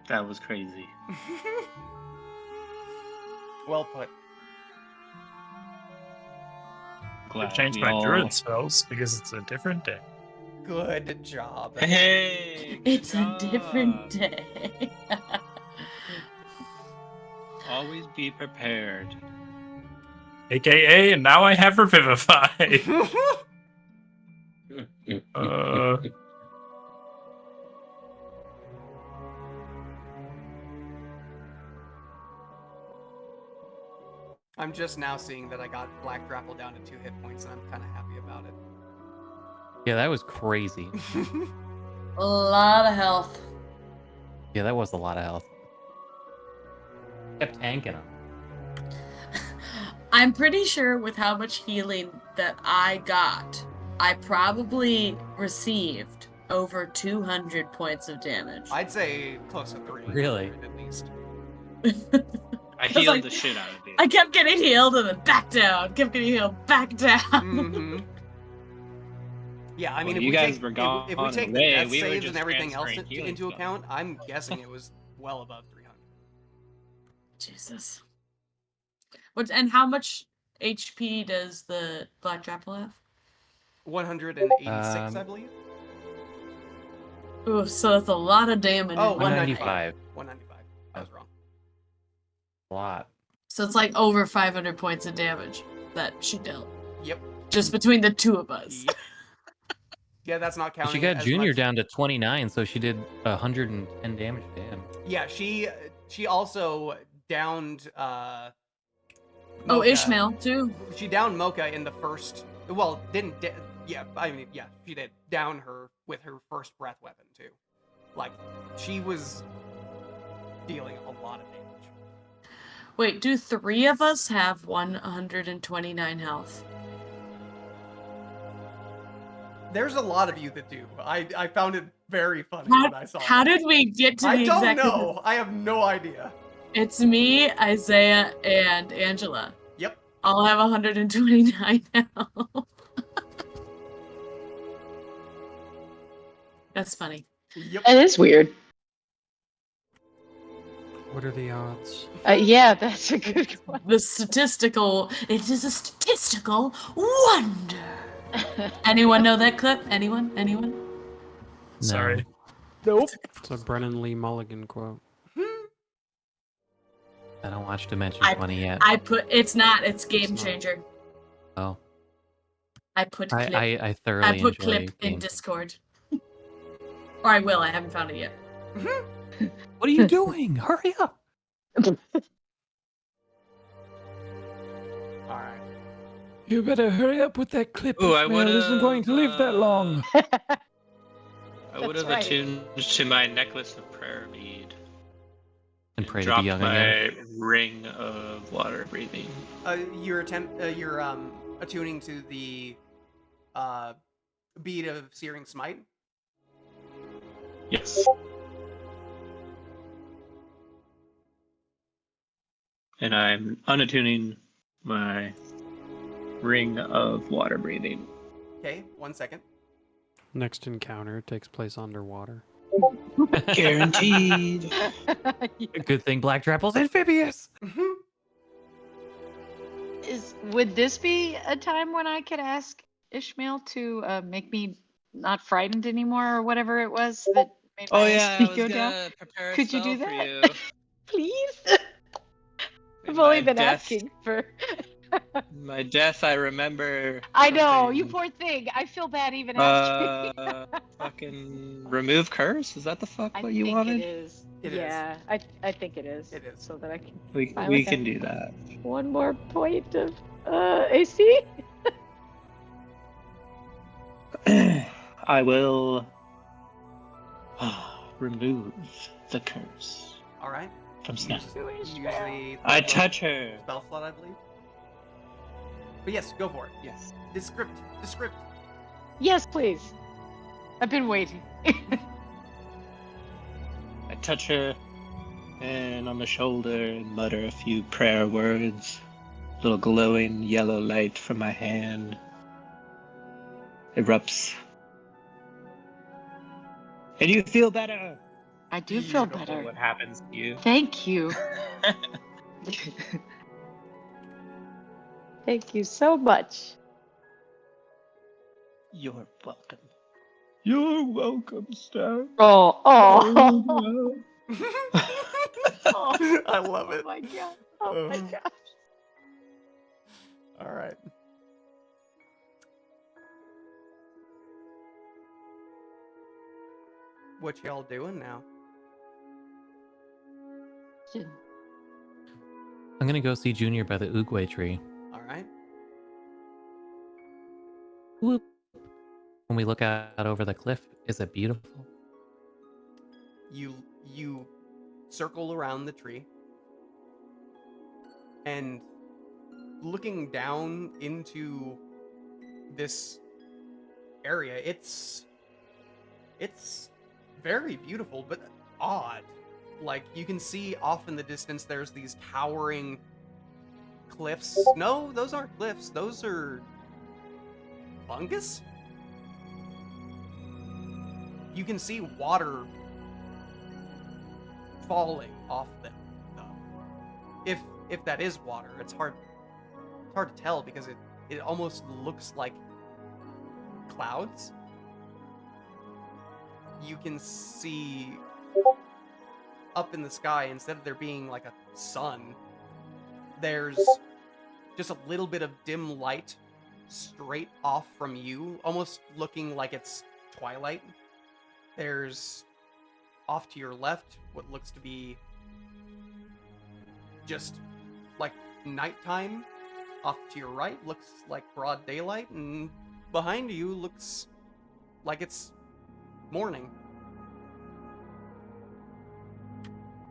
that was crazy. Well put. Glad I've changed we my all- druid spells because it's a different day. Good job. Hey! It's good a different job. day. Always be prepared. AKA, and now I have Revivify. I'm just now seeing that I got Black Grapple down to 2 hit points, and I'm kind of happy about it. Yeah, that was crazy. A lot of health. Yeah, that was a lot of health. Kept tanking him. I'm pretty sure with how much healing that I got, I probably received over 200 points of damage. I'd say close to 300 Really? at least. I 'Cause healed I- the shit out of you. I kept getting healed and then back down. Kept getting healed, back down. Mm-hmm. Yeah, I mean, Well, if you we guys take, were if gone we take the away, death we were saves just and everything else transferring healing into spells. account, I'm guessing it was well above 300. Jesus. What? And how much HP does the Black Grapple have? 186, I believe. Ooh, so that's a lot of damage. Oh, in one night. 195. 195. I was wrong. A lot. So it's like over 500 points of damage that she dealt. Yep. Just between the two of us. Yep. Yeah, that's not counting. She got as Junior much. down to 29, so she did 110 damage to him. Yeah, she also downed. Oh, Mocha. Ishmael too. She downed Mocha in the first. Well, didn't. Yeah, I mean, yeah, she did down her with her first breath weapon too. Like, she was dealing a lot of damage. Wait, do 3 of us have 129 health? There's a lot of you that do. I found it very funny How, when I saw how it. did we get to the I don't exact know. I have no idea. It's me, Isaiah, and Angela. Yep. I'll have 129 now. That's funny. Yep. That is weird. What are the odds? Yeah, that's a good one. It is a statistical wonder. Anyone know that clip? Anyone? Sorry. Nope. It's a Brennan Lee Mulligan quote. I don't watch Dimension 20 yet. It's Game Changer. Oh. I put clip. I thoroughly I put enjoy clip in Game Discord. Or I will, I haven't found it yet. What are you doing? Hurry up! Alright. You better hurry up with that clip. Ooh, I Ishmael isn't going to live that long. I would have right. attuned to my necklace of prayer bead. And pray to Dropped be young my again. ring of water breathing. You're attuning to the bead of Searing Smite. Yes. And I'm unattuning my ring of water breathing. Okay, 1 second. Next encounter takes place underwater. Guaranteed. Good thing Black Drapple's amphibious. Would this be a time when I could ask Ishmael to make me not frightened anymore, or whatever it was that made my SP go down? Could you do that? Please? I've only been asking for. My death, I remember. I know, you poor thing. I feel bad even asking. Fucking remove curse? Is that the fuck what you think wanted? It is. It yeah, I think it is. It is. So that I can. We can do that. One more point of AC. I will remove the curse Alright. from Snap. Usually I touch her. spell slot, I believe. But yes, go for it. Yes. Descript. Yes, please. I've been waiting. I touch her and on the shoulder and mutter a few prayer words. Little glowing yellow light from my hand erupts. And you feel better. I do feel You don't know better. what happens to you. Thank you. Thank you so much. You're welcome. You're welcome, Stan. Oh. I love it. Oh my god. Oh my gosh. Alright. What y'all doing now? I'm gonna go see Junior by the Oogway tree. Alright. Whoop. When we look out over the cliff, is it beautiful? You circle around the tree, and looking down into this area, it's very beautiful, but odd. Like, you can see off in the distance there's these towering cliffs. No, those aren't cliffs. Those are fungus? You can see water falling off them, though. If that is water, it's hard to tell because it almost looks like clouds. You can see up in the sky, instead of there being like a sun, there's just a little bit of dim light straight off from you, almost looking like it's twilight. There's off to your left what looks to be just like nighttime. Off to your right looks like broad daylight, and behind you looks like it's morning.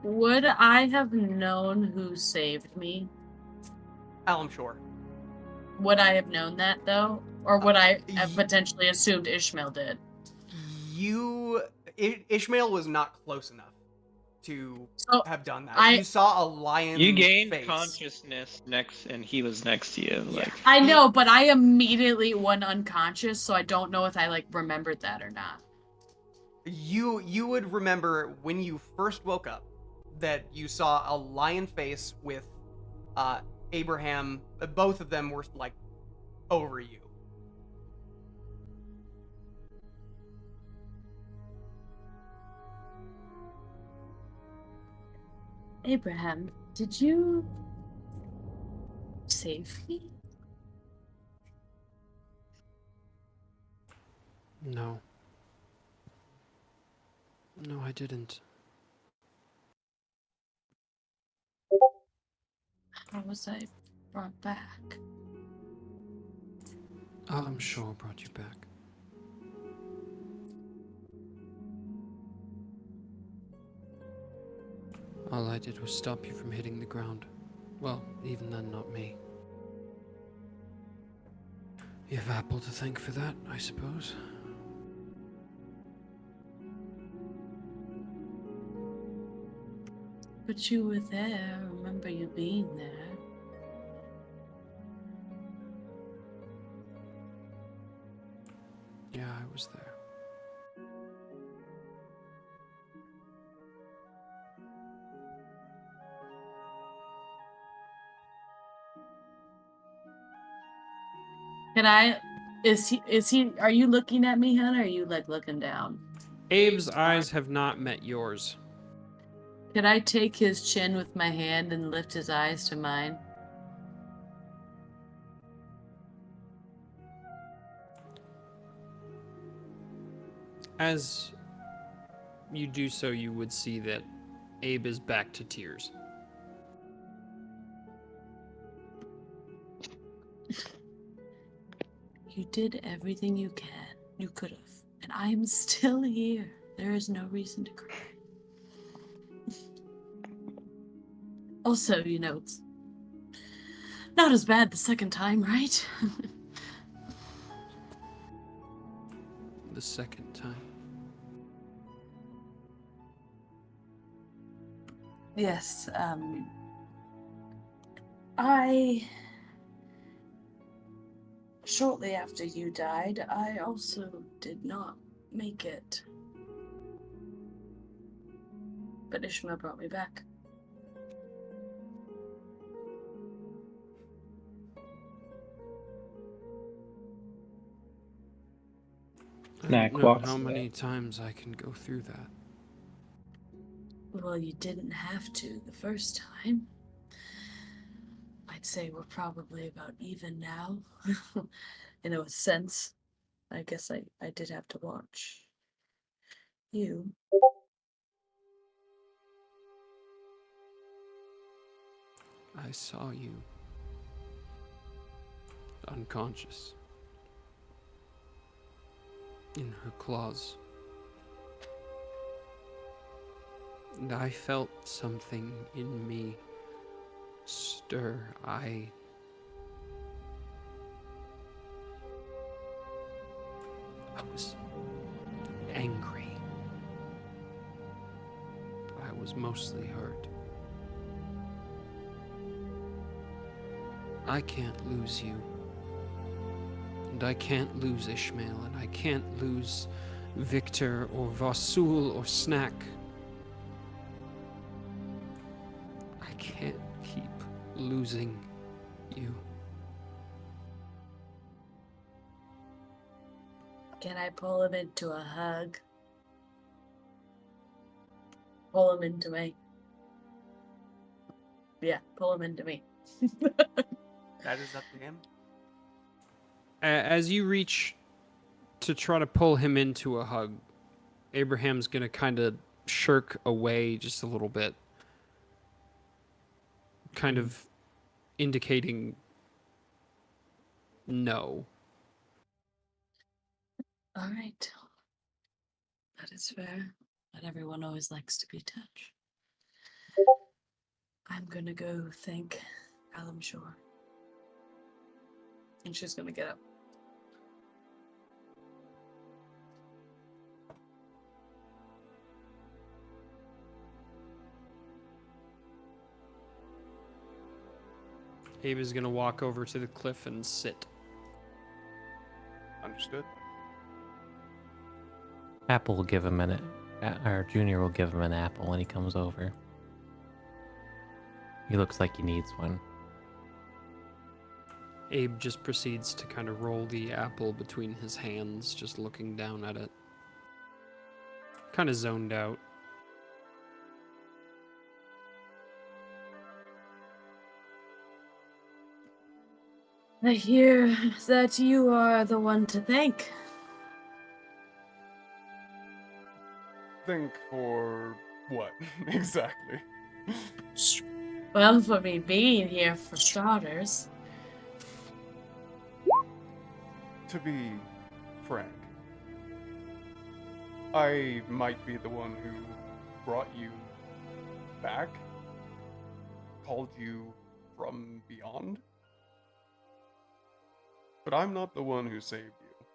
Would I have known who saved me? Alamshore. Would I have known that, though? Or would I have potentially assumed Ishmael did? Ishmael was not close enough to So, have done that. I- You saw a lion. You gained face. consciousness next, and he was next to you. Yeah. Like, I know, but I immediately went unconscious, so I don't know if I like remembered that or not. You would remember when you first woke up that you saw a lion face with Abraham. Both of them were like over you. Abraham, did you save me? No. No, I didn't. How was I brought back? Alam Shore brought you back. All I did was stop you from hitting the ground. Well, even then, not me. You have Apple to thank for that, I suppose. But you were there. I remember you being there. Yeah, I was there. Can I? Is he? Are you looking at me, hun? Or are you like looking down? Abe's eyes have not met yours. Could I take his chin with my hand and lift his eyes to mine? As you do so, you would see that Abe is back to tears. You did everything you could have, and I am still here. There is no reason to cry. Also, it's not as bad the second time, right? The second time. Yes, shortly after you died, I also did not make it. But Ishmael brought me back. I Snack don't know walks how away. many times I can go through that. Well, you didn't have to the first time. I'd say we're probably about even now. In a sense. I guess I did have to watch you. I saw you unconscious in her claws. And I felt something in me stir. I was angry. But I was mostly hurt. I can't lose you. And I can't lose Ishmael, and I can't lose Victor or Vasul or Snack. I can't keep losing you. Can I pull him into a hug? Pull him into me. Yeah, pull him into me. That is up to him. As you reach to try to pull him into a hug, Abraham's gonna kind of shirk away just a little bit, kind of indicating no. All right. That is fair. Not everyone always likes to be touched. I'm gonna go thank Alam Shore. And she's gonna get up. Abe is gonna walk over to the cliff and sit. Understood. Apple will give him or Junior will give him an apple when he comes over. He looks like he needs one. Abe just proceeds to kind of roll the apple between his hands, just looking down at it. Kind of zoned out. I hear that you are the one to thank. Think for what exactly? Well, for me being here for starters. To be frank, I might be the one who brought you back, called you from beyond, but I'm not the one who saved you.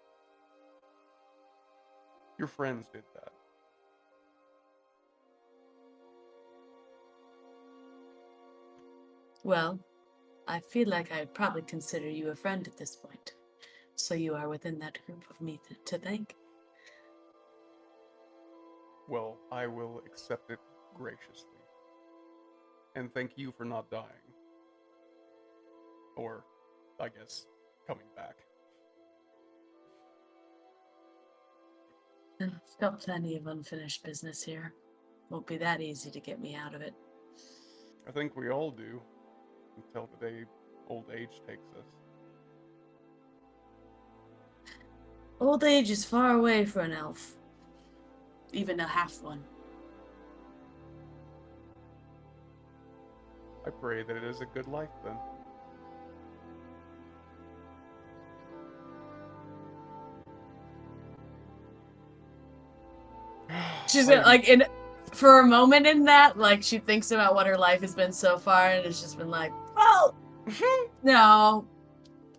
Your friends did that. Well, I feel like I'd probably consider you a friend at this point. So you are within that group of me to thank. Well, I will accept it graciously. And thank you for not dying. Or, I guess, coming back. I've got plenty of unfinished business here. Won't be that easy to get me out of it. I think we all do, until the day old age takes us. Old age is far away for an elf. Even a half one. I pray that it is a good life then. She's like for a moment in that, like she thinks about what her life has been so far, and it's just been like, well, no,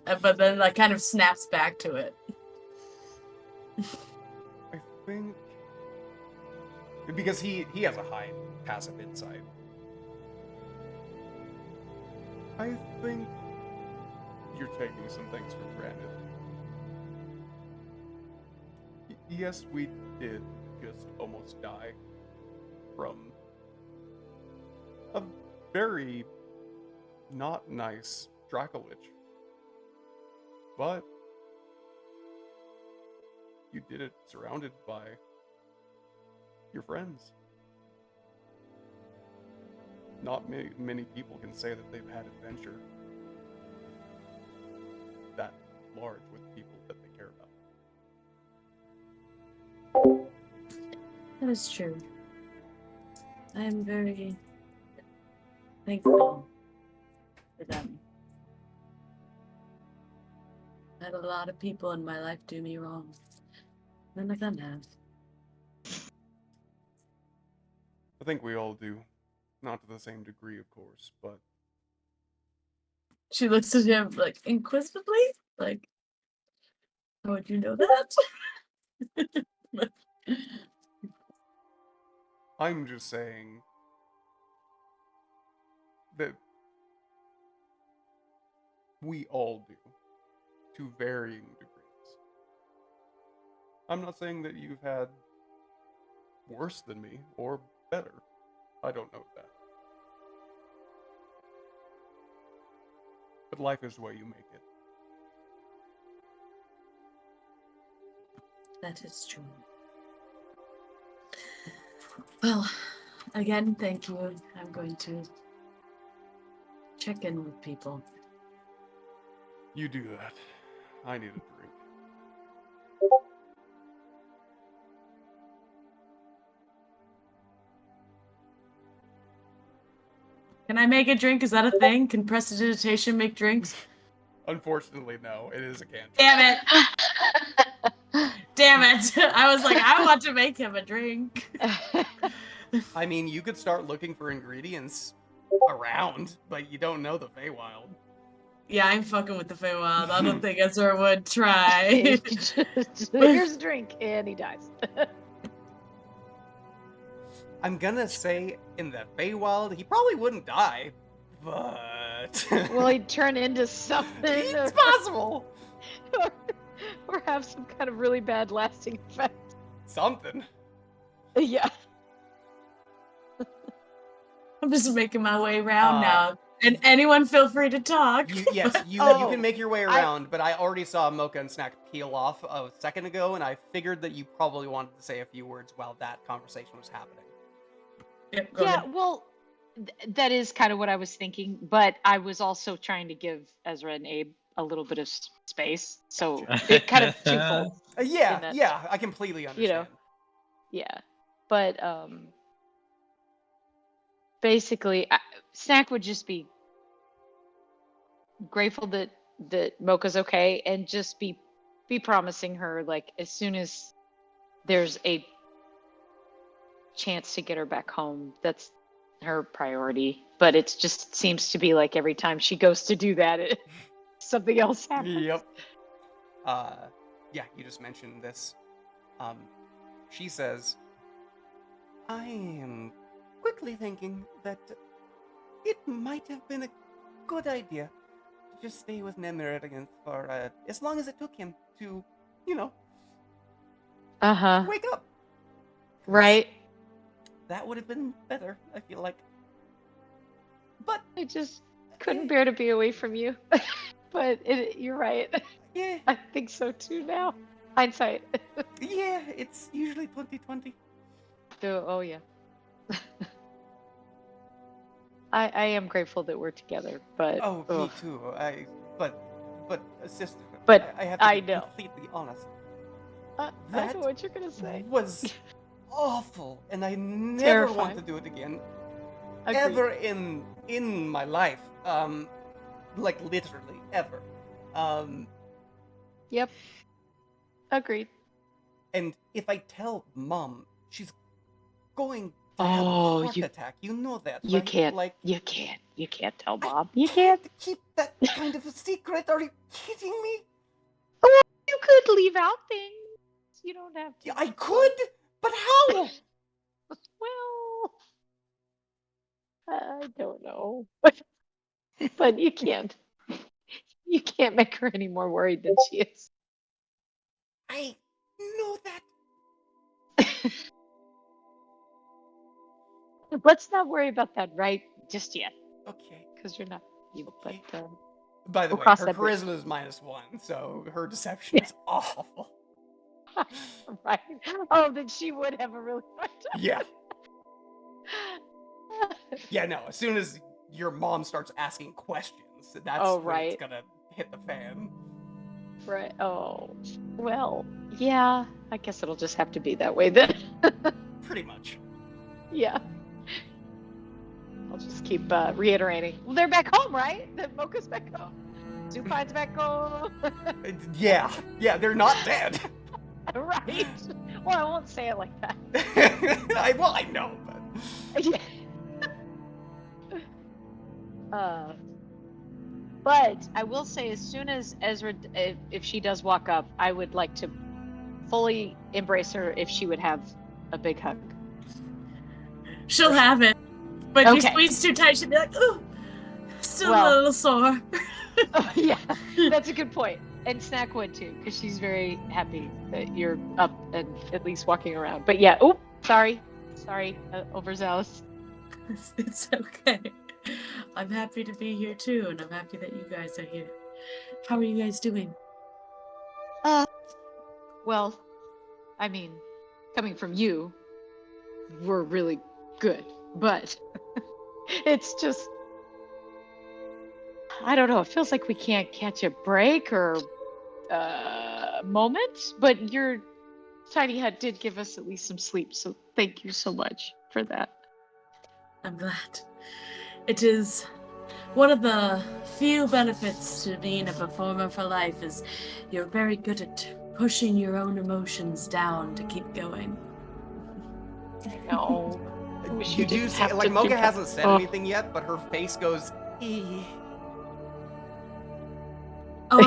but then like kind of snaps back to it. I think because he has a high passive insight. I think you're taking some things for granted. Yes, we did just almost die from a very not nice Dracolich. But you did it surrounded by your friends. Not many people can say that they've had adventure that large with people that they care about. That is true. I am very thankful for them. I had a lot of people in my life do me wrong. None of them have. I think we all do. Not to the same degree, of course, but... She looks at him, like, inquisitively? Like, how would you know that? I'm just saying that we all do, to varying degrees. I'm not saying that you've had worse than me, or better. I don't know that. But life is the way you make it. That is true. Well, again, thank you. I'm going to check in with people. You do that. I need a drink. Can I make a drink? Is that a thing? Can prestidigitation make drinks? Unfortunately, no. It is a cantrip. Damn it! Damn it! I was like, I want to make him a drink. I mean, you could start looking for ingredients around, but you don't know the Feywild. Yeah, I'm fucking with the Feywild. I don't think Ezra would try. Here's a drink, and he dies. I'm gonna say in the Feywild, he probably wouldn't die, but Will he turn into something? It's possible. Or have some kind of really bad lasting effect. Something. Yeah. I'm just making my way around now. And anyone feel free to talk. Yes, you Oh, can make your way around, but I already saw Mocha and Snack peel off a second ago, and I figured that you probably wanted to say a few words while that conversation was happening. Yep, go Yeah, ahead. well, that is kind of what I was thinking, but I was also trying to give Ezra and Abe a little bit of space, so it kind of twofold. Yeah, in that, yeah, I completely understand. You know, yeah, but basically, Snack would just be grateful that Mocha's okay, and just be promising her, like, as soon as there's a chance to get her back home, that's her priority. But it just seems to be like every time she goes to do that, something else happens. Yep. Yeah, you just mentioned this. She says, I am quickly thinking that it might have been a good idea to just stay with Nemir again for as long as it took him to, wake up. Right. That would have been better, I feel like. But I just couldn't bear to be away from you. But you're right. Yeah. I think so too now. Hindsight. Yeah, it's usually 2020. Oh yeah. I am grateful that we're together, but Oh, me too. But sister. But I have to I be know. completely honest. I That know what you're gonna say. was awful, and I never want Terrifying. to do it again. Agreed. Ever in my life. Like literally ever. Yep. Agreed. And if I tell Mom, she's going to have a Oh, heart attack. You know that, You right? can't. Like, You can't tell Bob. You can't. keep that kind of a secret. Are you kidding me? Well, you could leave out things. You don't have to. Yeah, I could, but how? Well, I don't know. But you can't. You can't make her any more worried than she is. I know that. Let's not worry about that right just yet. Okay. Because you're not. Okay. But By the we'll way, cross her that bridge. charisma is -1, so her deception is awful. Right. Oh, then she would have a really hard time. Yeah. Yeah, no, as soon as your mom starts asking questions, that's Oh, when right. it's gonna hit the fan. Right. Oh, well, yeah. I guess it'll just have to be that way then. Pretty much. Yeah. I'll just keep reiterating. Well, they're back home, right? The Mocha's back home. Zupine's back home. Yeah, they're not dead. Right. Well, I won't say it like that. I know, but Yeah. But I will say, as soon as Ezra, if she does walk up, I would like to fully embrace her if she would have a big hug. She'll have it. But if you Okay. squeeze too tight, she'll be like, ooh, still Well- a little sore. Yeah, that's a good point. And Snack would too, because she's very happy that you're up and at least walking around. But yeah, oh, sorry, overzealous. It's okay. I'm happy to be here too, and I'm happy that you guys are here. How are you guys doing? Well, I mean, coming from you, we're really good, but it's just, I don't know. It feels like we can't catch a break or moment, but your tiny hut did give us at least some sleep, so thank you so much for that. I'm glad. It is one of the few benefits to being a performer for life is you're very good at pushing your own emotions down to keep going. No. you do see, like, Mocha hasn't said anything yet, but her face goes, "Eh." Oh,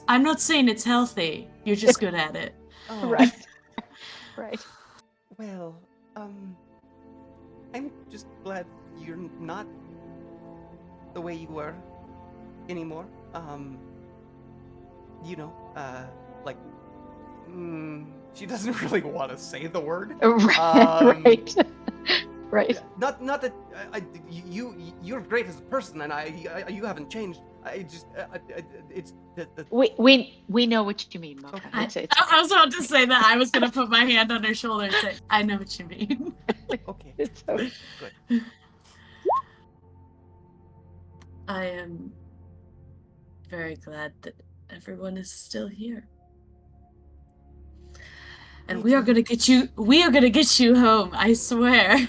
I'm not saying it's healthy. You're just good at it. Oh. Right. Right. Well, I'm just glad you're not the way you were anymore. You know, like, she doesn't really want to say the word. Right. Right. Not that you're great as a person, and you haven't changed. I just it's the We know what you mean, Mocha. Okay. I was about to say that. I was gonna put my hand on her shoulder and say, "I know what you mean." Okay. It's okay. Good. I am very glad that everyone is still here. And we are gonna get you. We are gonna get you home. I swear.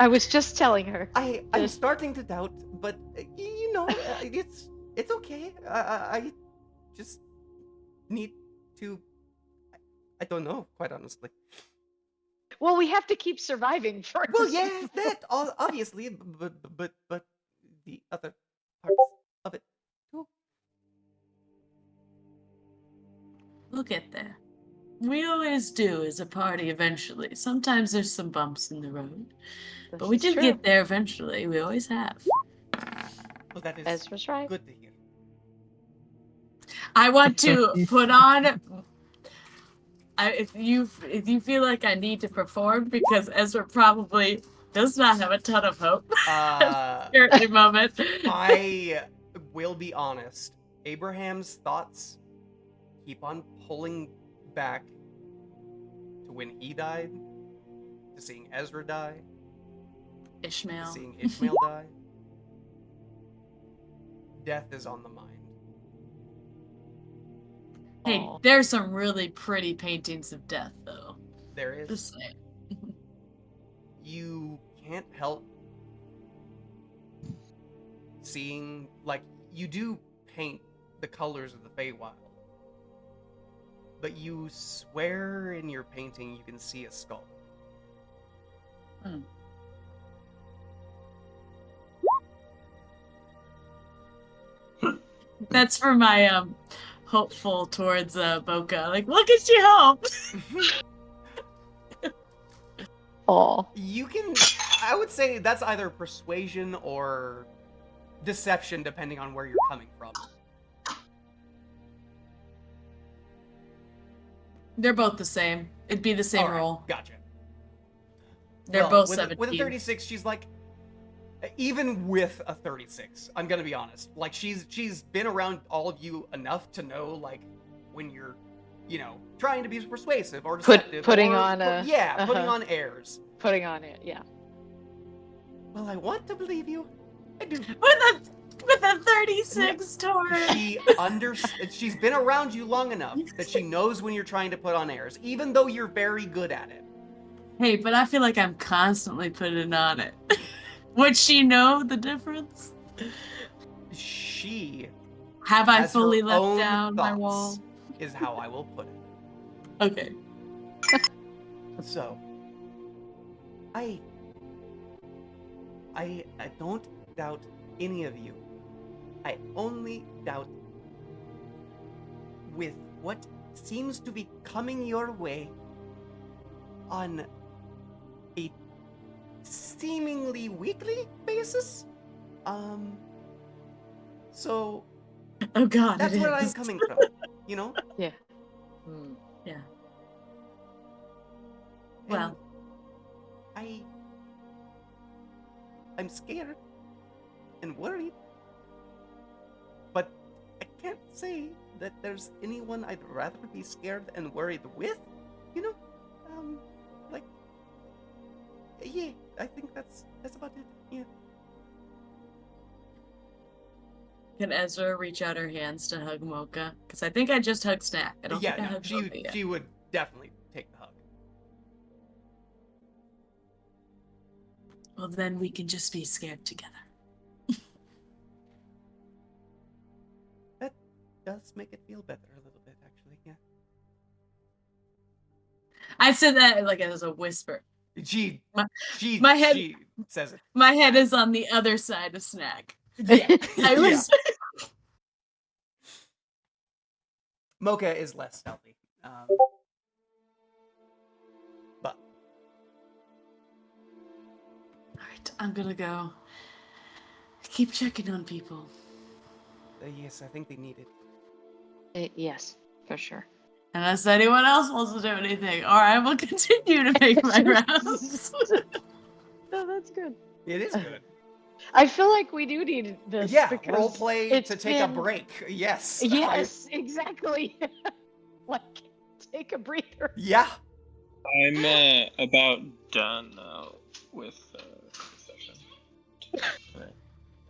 I was just telling her. I'm starting to doubt, but you know, it's okay. I just need to. I don't know, quite honestly. Well, we have to keep surviving first. Well, yeah, that obviously, but the other parts of it too. We'll get there. We always do as a party eventually. Sometimes there's some bumps in the road. But we is do true. get there eventually. We always have. Well, that is Ezra's right. good to hear. I want to put on. If you feel like I need to perform, because Ezra probably does not have a ton of hope at the current moment. I will be honest. Abraham's thoughts keep on pulling back to when he died, to seeing Ezra die, Ishmael. to seeing Ishmael die. Death is on the mind. Hey, there's some really pretty paintings of death, though. There is. Just saying. You can't help seeing, like, you do paint the colors of the Feywild, but you swear in your painting you can see a skull. That's for my hopeful towards Boca. Like, look at you hope. Oh. You can, I would say that's either persuasion or deception, depending on where you're coming from. They're both the same. It'd be the same All right, roll. Gotcha. They're Well, both with 17. With a 36, she's like, even with a 36, I'm gonna be honest. Like, she's been around all of you enough to know, like, when you're, you know, trying to be persuasive or deceptive. Putting or, on a... Yeah, putting on airs. Putting on it, yeah. Well, I want to believe you. I do. With a 36 Taurus. She's been around you long enough that she knows when you're trying to put on airs, even though you're very good at it. Hey, but I feel like I'm constantly putting on it. Would she know the difference? She Have I has fully her left own down my thoughts, wall? is how I will put it. Okay. So, I don't doubt any of you. I only doubt with what seems to be coming your way on a seemingly weekly basis. So oh god, that's it where I'm is. coming from, you know? Yeah. Yeah. And Well, I'm scared and worried, but I can't say that there's anyone I'd rather be scared and worried with, you know? Like, yeah, I think that's about it, yeah. can Ezra reach out her hands to hug Mocha? Because I think I just hugged Snack. I don't think I Yeah, no, hugged Mocha yet. she would definitely take the hug. Well, then we can just be scared together. That does make it feel better a little bit, actually, yeah. I said that like as a whisper. She says it. My head is on the other side of Snack. Yeah. I was. Mocha is less stealthy. But Alright, I'm gonna go keep checking on people. Yes, I think they need it. Yes, for sure. Unless anyone else wants to do anything, or I will continue to make my rounds. No, that's good. It is good. I feel like we do need this. Yeah, because role play it's to take a been- break. Yes. Yes, exactly. Like, take a breather. Yeah. I'm about done now with the session.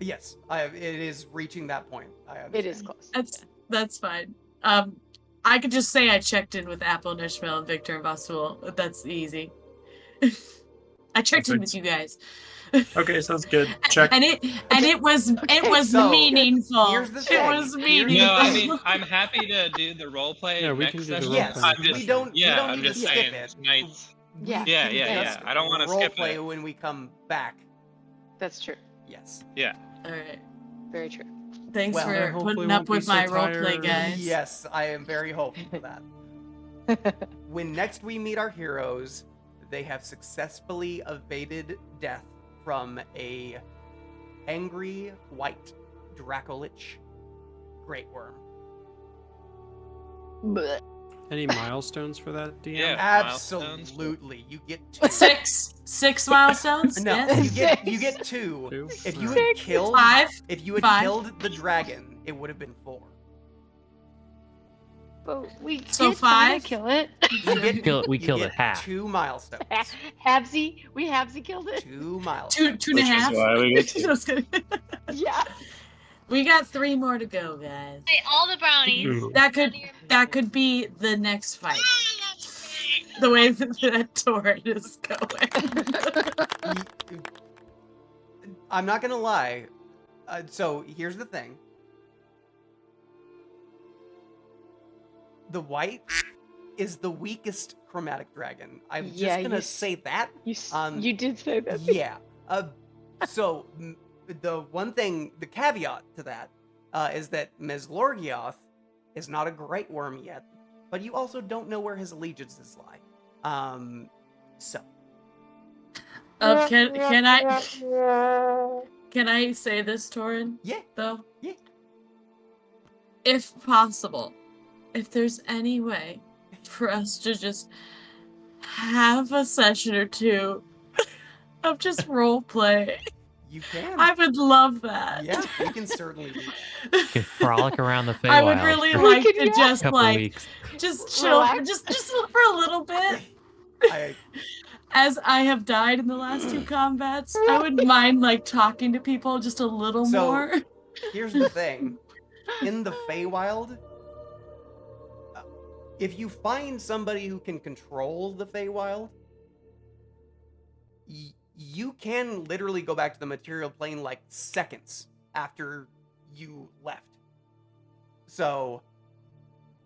Yes. It is reaching that point. I understand. It is close. That's fine. I could just say I checked in with Apple and Ishmael and Victor and Vasul. That's easy. I checked in with you guys. Okay, sounds good. Check. And it was So, meaningful. here's the It thing. was meaningful. No, I mean I'm happy to do the role play. Yeah, we next can do the session. role Yes, play. I'm just, we don't I'm need to just skip saying it. tonight's. Yeah. Yeah. I don't want to role skip play it. when we come back. That's true. Yes. Yeah. All right. Very true. Thanks Well, for hopefully putting won't up be with so my roleplay, tired. guys. Yes, I am very hopeful for that. When next we meet our heroes, they have successfully evaded death from a angry white Dracolich great worm. Blech. Any milestones for that, DM? Yeah. Absolutely. You get two. Six milestones? No, Yes. you get two. Two? If you Alright. had killed Five. if you had Five. killed the dragon, it would have been 4. But we So did try to 5? kill it. We You killed get it half. 2 milestones. We Habsy killed it. 2 milestones. Two and a Which is half. why we get two. Just kidding. Yeah. We got 3 more to go, guys. Hey, all the brownies. That could be the next fight. The way that torrent is going. I'm not gonna lie. So here's the thing. The white is the weakest chromatic dragon. I'm Yeah, just gonna you say that. You did say that. Yeah. So the one thing, the caveat to that, is that Meslorgioth is not a great worm yet, but you also don't know where his allegiances lie. So. Can I say this, Torin? Yeah. Though? Yeah. If possible, if there's any way for us to just have a session or two of just role play, You can. I would love that. Yeah, we can certainly do You can frolic around the Feywild. I would really for like can, to yeah. just couple like weeks. just chill, Relax. just for a little bit. I, As I have died in the last 2 combats, I wouldn't mind like talking to people just a little So- more. Here's the thing. In the Feywild, if you find somebody who can control the Feywild, you can literally go back to the material plane like seconds after you left. So,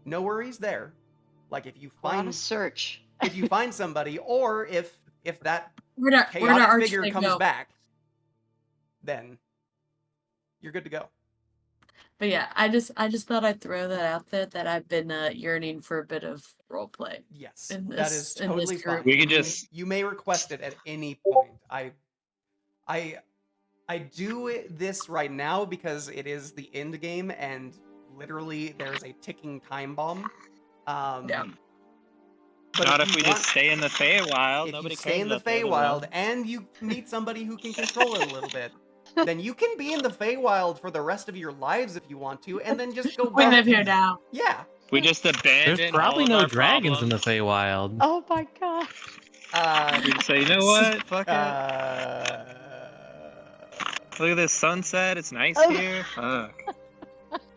no worries there. Like if you We're on a find search. if you find somebody, or if that Where'd our chaotic figure archfig comes go? back, then you're good to go. But yeah, I just thought I'd throw that out there that I've been yearning for a bit of role play. Yes, in that this- is in this totally fine. group. We can You- just- you may request it at any point. I do this right now because it is the end game and literally there's a ticking time bomb. Yeah. But Not if you we want- just stay in the Feywild. if Nobody you stay cares in the about other Feywild world. and you meet somebody who can control it a little bit, then you can be in the Feywild for the rest of your lives if you want to, and then just go We back. live here now. Yeah. We just abandon. There's probably all of no our dragons in the problems. Feywild. Oh my god. We can say, you know what? Fuck it. Uh, Look at this sunset. It's nice Oh. here. Fuck.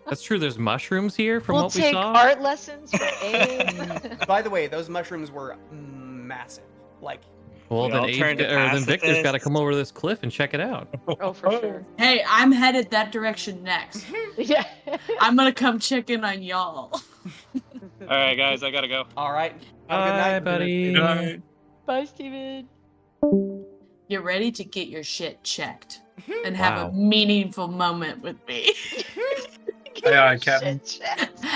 That's true. There's mushrooms here from We'll what we take saw. art lessons for Abe. by the way, those mushrooms were massive. Like, Well, We then all turned to Victor's got to pacifists. come over this cliff and check it out. Oh, for sure. Hey, I'm headed that direction next. Yeah. I'm gonna come check in on y'all. All right, guys, I gotta go. all right. Have a good Bye, night. buddy. Good night. Bye, Steven. You're ready to get your shit checked and have Wow. a meaningful moment with me Aye, Captain.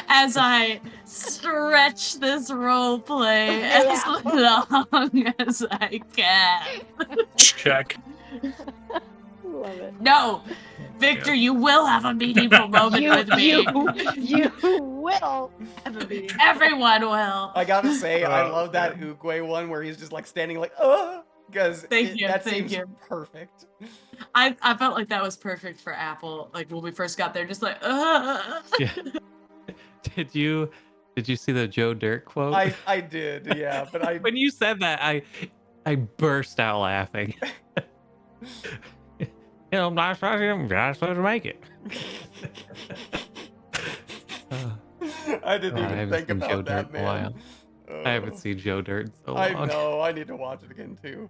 as I stretch this role play Yeah. as long as I can. Check. Love it. No, Victor, you will have a meaningful moment You, with me. you will have a meeting. Everyone will. I gotta say, I love that Oogway one where he's just like standing like, because Thank you, that thank seems you. perfect. I felt like that was perfect for Apple. Like when we first got there, just like, Yeah. Did you see the Joe Dirt quote? I did, yeah, but I when you said that, I burst out laughing. I'm not supposed to make it. I didn't I even haven't think seen about Joe that, Dirt in a man. while. I haven't seen Joe Dirt in so I long. know. I need to watch it again too.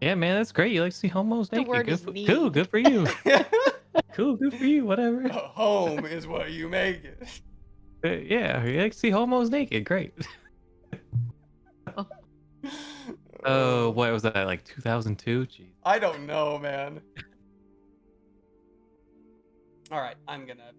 Yeah, man, that's great. You like to see homos The naked. word Good is for, need. cool, good for you. Cool, good for you. Whatever. Home is what you make it. Yeah, you like to see homos naked. Great. Oh, what was that? Like 2002? Jeez. I don't know, man. All right, I'm gonna